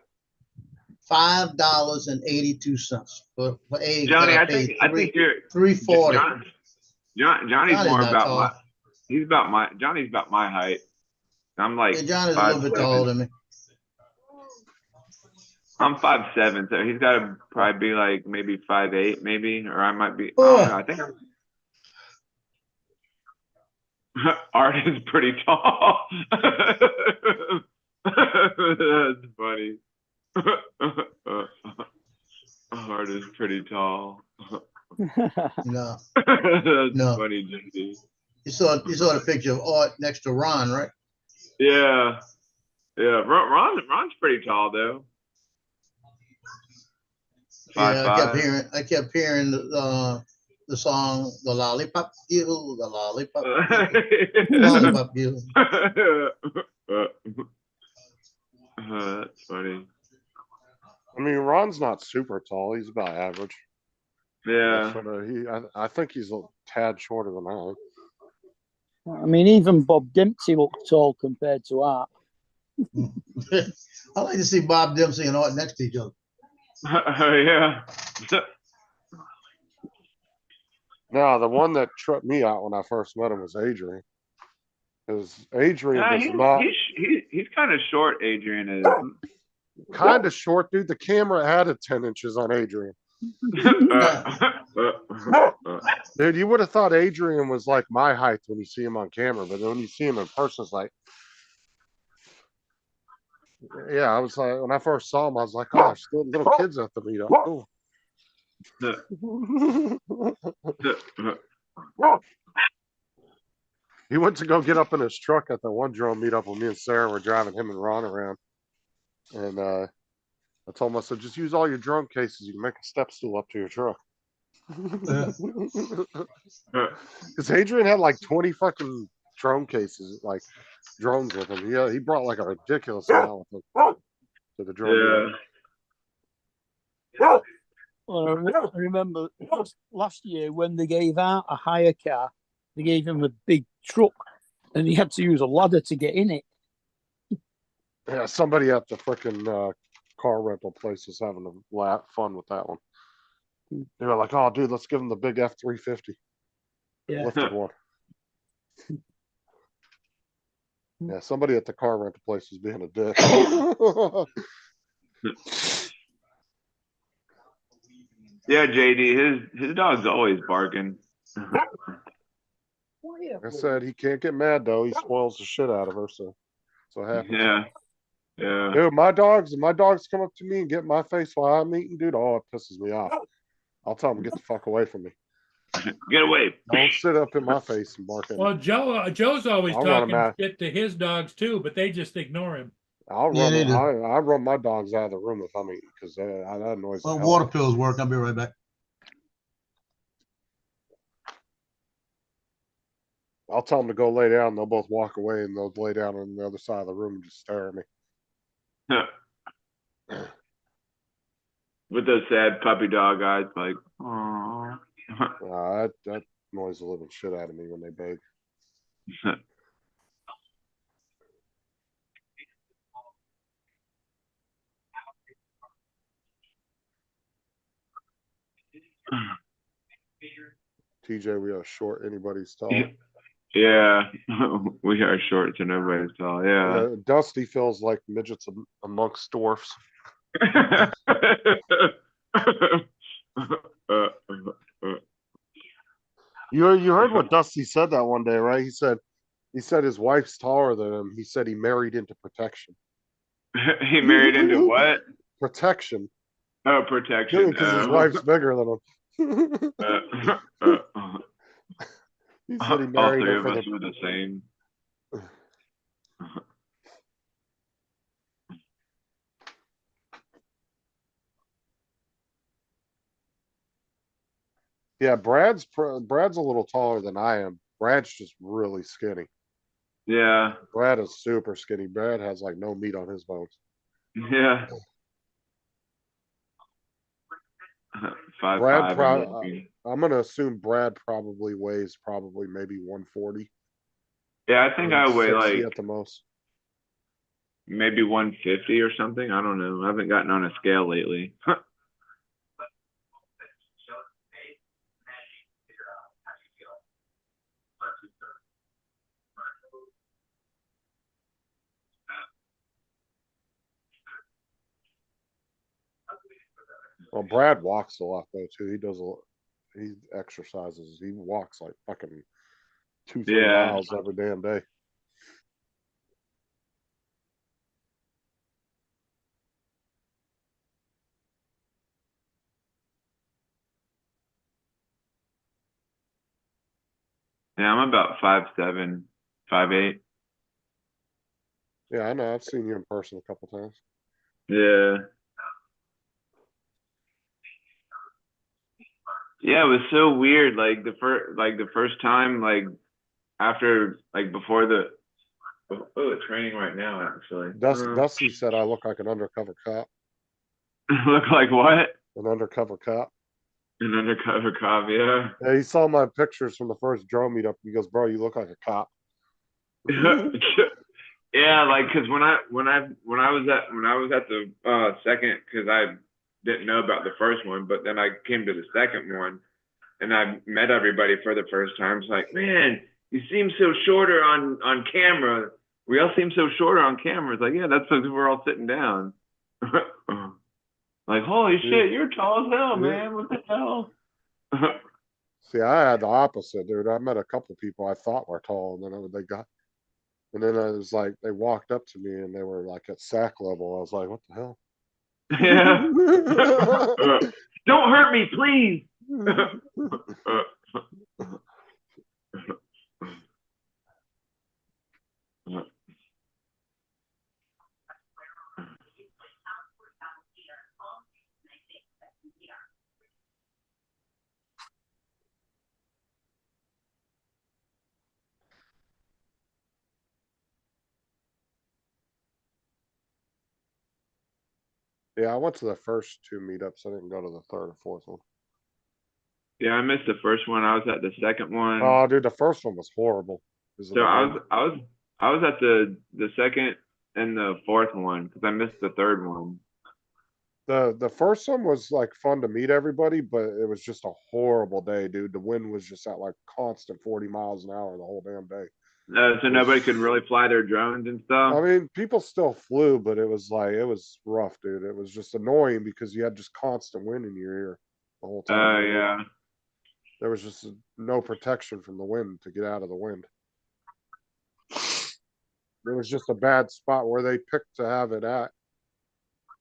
$5.82 for eggs. Johnny, I think you're $3.40. Johnny's more about Johnny's about my height. I'm like, yeah, Johnny's a little bit taller than me. I'm 5'7", so he's got to probably be like maybe 5'8", maybe, or I might be. I don't know. Art is pretty tall. That's funny. Art is pretty tall. No, That's no. funny, JD. You saw the picture of Art next to Ron, right? Yeah. Yeah. Ron's pretty tall though. Yeah, 5'5". I kept hearing the song, the lollipop you, the lollipop you, lollipop you. That's funny. I mean, Ron's not super tall. He's about average. Yeah. I think he's a tad shorter than I am. I mean, even Bob Dempsey looked tall compared to Art. I like to see Bob Dempsey and Art next to each other. Yeah. No, the one that tripped me out when I first met him was Adrian. Because Adrian Yeah, does not he's kind of short, Adrian is. kind of short, dude. The camera added 10 inches on Adrian. Dude, you would have thought Adrian was like my height when you see him on camera, but then when you see him in person, it's like, yeah, I was like, when I first saw him, I was like, gosh, little kids have to meet up. Cool. He went to go get up in his truck at the one drone meetup when me and Sarah were driving him and Ron around. And I told him, I said, just use all your drone cases. You can make a step stool up to your truck. Because Adrian had like 20 fucking drone cases, like drones with him. Yeah, he brought like a ridiculous amount with him to the drone. Yeah. Well, I remember last year when they gave out a hire car, they gave him a big truck and he had to use a ladder to get in it. Yeah, somebody at the freaking car rental place was having a fun with that one. They were like, oh, dude, let's give him the big F-350. Yeah. Lifted one. Yeah, somebody at the car rental place was being a dick. Yeah, JD, his dog's always barking. Like I said, he can't get mad though. He spoils the shit out of her, so happens. Yeah. Yeah. Dude, my dogs come up to me and get in my face while I'm eating, dude. Oh, it pisses me off. I'll tell them get the fuck away from me. Get away. Don't sit up in my face and bark at me. Well, Joe's always I'll run 'em talking out. shit to his dogs too, but they just ignore him. I'll Yeah, run. they do. I run my dogs out of the room if I'm eating because that annoys the Well, hell water out of pills work. I'll be right back. me. I'll tell them to go lay down. They'll both walk away and they'll lay down on the other side of the room and just stare at me. With those sad puppy dog eyes, like, aww. That annoys the living shit out of me when they beg. TJ, we are short. Anybody's tall. Yeah, we are short to nobody's tall. Yeah. Dusty feels like midgets amongst dwarfs. You heard what Dusty said that one day, right? He said his wife's taller than him. He said he married into protection. He married into what? Protection. Oh, protection. Because his wife's bigger than him. He said he All married three her of for us were the same. Yeah, Brad's a little taller than I am. Brad's just really skinny. Yeah. Brad is super skinny. Brad has like no meat on his bones. Yeah. 5'5". Brad I'm gonna assume Brad probably weighs maybe 140. Yeah, I think I weigh 160 like at the most. maybe 150 or something. I don't know. I haven't gotten on a scale lately. Well, Brad walks a lot though too. He exercises. He walks like fucking 2-3 Yeah. miles every damn day. Yeah, I'm about 5'7", 5'8". Yeah, I know. I've seen you in person a couple times. Yeah. Yeah, it was so weird. Like the first time, like after, like before the. Oh, it's raining right now, actually. Dusty said I look like an undercover cop. Look like what? An undercover cop. An undercover cop, yeah. Yeah, he saw my pictures from the first drone meetup. He goes, "Bro, you look like a cop." Yeah, like because when I was at the second, because I didn't know about the first one, but then I came to the second one, and I met everybody for the first time. It's like, man, you seem so shorter on camera. We all seem so shorter on camera. It's like, yeah, that's because we're all sitting down. Like, holy shit, you're tall as hell, man. What the hell? See, I had the opposite, dude. I met a couple people I thought were tall, and then and then I was like, they walked up to me and they were like at sack level. I was like, what the hell? Yeah. Don't hurt me, please. Yeah, I went to the first 2 meetups. I didn't go to the third or fourth one. Yeah, I missed the first one. I was at the second one. Oh, dude, the first one was horrible. So I was at the second and the fourth one because I missed the third one. The first one was like fun to meet everybody, but it was just a horrible day, dude. The wind was just at like constant 40 miles an hour the whole damn day. So nobody could really fly their drones and stuff. I mean, people still flew, but it was rough, dude. It was just annoying because you had just constant wind in your ear the whole time. Oh yeah. There was just no protection from the wind to get out of the wind. It was just a bad spot where they picked to have it at.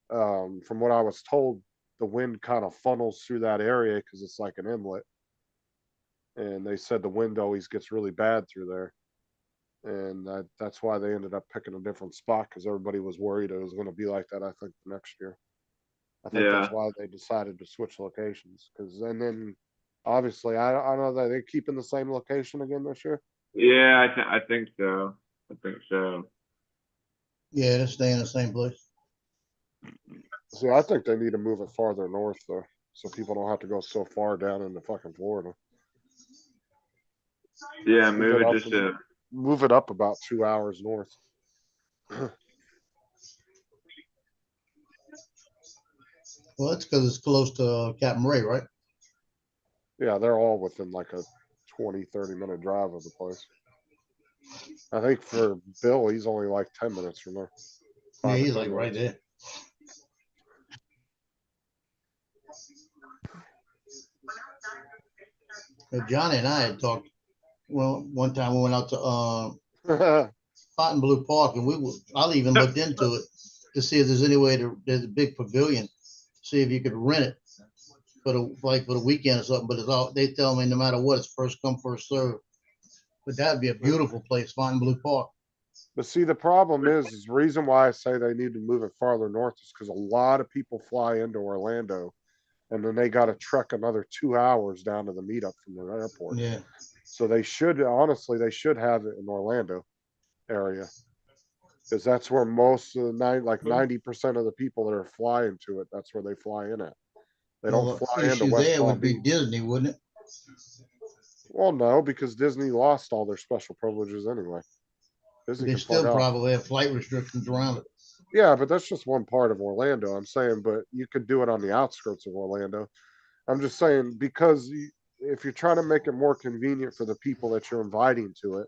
From what I was told, the wind kind of funnels through that area because it's like an inlet. And they said the wind always gets really bad through there. And that's why they ended up picking a different spot because everybody was worried it was going to be like that, I think, the next year. I think that's why they decided to switch locations. Because then obviously, I don't know that they're keeping the same location again this year. Yeah, I think so. I think so. Yeah, they're staying in the same place. See, I think they need to move it farther north, though, so people don't have to go so far down into fucking Florida. Yeah, move it up about 2 hours north. Well, that's because it's close to Captain Ray, right? Yeah, they're all within like a 20-30 minute drive of the place. I think for Bill, he's only like 10 minutes from there. Yeah, he's like right there. Johnny and I had talked. Well, one time we went out to Fontainebleau Park, and I even looked into it to see if there's any way there's a big pavilion, see if you could rent it for the weekend or something. But it's all they tell me no matter what, it's first come first serve. But that'd be a beautiful place, Fontainebleau Park. But see, the problem is the reason why I say they need to move it farther north is because a lot of people fly into Orlando, and then they got to trek another 2 hours down to the meetup from the airport. Yeah. So they should have it in Orlando area, because that's where most of the 90% of the people that are flying to it, that's where they fly in at. They don't fly into West there Palm would be Beach. Disney, wouldn't it? Well, no, because Disney lost all their special privileges anyway. Disney They still probably have flight restrictions around it. Yeah, but that's just one part of Orlando. I'm saying, but you could do it on the outskirts of Orlando. I'm just saying, because if you're trying to make it more convenient for the people that you're inviting to it,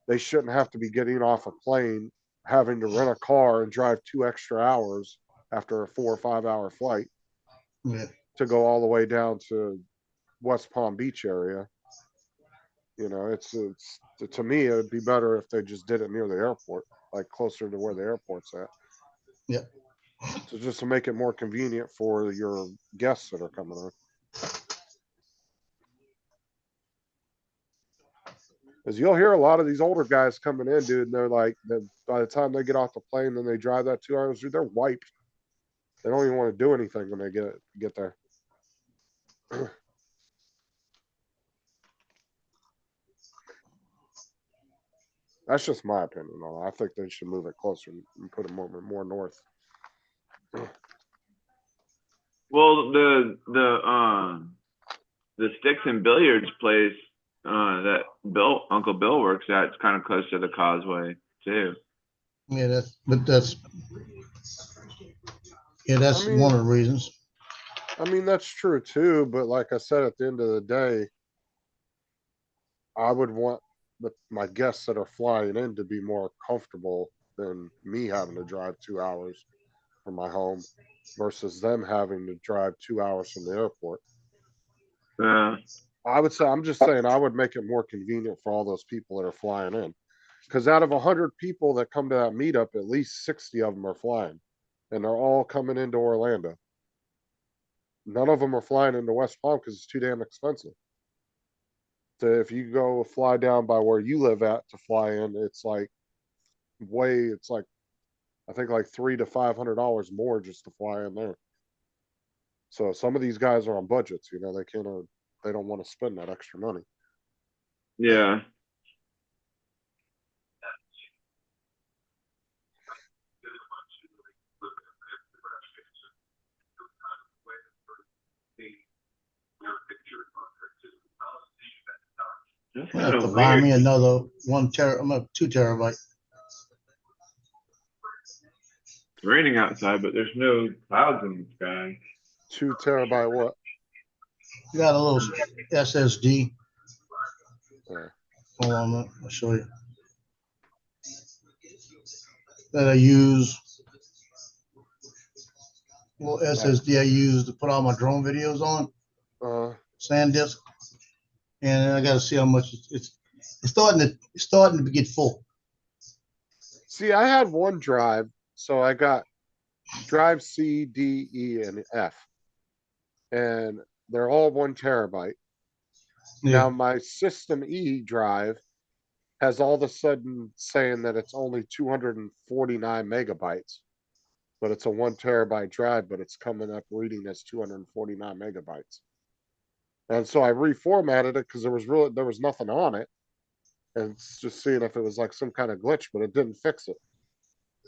they shouldn't have to be getting off a plane, having to rent a car and drive 2 extra hours after a 4 or 5 hour flight to go all the way down to West Palm Beach area. You know, it's to me, it would be better if they just did it near the airport, like closer to where the airport's at. Yeah. So just to make it more convenient for your guests that are coming on. Because you'll hear a lot of these older guys coming in, dude, and they're like, by the time they get off the plane, then they drive that 2 hours, dude, they're wiped. They don't even want to do anything when they get there. That's just my opinion on it. I think they should move it closer and put it more north. Well, the Sticks and Billiards place that Uncle Bill works at, it's kind of close to the causeway too. Yeah, that's I mean, one of the reasons. I mean, that's true too, but like I said, at the end of the day, I would want my guests that are flying in to be more comfortable than me having to drive 2 hours from my home versus them having to drive 2 hours from the airport. I would say, I'm just saying, I would make it more convenient for all those people that are flying in. Because out of 100 people that come to that meetup, at least 60 of them are flying, and they're all coming into Orlando. None of them are flying into West Palm because it's too damn expensive. So if you go fly down by where you live at to fly in, it's like I think like $300 to $500 more just to fly in there. So some of these guys are on budgets, you know, they don't want to spend that extra money. Yeah. I have to buy me another 2 terabyte. It's raining outside, but there's no clouds in the sky. 2 terabyte what? You got a little SSD. Yeah. Hold on a minute, I'll show you. That I use. Little SSD I use to put all my drone videos on. SanDisk. And I got to see how much it's starting to get full. See, I had one drive, so I got drive C, D, E, and F, and they're all 1 terabyte. Yeah. Now my System E drive has all of a sudden saying that it's only 249 megabytes, but it's a 1 terabyte drive, but it's coming up reading as 249 megabytes. And so I reformatted it because there was nothing on it. And it's just seeing if it was like some kind of glitch, but it didn't fix it.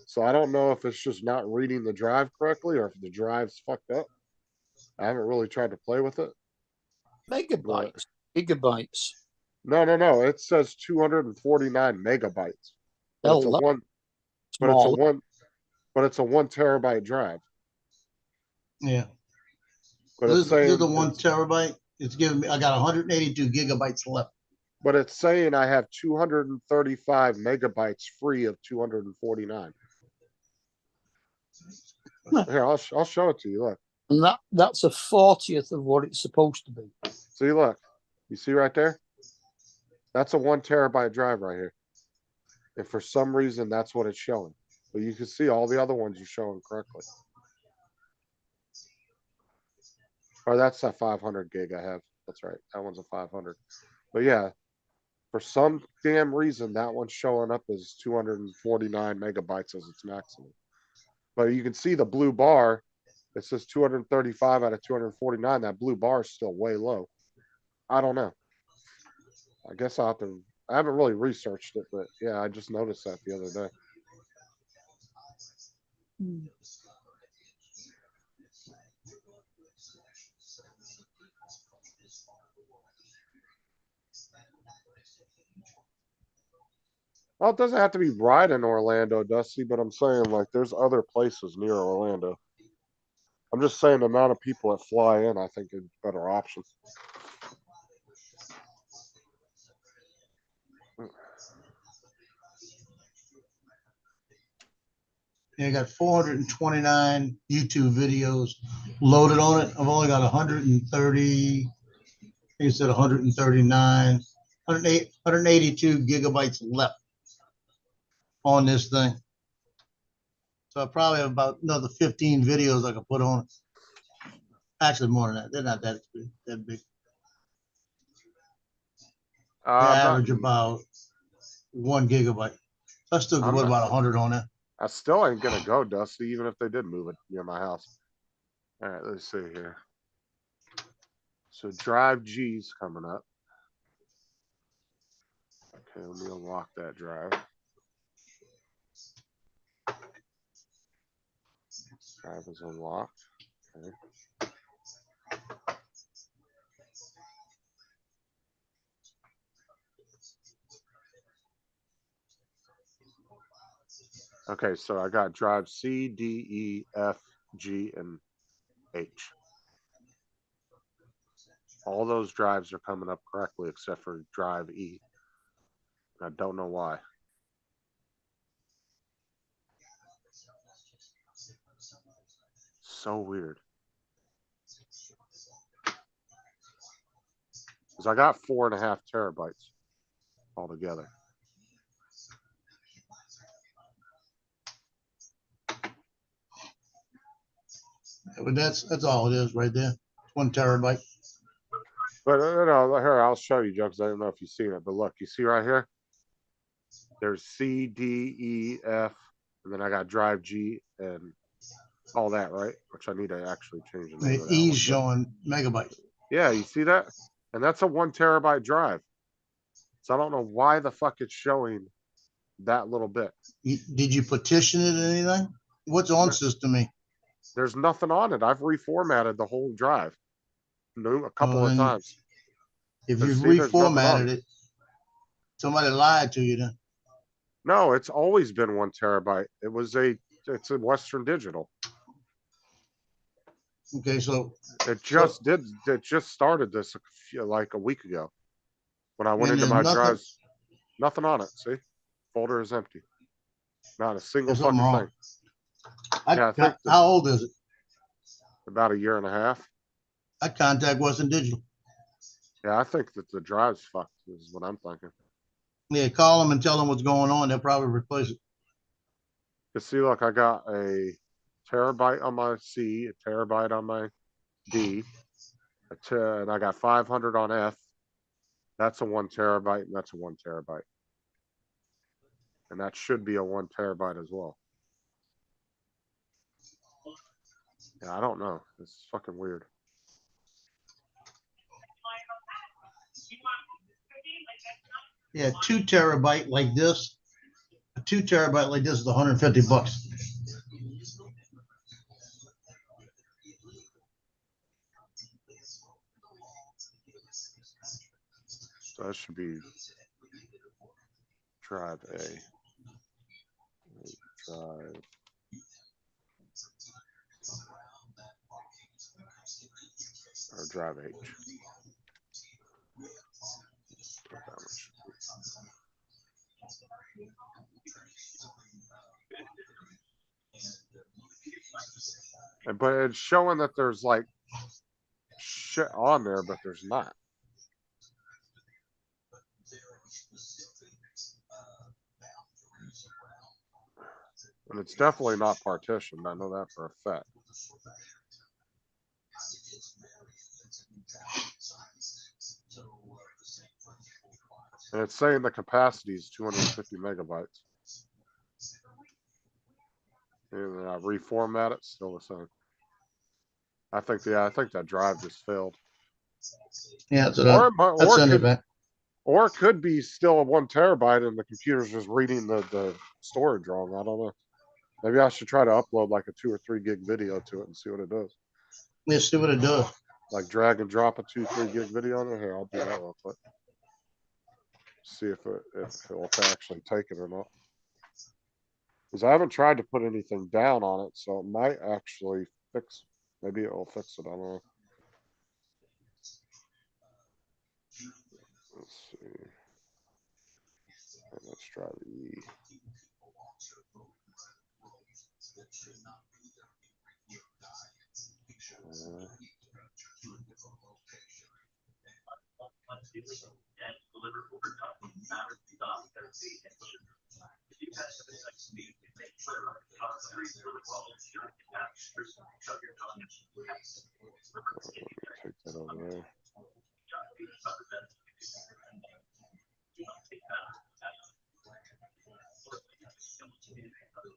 So I don't know if it's just not reading the drive correctly or if the drive's fucked up. I haven't really tried to play with it. Megabytes, gigabytes. No. It says 249 megabytes. But it's a Hell, it's a 1 terabyte drive. Yeah. But This it's saying is the 1 terabyte. It's giving me. I got 182 gigabytes left. But it's saying I have 235 megabytes free of 249. Here, I'll show it to you. Look. And that's a 40th of what it's supposed to be. See, look. You see right there? That's a 1 terabyte drive right here. And for some reason, that's what it's showing. But you can see all the other ones are showing correctly. Or that's that 500 gig I have. That's right. That one's a 500. But yeah, for some damn reason, that one's showing up as 249 megabytes as its maximum. But you can see the blue bar. It says 235 out of 249. That blue bar is still way low. I don't know. I guess I'll have to. I haven't really researched it, but yeah, I just noticed that the other day. Well, it doesn't have to be right in Orlando, Dusty, but I'm saying like there's other places near Orlando. I'm just saying the amount of people that fly in, I think is a better option. Yeah, I got 429 YouTube videos loaded on it. I've only got 130. I think it said 139 182 gigabytes left on this thing. So I probably have about another 15 videos I can put on it. Actually, more than that. They're not that big. They I'm not- average about 1 gigabyte. I still can I'm put not- about 100 on there. I still ain't gonna go, Dusty, even if they did move it near my house. All right, let's see here. So drive G's coming up. Okay, let me unlock that drive. Drive is unlocked. Okay. Okay, so I got drive C, D, E, F, G, and H. All those drives are coming up correctly except for drive E. I don't know why. So weird. Because I got 4.5 terabytes altogether. But that's all it is right there. 1 terabyte. But no, here, I'll show you, Joe, because I don't know if you've seen it. But look, you see right here? There's C, D, E, F, and then I got drive G and all that, right? Which I need to actually change the name The of that E's one. showing megabytes. Yeah, you see that? And that's a 1 terabyte drive. So I don't know why the fuck it's showing that little bit. Did you petition it or anything? What's on system mean? There's nothing on it. I've reformatted the whole drive a couple Well, of then, times. If But you see, there's nothing on reformatted it, somebody lied to you then. No, it's always been 1 terabyte. It's a Western Digital. Okay, so It just started this like a week ago. When I went And into there's my nothing- drives, nothing on it. See, folder is empty. Not a single there's something fucking wrong. thing. Yeah, I think How old is it? about a year and a half. I contact Western Digital. Yeah, I think that the drive's fucked is what I'm thinking. Yeah, call them and tell them what's going on. They'll probably replace it. You see, look, I got a terabyte on my C, a terabyte on my D, and I got 500 on F. That's a 1 terabyte, and that's a 1 terabyte. And that should be a 1 terabyte as well. Yeah, I don't know. It's fucking weird. Yeah, 2 terabyte like this. A 2 terabyte like this is $150. So that should be drive A. Drive. Or drive H. That one should be. But it's showing that there's like shit on there, but there's not. And it's definitely not partitioned. I know that for a fact. And it's saying the capacity is 250 megabytes. And then I reformat it, still the same. I think that drive just failed. Yeah, so I'll send it back. Or it could be still a 1 terabyte and the computer's just reading the storage wrong. I don't know. Maybe I should try to upload like a 2 or 3 gig video to it and see what it does. Yeah, see what it does. Like drag and drop a 2-3 gig video on it. Here, I'll do that real quick. See if it'll actually take it or not. Because I haven't tried to put anything down on it, so it might actually fix. Maybe it will fix it. I don't know. Let's see. And let's try the E.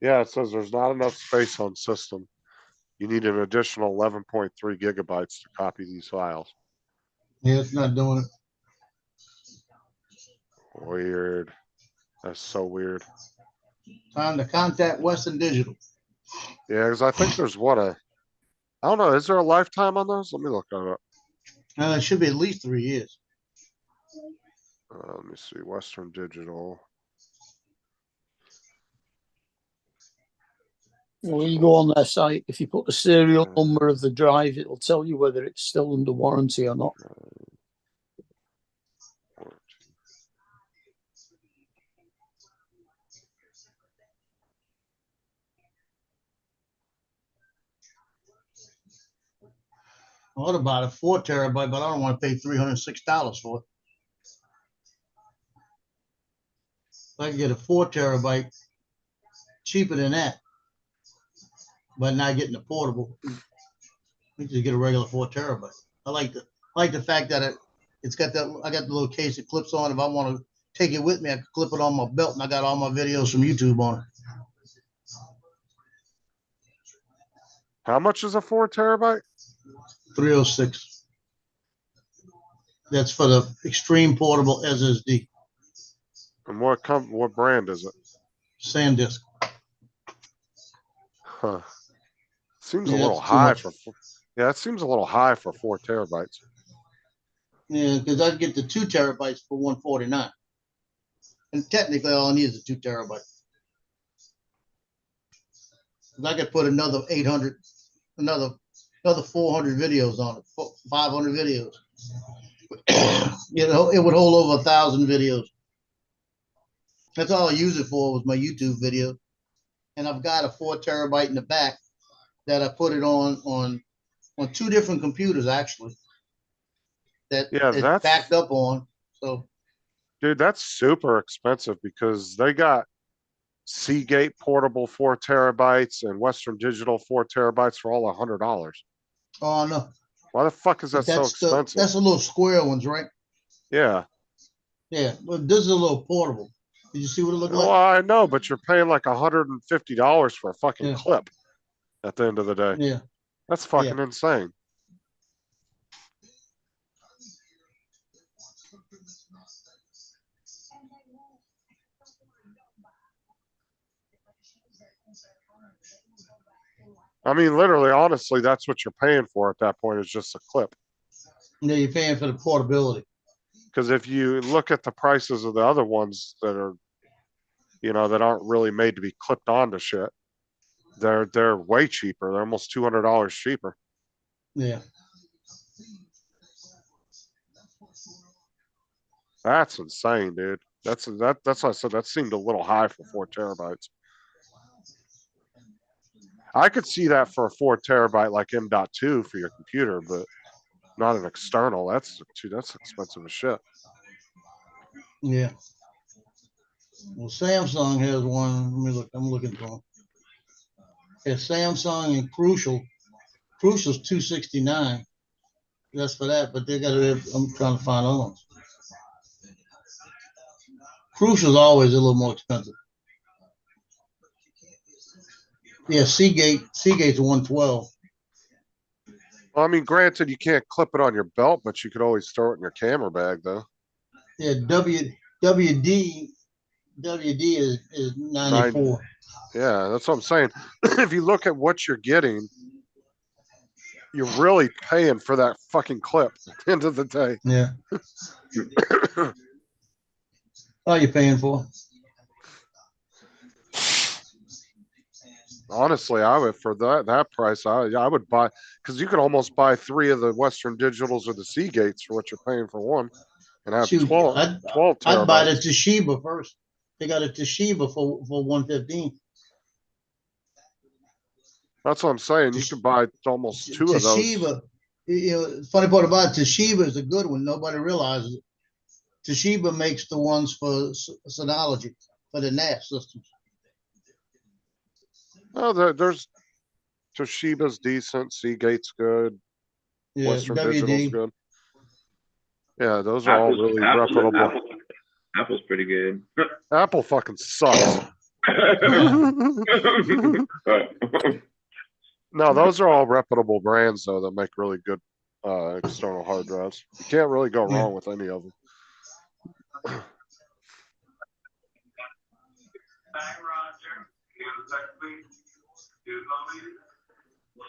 Yeah, it says there's not enough space on system. You need an additional 11.3 gigabytes to copy these files. Yeah, it's not doing it. Weird. That's so weird. Time to contact Western Digital. Yeah, because I think there's I don't know, is there a lifetime on those? Let me look that up. It should be at least 3 years. Let me see, Western Digital. When you go on their site, if you put the serial number of the drive, it'll tell you whether it's still under warranty or not. What about a 4 terabyte? But I don't want to pay $306 for it. I can get a 4 terabyte cheaper than that, but not getting the portable. We just get a regular 4 terabyte. I like the fact that it's got that. I got the little case it clips on. If I want to take it with me, I can clip it on my belt, and I got all my videos from YouTube on it. How much is a 4 terabyte? 306. That's for the extreme portable SSD. And what brand is it? SanDisk. Huh. Seems a Yeah, little that's too high much. yeah, it seems a little high for 4 terabytes. Yeah, because I get the 2 terabytes for $149, and technically all I need is a 2 terabyte. I could put another 800, another 400 videos on it, 500 videos. It would hold over 1,000 videos. That's all I use it for was my YouTube video, and I've got a 4 terabyte in the back that I put it on 2 different computers actually. That Yeah, it's backed up on. So, dude, that's super expensive because they got Seagate portable 4 terabytes and Western Digital 4 terabytes for all $100. oh no, Why the fuck is that so expensive? that's the little square ones, right? Yeah. Yeah, well, this is a little portable. Did you see what it looked Well, like? I know, but you're paying like $150 for a fucking Yeah. clip at the end of the day. Yeah. That's fucking insane. I mean, literally, honestly, that's what you're paying for at that point is just a clip. Yeah, you're paying for the portability. Because if you look at the prices of the other ones that are, that aren't really made to be clipped onto shit, they're way cheaper. They're almost $200 cheaper. Yeah. That's insane, dude. That's why I said that seemed a little high for 4 terabytes. I could see that for a 4 terabyte like M.2 for your computer, but not an external. That's expensive as shit. Yeah. Well, Samsung has one. Let me look. I'm looking for them. It's Samsung and Crucial. Crucial's $269. That's for that, but they got to. I'm trying to find other ones. Crucial's always a little more expensive. Yeah, Seagate's 112. Well, I mean, granted, you can't clip it on your belt, but you could always throw it in your camera bag, though. Yeah, WD is 94. Yeah, that's what I'm saying. If you look at what you're getting, you're really paying for that fucking clip at the end of the day. Yeah. What are you paying for? Honestly, I would for that price. I would buy because you could almost buy 3 of the Western Digitals or the Seagates for what you're paying for one, and have Shoot, 12 terabytes. I'd buy the Toshiba first. They got a Toshiba for 115. That's what I'm saying. You could buy almost 2 of those. Toshiba, the funny part about it, Toshiba is a good one. Nobody realizes it. Toshiba makes the ones for Synology, for the NAS systems. Oh, there's Toshiba's decent. Seagate's good. Yeah, Western WD. Digital's good. Yeah, those are all really reputable. Apple's pretty good. Apple fucking sucks. No, those are all reputable brands though that make really good external hard drives. You can't really go Yeah. wrong with any of them.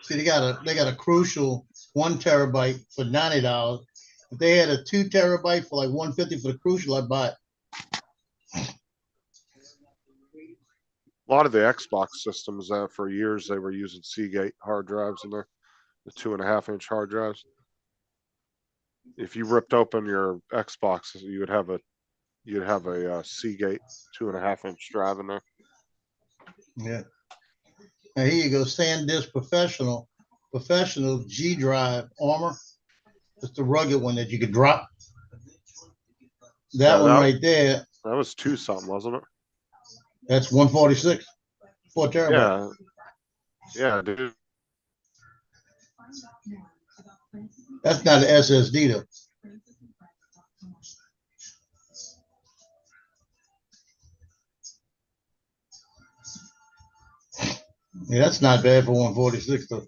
See, they got a Crucial 1 terabyte for $90. If they had a 2 terabyte for like $150 for the Crucial, I'd buy it. A lot of the Xbox systems for years they were using Seagate hard drives in there, the 2.5-inch hard drives. If you ripped open your Xbox, you'd have a Seagate 2.5-inch drive in there. Yeah. Now here you go, SanDisk Professional G Drive Armor. It's the rugged one that you could drop. That Yeah, one right there, That was 2 something, wasn't it? that's 146, 4 terabyte. Yeah, dude. That's not an SSD though. Yeah, that's not bad for 146 though.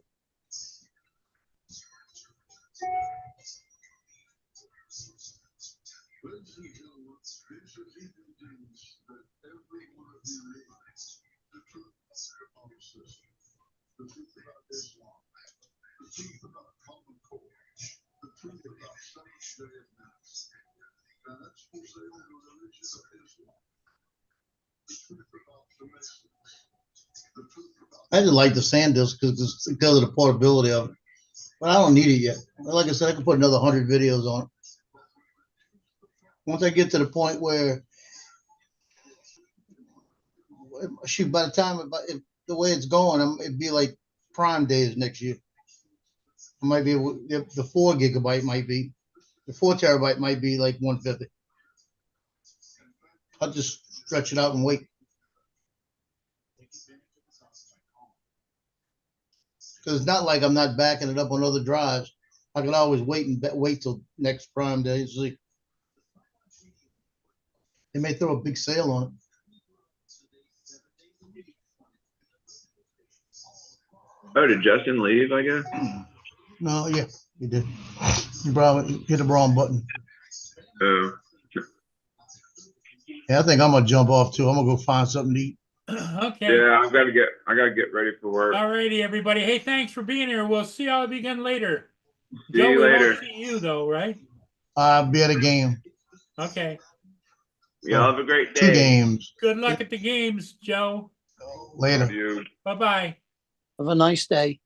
I just like the SanDisk because of the portability of it. But I don't need it yet. Like I said, I can put another 100 videos on it. Once I get to the point where, shoot, by the time, if the way it's going, it'd be like Prime Days next year. It might be, the 4 gigabyte might be, the 4 terabyte might be like 150. I'll just stretch it out and wait. Because it's not like I'm not backing it up on other drives. I can always wait till next Prime Day. See, they may throw a big sale on it. Oh, did Justin leave, I guess? No, yeah, he did. You probably hit the wrong button. Oh. Yeah, I think I'm gonna jump off too. I'm gonna go find something to eat. Okay. Yeah, I gotta get ready for work. Alrighty, everybody. Hey, thanks for being here. We'll see all of you again later. See Joe, you we won't later. see you though, right? I'll be at a game. Okay. Y'all have a great day. 2 games. Good luck at the games, Joe. Later. You. Bye-bye. Have a nice day.